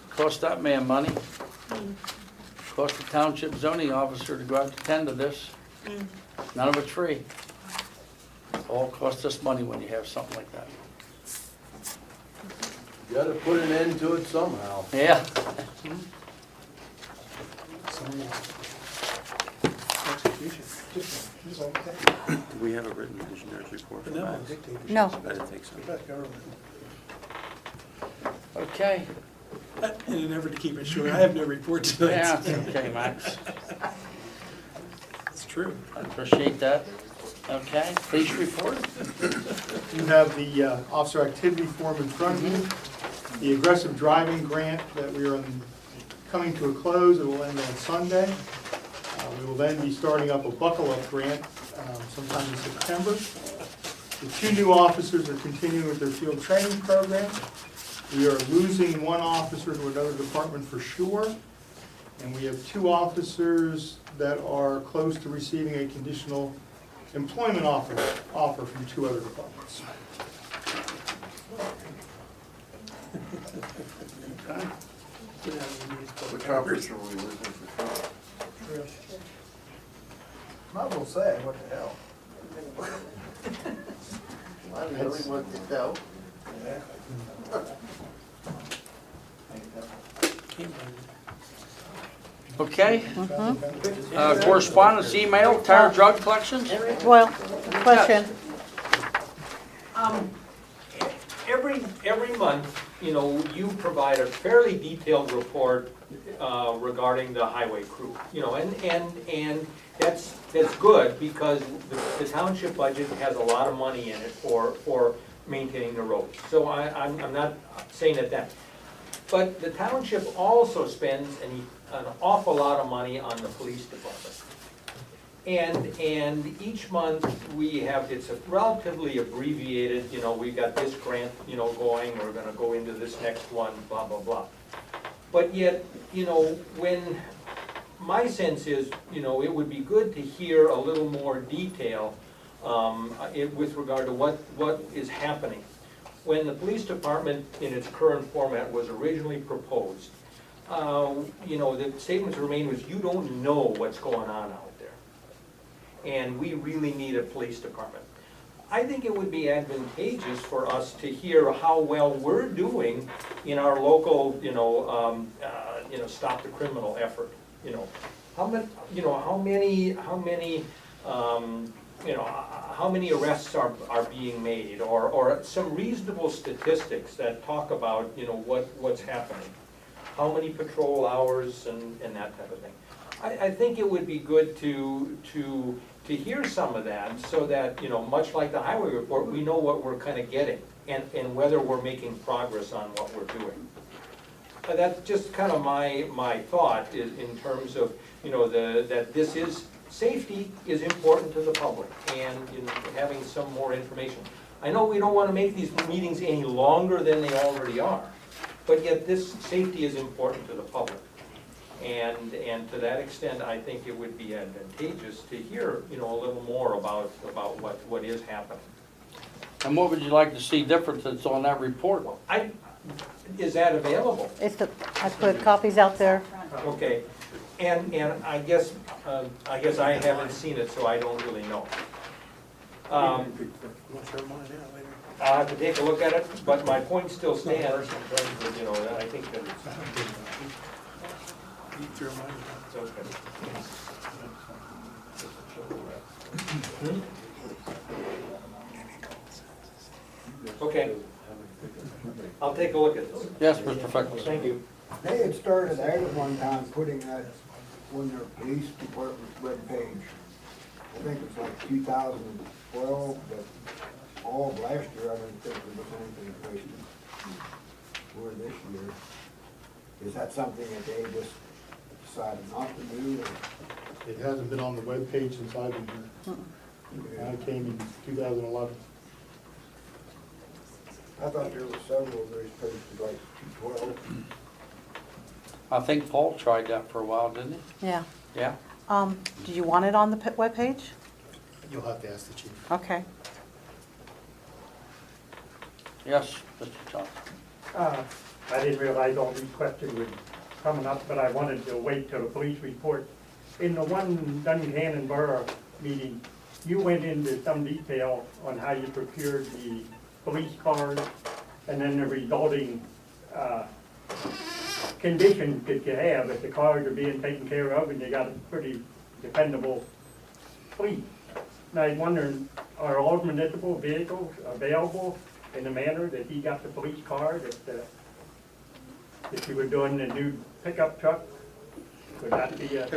Cost that man money. Cost the township zoning officer to go out to tend to this. None of it's free. All costs us money when you have something like that. You gotta put an end to it somehow. Yeah. Execution. Do we have a written engineer's report for No, that? dictatorship. no. I didn't think so. That's government. Okay. In an effort to keep it short, I have no report tonight. Yeah, okay, Max. It's true. I appreciate that. Okay, police report. You have the officer activity form in front of you, the aggressive driving grant that we are coming to a close. It will end on Sunday. We will then be starting up a buckle up grant sometime in September. The two new officers are continuing with their field training program. We are losing one officer to another department for sure. And we have two officers that are close to receiving a conditional employment offer from two other departments. Which officer are we losing for? Might as well say, what the hell? I really want to know. Okay. Correspondence, email, tire drug collections? Well, question. Every month, you know, you provide a fairly detailed report regarding the highway crew, you know, and that's good because the township budget has a lot of money in it for maintaining the roads. So I'm not saying that. But the township also spends an awful lot of money on the police department. And each month we have, it's a relatively abbreviated, you know, we've got this grant, you know, going, we're gonna go into this next one, blah, blah, blah. But yet, you know, when, my sense is, you know, it would be good to hear a little more detail with regard to what is happening. When the police department in its current format was originally proposed, you know, the statements remain was you don't know what's going on out there. And we really need a police department. I think it would be advantageous for us to hear how well we're doing in our local, you know, stop the criminal effort. You know, how many arrests are being made, or some reasonable statistics that talk about, you know, what's happening, how many patrol hours and that type of thing. I think it would be good to hear some of that, so that, you know, much like the highway report, we know what we're kind of getting and whether we're making progress on what we're doing. That's just kind of my thought is in terms of, you know, that this is, safety is important to the public, and, you know, having some more information. I know we don't want to make these meetings any longer than they already are, but yet this safety is important to the public. And to that extent, I think it would be advantageous to hear, you know, a little more about what is happening. And what would you like to see different that's on that report? Is that available? I put copies out there. Okay, and I guess I haven't seen it, so I don't really know. I'll have to take a look at it, but my point still stands in terms of, you know, I think that it's okay. Okay. I'll take a look at this. Yes, Mr. Freckles. Thank you. They had started out at one time putting that on their police department's webpage. I think it's like 2012, but all of last year, I didn't think there was anything posted. Or this year. Is that something that they just decided not to do? Or? It hasn't been on the webpage since I've been here. I came in 2011. I thought there were several of those posted, like 212. I think Paul tried that for a while, didn't he? Yeah. Yeah? Do you want it on the webpage? You'll have to ask the chief. Okay. Yes, Mr. Johnson. I didn't realize all these questions were coming up, but I wanted to wait till the police report. In the one Duncannon Borough meeting, you went into some detail on how you procured the police cars and then the resulting conditions that you have if the cars are being taken care of and you got a pretty dependable fleet. And I was wondering, are all municipal vehicles available in the manner that he got the police car, that you were doing the new pickup truck? Would that be a...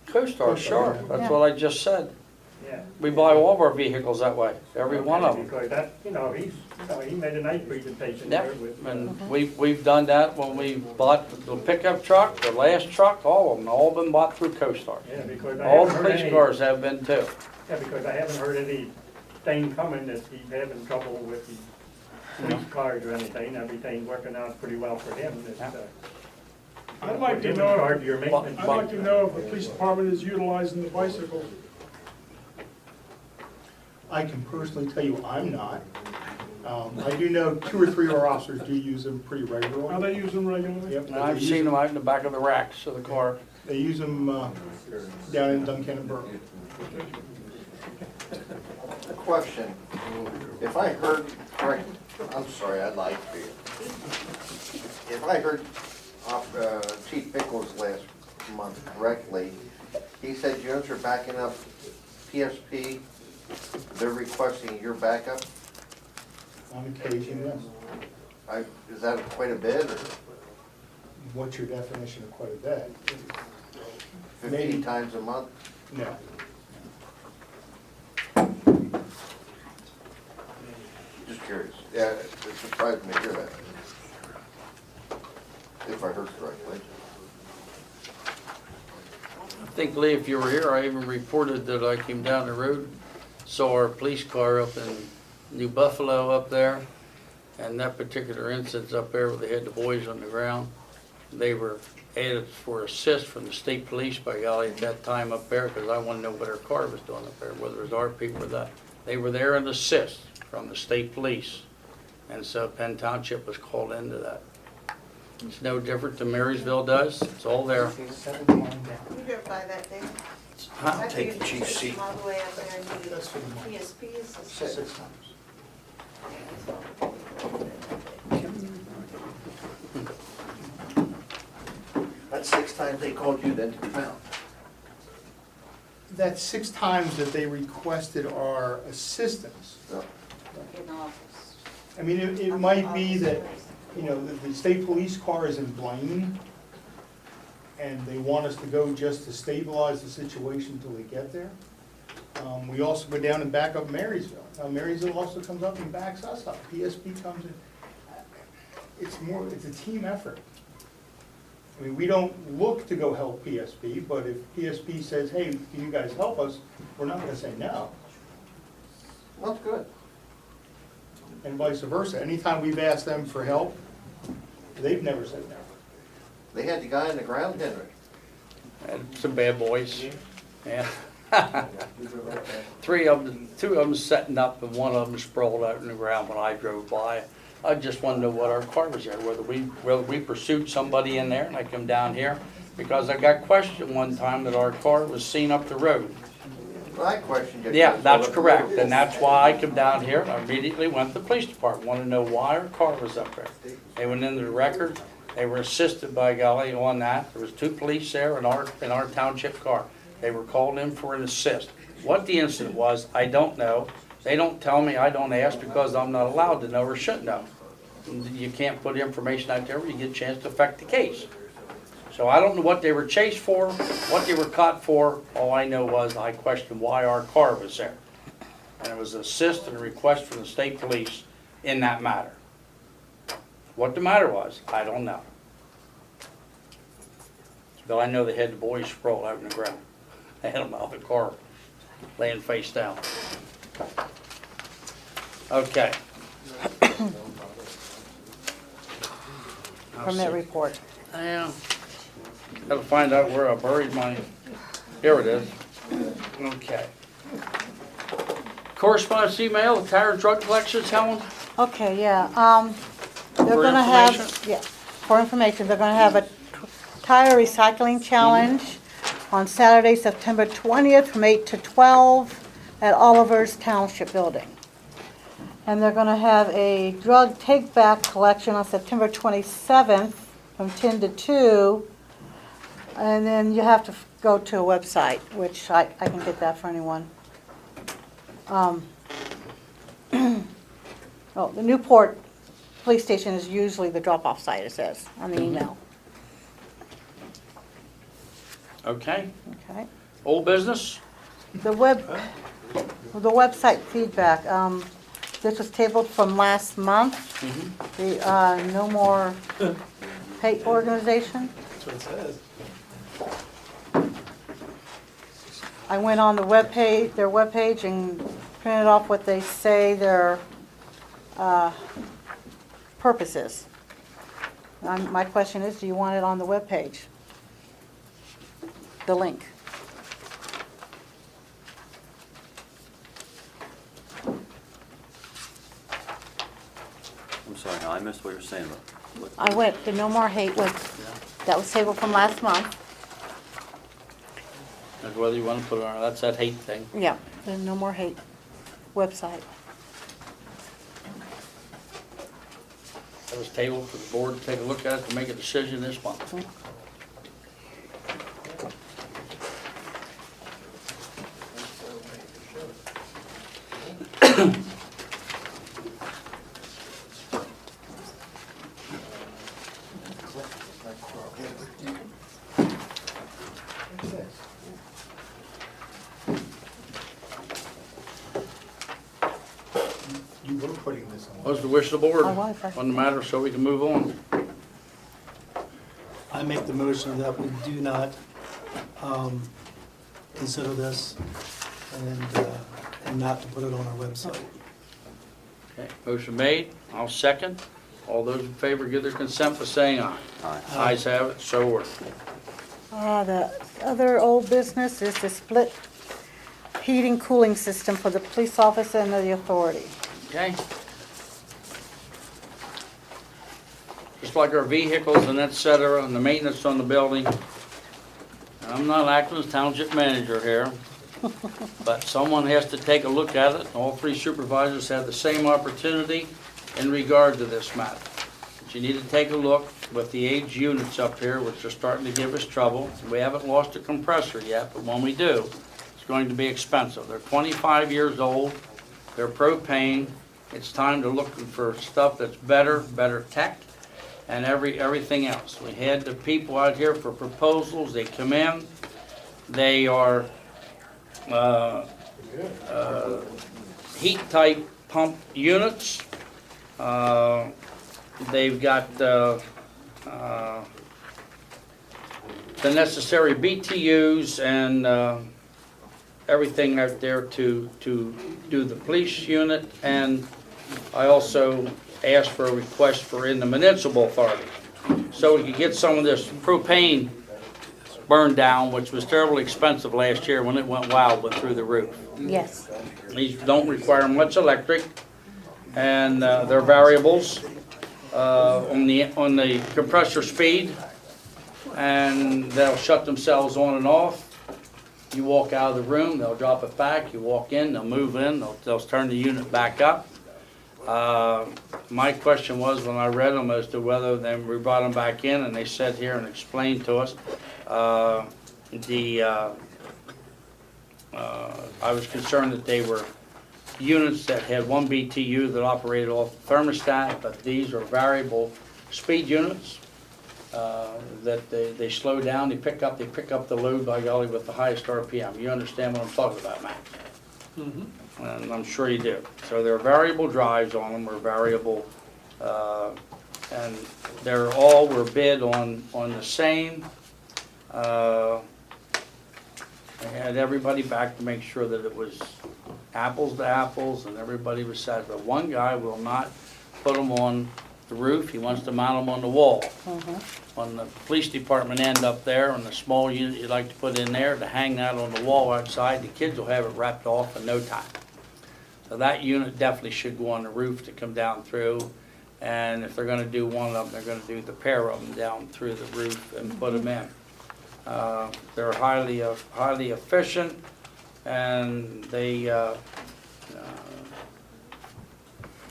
CoStar, sure. That's what I just said. Yeah. We buy all of our vehicles that way, every one of them. Because that, you know, he made a nice presentation Yep, there with... and we've done that when we bought the pickup truck, the last truck, all of them, all been bought through CoStar. Yeah, because I All the haven't heard police any... cars have been too. Yeah, because I haven't heard anything coming that he's having trouble with the police cars or anything. Everything's working out pretty well for him. It's, I'd like to know, I'd like to know if the police department is utilizing the bicycles. I can personally tell you I'm not. I do know 2 or 3 of our officers do use them pretty regularly. Are they using them regularly? Yep. I've seen them out in the back of the racks of the car. They use them down in Duncannon Borough. Question, if I heard correctly, I'm sorry, I'd like to. If I heard Chief Chief Pickles last month correctly, he said units are backing up PSP, they're requesting your backup. On occasion, yes. Is that quite a bit, or What's your definition of quite a bit? 15 times a month? No. Just curious. Yeah, it surprised me to hear that. If I heard correctly. I think, Lee, if you were here, I even reported that I came down the road, saw our police car up in New Buffalo up there, and that particular instance up there where they had the boys on the ground, they were added for assist from the state police, by golly, at that time up there, because I wanted to know what our car was doing up there, whether it was our people or that. They were there in assist from the state police, and so Penn Township was called into that. It's no different than Marysville does, it's all there. You drove by that day? Huh? I figured you took them all the way up there and you PSP is the same. 6 times. That's 6 times they called you then to be found. That's 6 times that they requested our assistance. In office. I mean, it might be that, you know, the state police car is in Blaine, and they want us to go just to stabilize the situation until they get there. We also go down and back up Marysville. Now, Marysville also comes up and backs us up. PSP comes in. It's a team effort. I mean, we don't look to go help PSP, but if PSP says, hey, can you guys help us, we're not gonna say no. Well, that's good. And vice versa. Anytime we've asked them for help, they've never said no. They had the guy on the ground, didn't they? Had some bad boys, yeah. 3 of them, 2 of them setting up and 1 of them sprawled out in the ground when I drove by. I just wanted to know what our car was there, whether we pursued somebody in there, and I come down here, because I got questioned one time that our car was seen up the road. Well, I questioned you. Yeah, that's correct, and that's why I come down here, I immediately went to the police department, wanted to know why our car was up there. They went into the records, they were assisted by golly on that, there was 2 police there in our township car. They were called in for an assist. What the incident was, I don't know. They don't tell me, I don't ask, because I'm not allowed to know or should know. You can't put information out there where you get a chance to affect the case. So I don't know what they were chased for, what they were caught for. All I know was I questioned why our car was there. And it was an assist and a request from the state police in that matter. What the matter was, I don't know. But I know they had the boys sprawled out on the ground. They had them out of the car, laying face down. Okay. Permit report. Yeah. Gotta find out where I buried my, here it is. Okay. Correspondence email, tire and drug collections, Helen? Okay, yeah, they're For gonna have, information? yeah, for information, they're gonna have a tire recycling challenge on Saturday, September 20th from 8 to 12 at Oliver's Township Building. And they're gonna have a drug take-back collection on September 27th from 10 to 2. And then you have to go to a website, which I can get that for anyone. Oh, the Newport Police Station is usually the drop-off site, it says on the email. Okay. Okay. Old business? The website feedback, this was tabled from last month. The No More Hate organization. That's what it says. I went on the webpage, their webpage, and printed off what they say their purpose is. My question is, do you want it on the webpage? The link. I'm sorry, no, I missed what you're saying. I went, the No More Hate was, that was tabled from last month. That's whether you want to put it on, that's that hate thing. Yeah, the No More Hate website. That was tabled for the board to take a look at it to make a decision this month. You were putting this on. What's the wish of the board My wife, on the matter so we can move on? I make the motion that we do not consider this and not to put it on our website. Okay, motion made, I'll second. All those in favor give their consent by saying aye. Aye. Ayes have it, so ordered. The other old business is the split heating cooling system for the police office and the authority. Okay? Just like our vehicles and et cetera, and the maintenance on the building. I'm not acting as township manager here, but someone has to take a look at it. All three supervisors have the same opportunity in regard to this matter. But you need to take a look with the age units up here, which are starting to give us trouble. We haven't lost a compressor yet, but when we do, it's going to be expensive. They're 25 years old, they're propane. It's time to look for stuff that's better tech, and everything else. We had the people out here for proposals. They come in. They are heat type pump units. They've got the necessary BTUs and everything out there to do the police unit. And I also asked for a request for in the municipal authority, so we could get some of this propane burned down, which was terribly expensive last year when it went wild, went through the roof. Yes. These don't require much electric, and they're variables on the compressor speed, and they'll shut themselves on and off. You walk out of the room, they'll drop it back. You walk in, they'll move in, they'll turn the unit back up. My question was, when I read them, as to whether we brought them back in, and they sat here and explained to us. I was concerned that they were units that had one BTU that operated off the thermostat, but these are variable speed units that they slow down, they pick up the load, by golly, with the highest RPM. You understand what I'm talking about, Matt? Mm-hmm. And I'm sure you do. So there are variable drives on them, or variable, and they're all were bid on the same. I had everybody back to make sure that it was apples to apples, and everybody was satisfied. One guy will not put them on the roof, he wants to mount them on the wall. On the police department end up there, on the small unit you'd like to put in there, to hang that on the wall outside, the kids will have it wrapped off in no time. So that unit definitely should go on the roof to come down through, and if they're gonna do one of them, they're gonna do the pair of them down through the roof and put them in. They're highly efficient, and they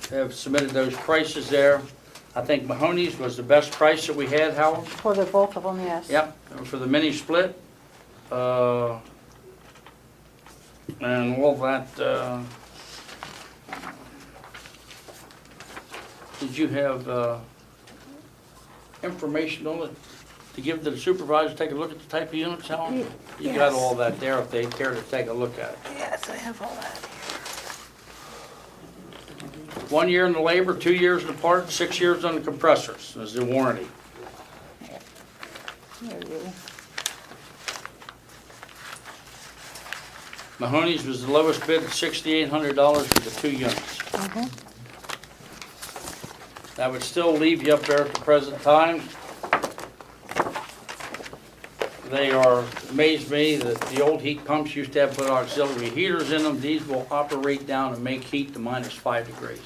have submitted those prices there. I think Mahoney's was the best price that we had, Howard? For the both of them, yes. Yep, and for the mini split, and all that. Did you have information on it to give to the supervisor, take a look at the type of units, Helen? You got all that there if they care to take a look at it. Yes, I have all that. 1 year in the labor, 2 years in the part, 6 years on the compressors is the warranty. There you go. Mahoney's was the lowest bid at $6,800 for the 2 units. That would still leave you up there at the present time. They are, amazed me that the old heat pumps used to have put auxiliary heaters in them. These will operate down and make heat to -5 degrees.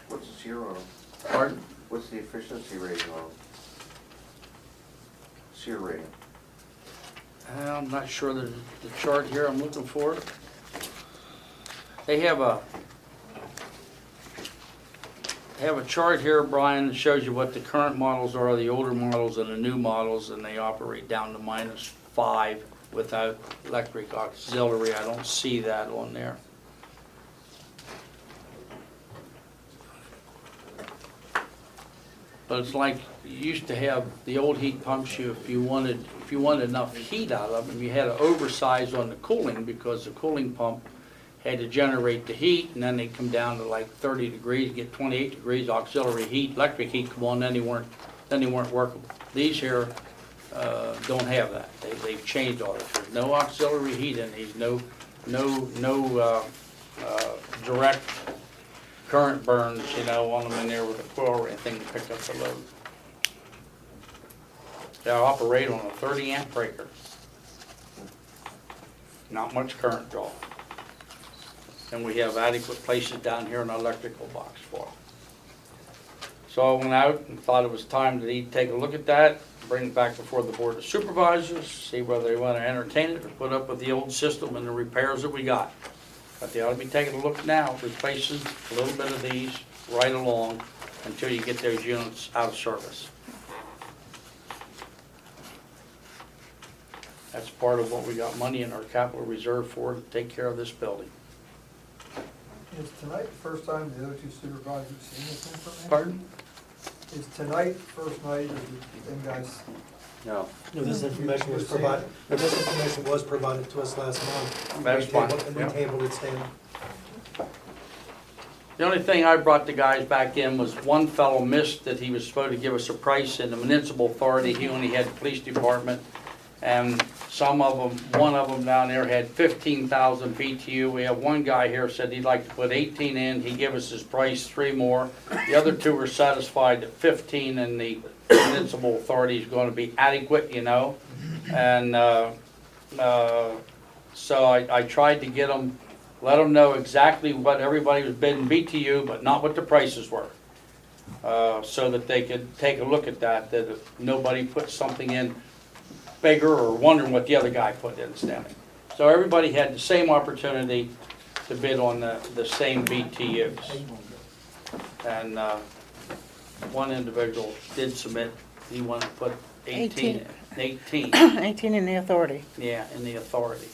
What's the SEER on them? Pardon? What's the efficiency rating on them? SEER rating? I'm not sure the chart here, I'm looking for it. They have a chart here, Brian, that shows you what the current models are, the older models and the new models, and they operate down to -5 without electric auxiliary. I don't see that on there. But it's like, you used to have the old heat pumps, if you wanted enough heat out of them, you had to oversize on the cooling, because the cooling pump had to generate the heat, and then they'd come down to like 30 degrees, get 28 degrees, auxiliary heat, electric heat come on, then they weren't workable. These here don't have that. They've changed all that. There's no auxiliary heat in these, no direct current burns, on them in there with a coil or anything to pick up the load. They operate on a 30 amp breaker. Not much current draw. And we have adequate places down here in our electrical box for them. So I went out and thought it was time to take a look at that, bring it back before the Board of Supervisors, see whether they want to entertain it or put up with the old system and the repairs that we got. But they ought to be taking a look now, replacing a little bit of these right along until you get those units out of service. That's part of what we got money in our capital reserve for, to take care of this building. Is tonight the first time the other two supervisors seen this information? Pardon? Is tonight the first night of the them guys? No. No, this information was provided, to us last month. That's fine. And we tabled it, saying, The only thing I brought the guys back in was one fellow missed that he was supposed to give us a price in the municipal authority. He only had the police department. And some of them, one of them down there had 15,000 BTU. We have one guy here said he'd like to put 18 in. He gave us his price, 3 more. The other 2 were satisfied that 15 and the municipal authority is going to be adequate, And so I tried to get them, let them know exactly what everybody was bidding BTU, but not what the prices were. So that they could take a look at that if nobody put something in bigger or wondering what the other guy put in standing. So everybody had the same opportunity to bid on the same BTUs. And one individual did submit, he wanted to put 18. 18 in the authority. Yeah, in the authority.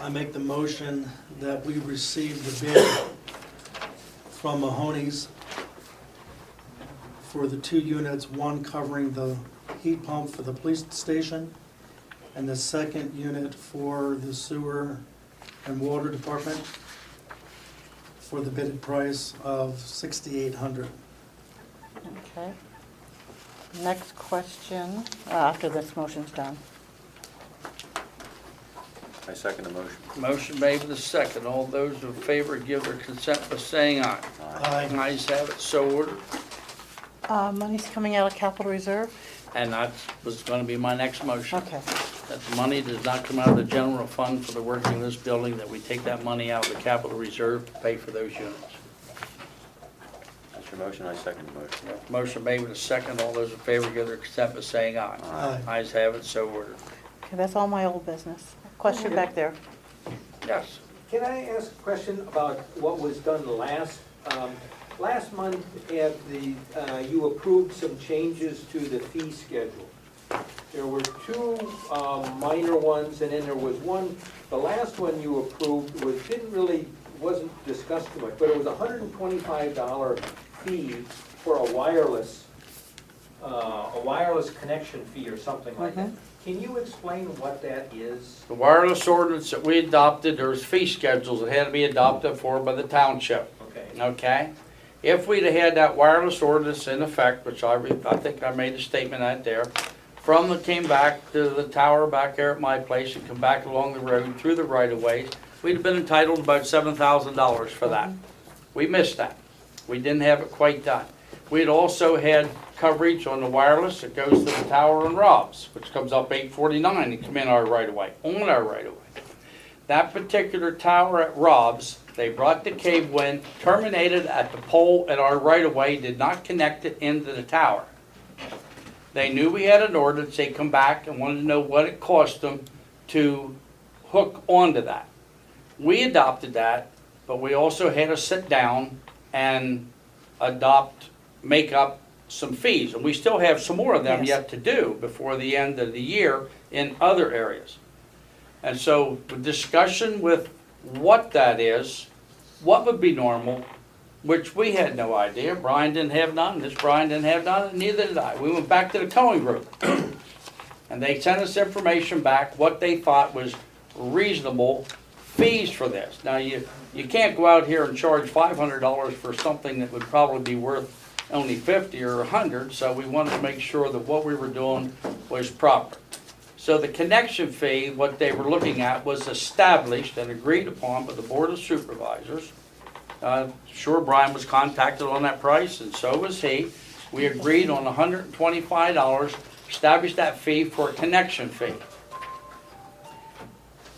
I make the motion that we receive the bid from Mahoney's for the 2 units, one covering the heat pump for the police station, and the second unit for the sewer and water department for the bidded price of $6,800. Okay. Next question, after this motion's done. I second the motion. Motion made with a second. All those in favor give their consent by saying aye. Aye. Ayes have it, so ordered. Money's coming out of capital reserve? And that was going to be my next motion. Okay. That the money does not come out of the general fund for the work in this building, that we take that money out of the capital reserve to pay for those units. That's your motion, I second the motion. Motion made with a second. All those in favor give their consent by saying aye. Aye. Ayes have it, so ordered. Okay, that's all my old business. Question back there. Yes. Can I ask a question about what was done last month at you approved some changes to the fee schedule. There were 2 minor ones, and then there was one, the last one you approved wasn't discussed too much, but it was a $125 fee for a wireless connection fee or something like that. Can you explain what that is? The wireless ordinance that we adopted, there's fee schedules that had to be adopted for by the township. Okay. Okay? If we'd have had that wireless ordinance in effect, which I think I made a statement out there, came back to the tower back there at my place and come back along the road through the right-of-ways, we'd have been entitled to about $7,000 for that. We missed that. We didn't have it quite done. We'd also had coverage on the wireless that goes to the tower in Robs, which comes up 849 and come in our right-of-way, on our right-of-way. That particular tower at Robs, they brought the cable in, terminated at the pole at our right-of-way, did not connect it into the tower. They knew we had an ordinance. They come back and wanted to know what it cost them to hook onto that. we adopted that, but we also had to sit down and make up some fees. And we still have some more of them Yes. yet to do before the end of the year in other areas. And so the discussion with what that is, what would be normal, which we had no idea. Brian didn't have none, this Brian didn't have none, and neither did I. We went back to the towing group. And they sent us information back, what they thought was reasonable fees for this. Now, you can't go out here and charge $500 for something that would probably be worth only 50 or 100, so we wanted to make sure that what we were doing was proper. So the connection fee, what they were looking at, was established and agreed upon by the Board of Supervisors. Sure, Brian was contacted on that price, and so was he. We agreed on $125, established that fee for a connection fee.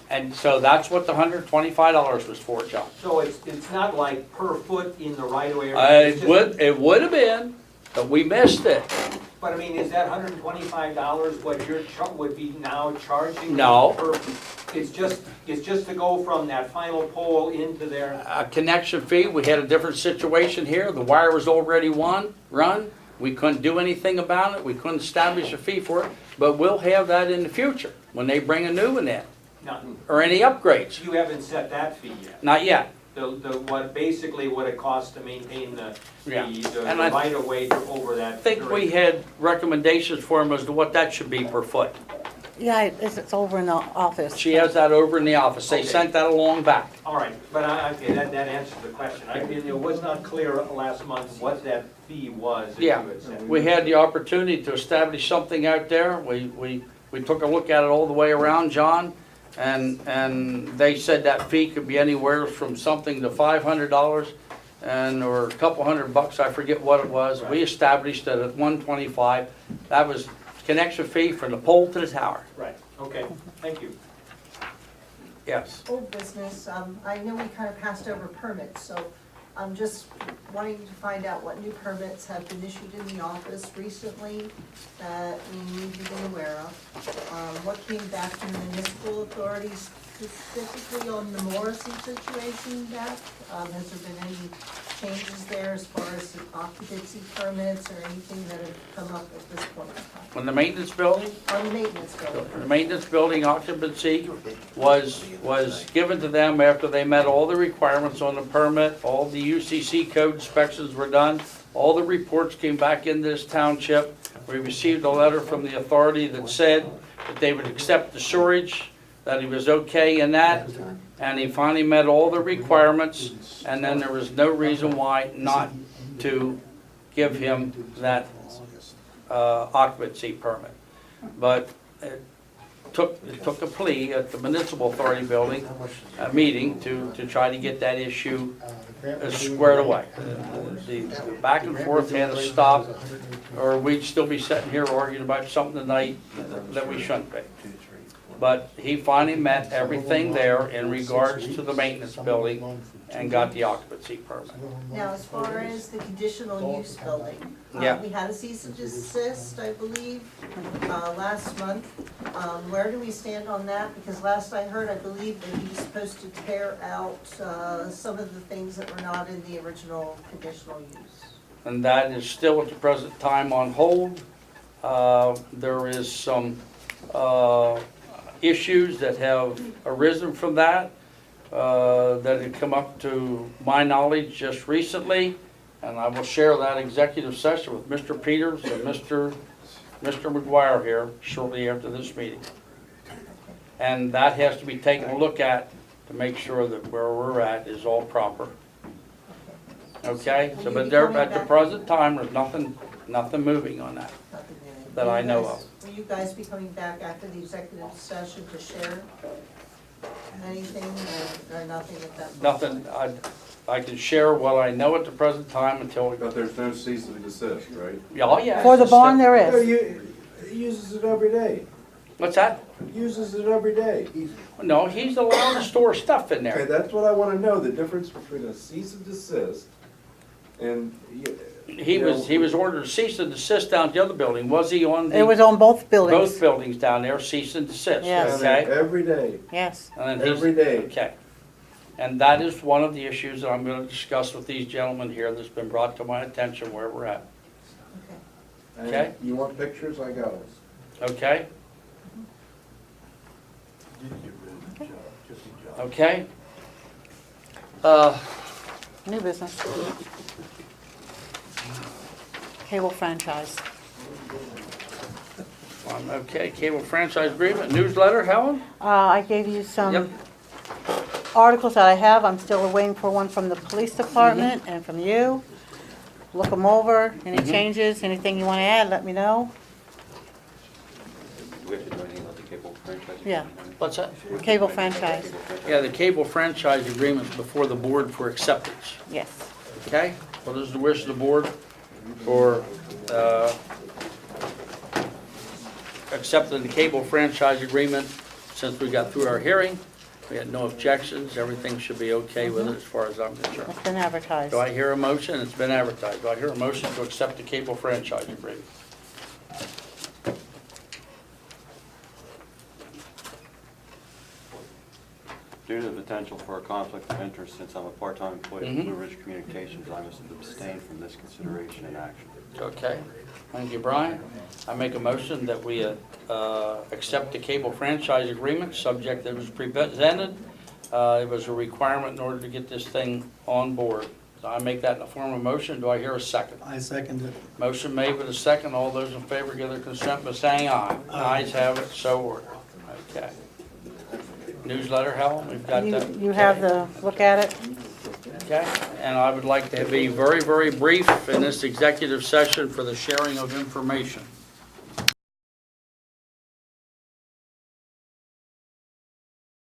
And so that's what the $125 was for, John. So it's not like per foot in the right of way? It's just- It would have been, but we missed it. But I mean, is that $125 what you're would be now charging? No. It's just to go from that final pole into there? A connection fee, we had a different situation here. The wire was already run. We couldn't do anything about it. We couldn't establish a fee for it. But we'll have that in the future when they bring a new one in, No, or any upgrades. you haven't set that fee yet. Not yet. Basically what it costs to maintain the Yeah. And I right of way over that. I think we had recommendations for him as to what that should be per foot. Yeah, it's over in the office. She has that over in the office. They Okay. sent that along back. All right, but okay, that answers the question. I mean, it was not clear last month what that fee was that you Yeah, had said. we had the opportunity to establish something out there. We took a look at it all the way around, John, and they said that fee could be anywhere from something to $500 or a couple $100, I forget what it was. We established it at $125. That was connection fee from the pole to the tower. Right, okay, thank you. Yes. Old business, I know we kind of passed over permits, so I'm just wanting to find out what new permits have been issued in the office recently that we need to be aware of. What came back from the municipal authorities specifically on the Morrissey situation back? Has there been any changes there as far as occupancy permits or anything that have come up at this point in time? On the maintenance building? On the maintenance building? The maintenance building occupancy was given to them after they met all the requirements on the permit, all the UCC code inspections were done, all the reports came back in this township. We received a letter from the authority that said that they would accept the storage, that he was okay in that, and he finally met all the requirements, and then there was no reason why not to give him that occupancy permit. But it took a plea at the municipal authority building, a meeting, to try to get that issue squared away. The back and forth had to stop, or we'd still be sitting here arguing about something tonight that we shouldn't be. But he finally met everything there in regards to the maintenance building and got the occupancy permit. Now, as far as the conditional use building, Yeah. we had a cease and desist, I believe, last month. Where do we stand on that? Because last I heard, I believe that he's supposed to tear out some of the things that were not in the original conditional use. And that is still at the present time on hold. There is some issues that have arisen from that have come up to my knowledge just recently, and I will share that executive session with Mr. Peters and Mr. McGuire here shortly after this meeting. And that has to be taken a look at to make sure that where we're at is all proper. Okay, so but there, at the present time, there's nothing moving on that that I know of. Will you guys be coming back after the executive session to share anything or nothing at that point? Nothing, I can share what I know at the present time until we go. But there's no cease and desist, right? Oh, yeah. For the barn, there No, is. he uses it every day. What's that? He uses it every day. No, he's allowed to store stuff in Okay, there. that's what I wanna know, the difference between a cease and desist and. He was ordered to cease and desist down at the other building. Was he on It was on both buildings. both buildings down there, cease and desist? Yes. Okay. Every day, Yes. And then he's- every day. Okay. And that is one of the issues that I'm gonna discuss with these gentlemen here that's been brought to my attention where we're at. Okay. And you want pictures, I got them. Okay? Okay? New business. Cable franchise. Okay, cable franchise agreement, newsletter, Helen? I gave you Yep. some articles that I have. I'm still waiting for one from the police department and from you. Look them over. Any changes, anything you want to add, let me know. Do we have to do anything with the cable franchise? Yeah. What's that? Cable franchise, Yeah, the cable franchise agreement's before the board for acceptance. yes. Okay? What is the wish of the board for accepting the cable franchise agreement? Since we got through our hearing, we had no objections, everything should be okay with it as far as I'm concerned. It's been advertised. Do I hear a motion? It's been advertised. Do I hear a motion to accept the cable franchise agreement? Due to the potential for a conflict of interest, since I'm a part-time employee of Blue Ridge Communications, I must abstain from this consideration and action. Okay, thank you, Brian. I make a motion that we accept the cable franchise agreement, subject that was presented. It was a requirement in order to get this thing on board. So I make that in the form of a motion. Do I hear a second? I second it. Motion made with a second. All those in favor give their consent by saying aye. Ayes have it, so ordered. Okay. Newsletter, Helen, we've got that. You have the, look at it. Okay, and I would like to be very, very brief in this executive session for the sharing of information.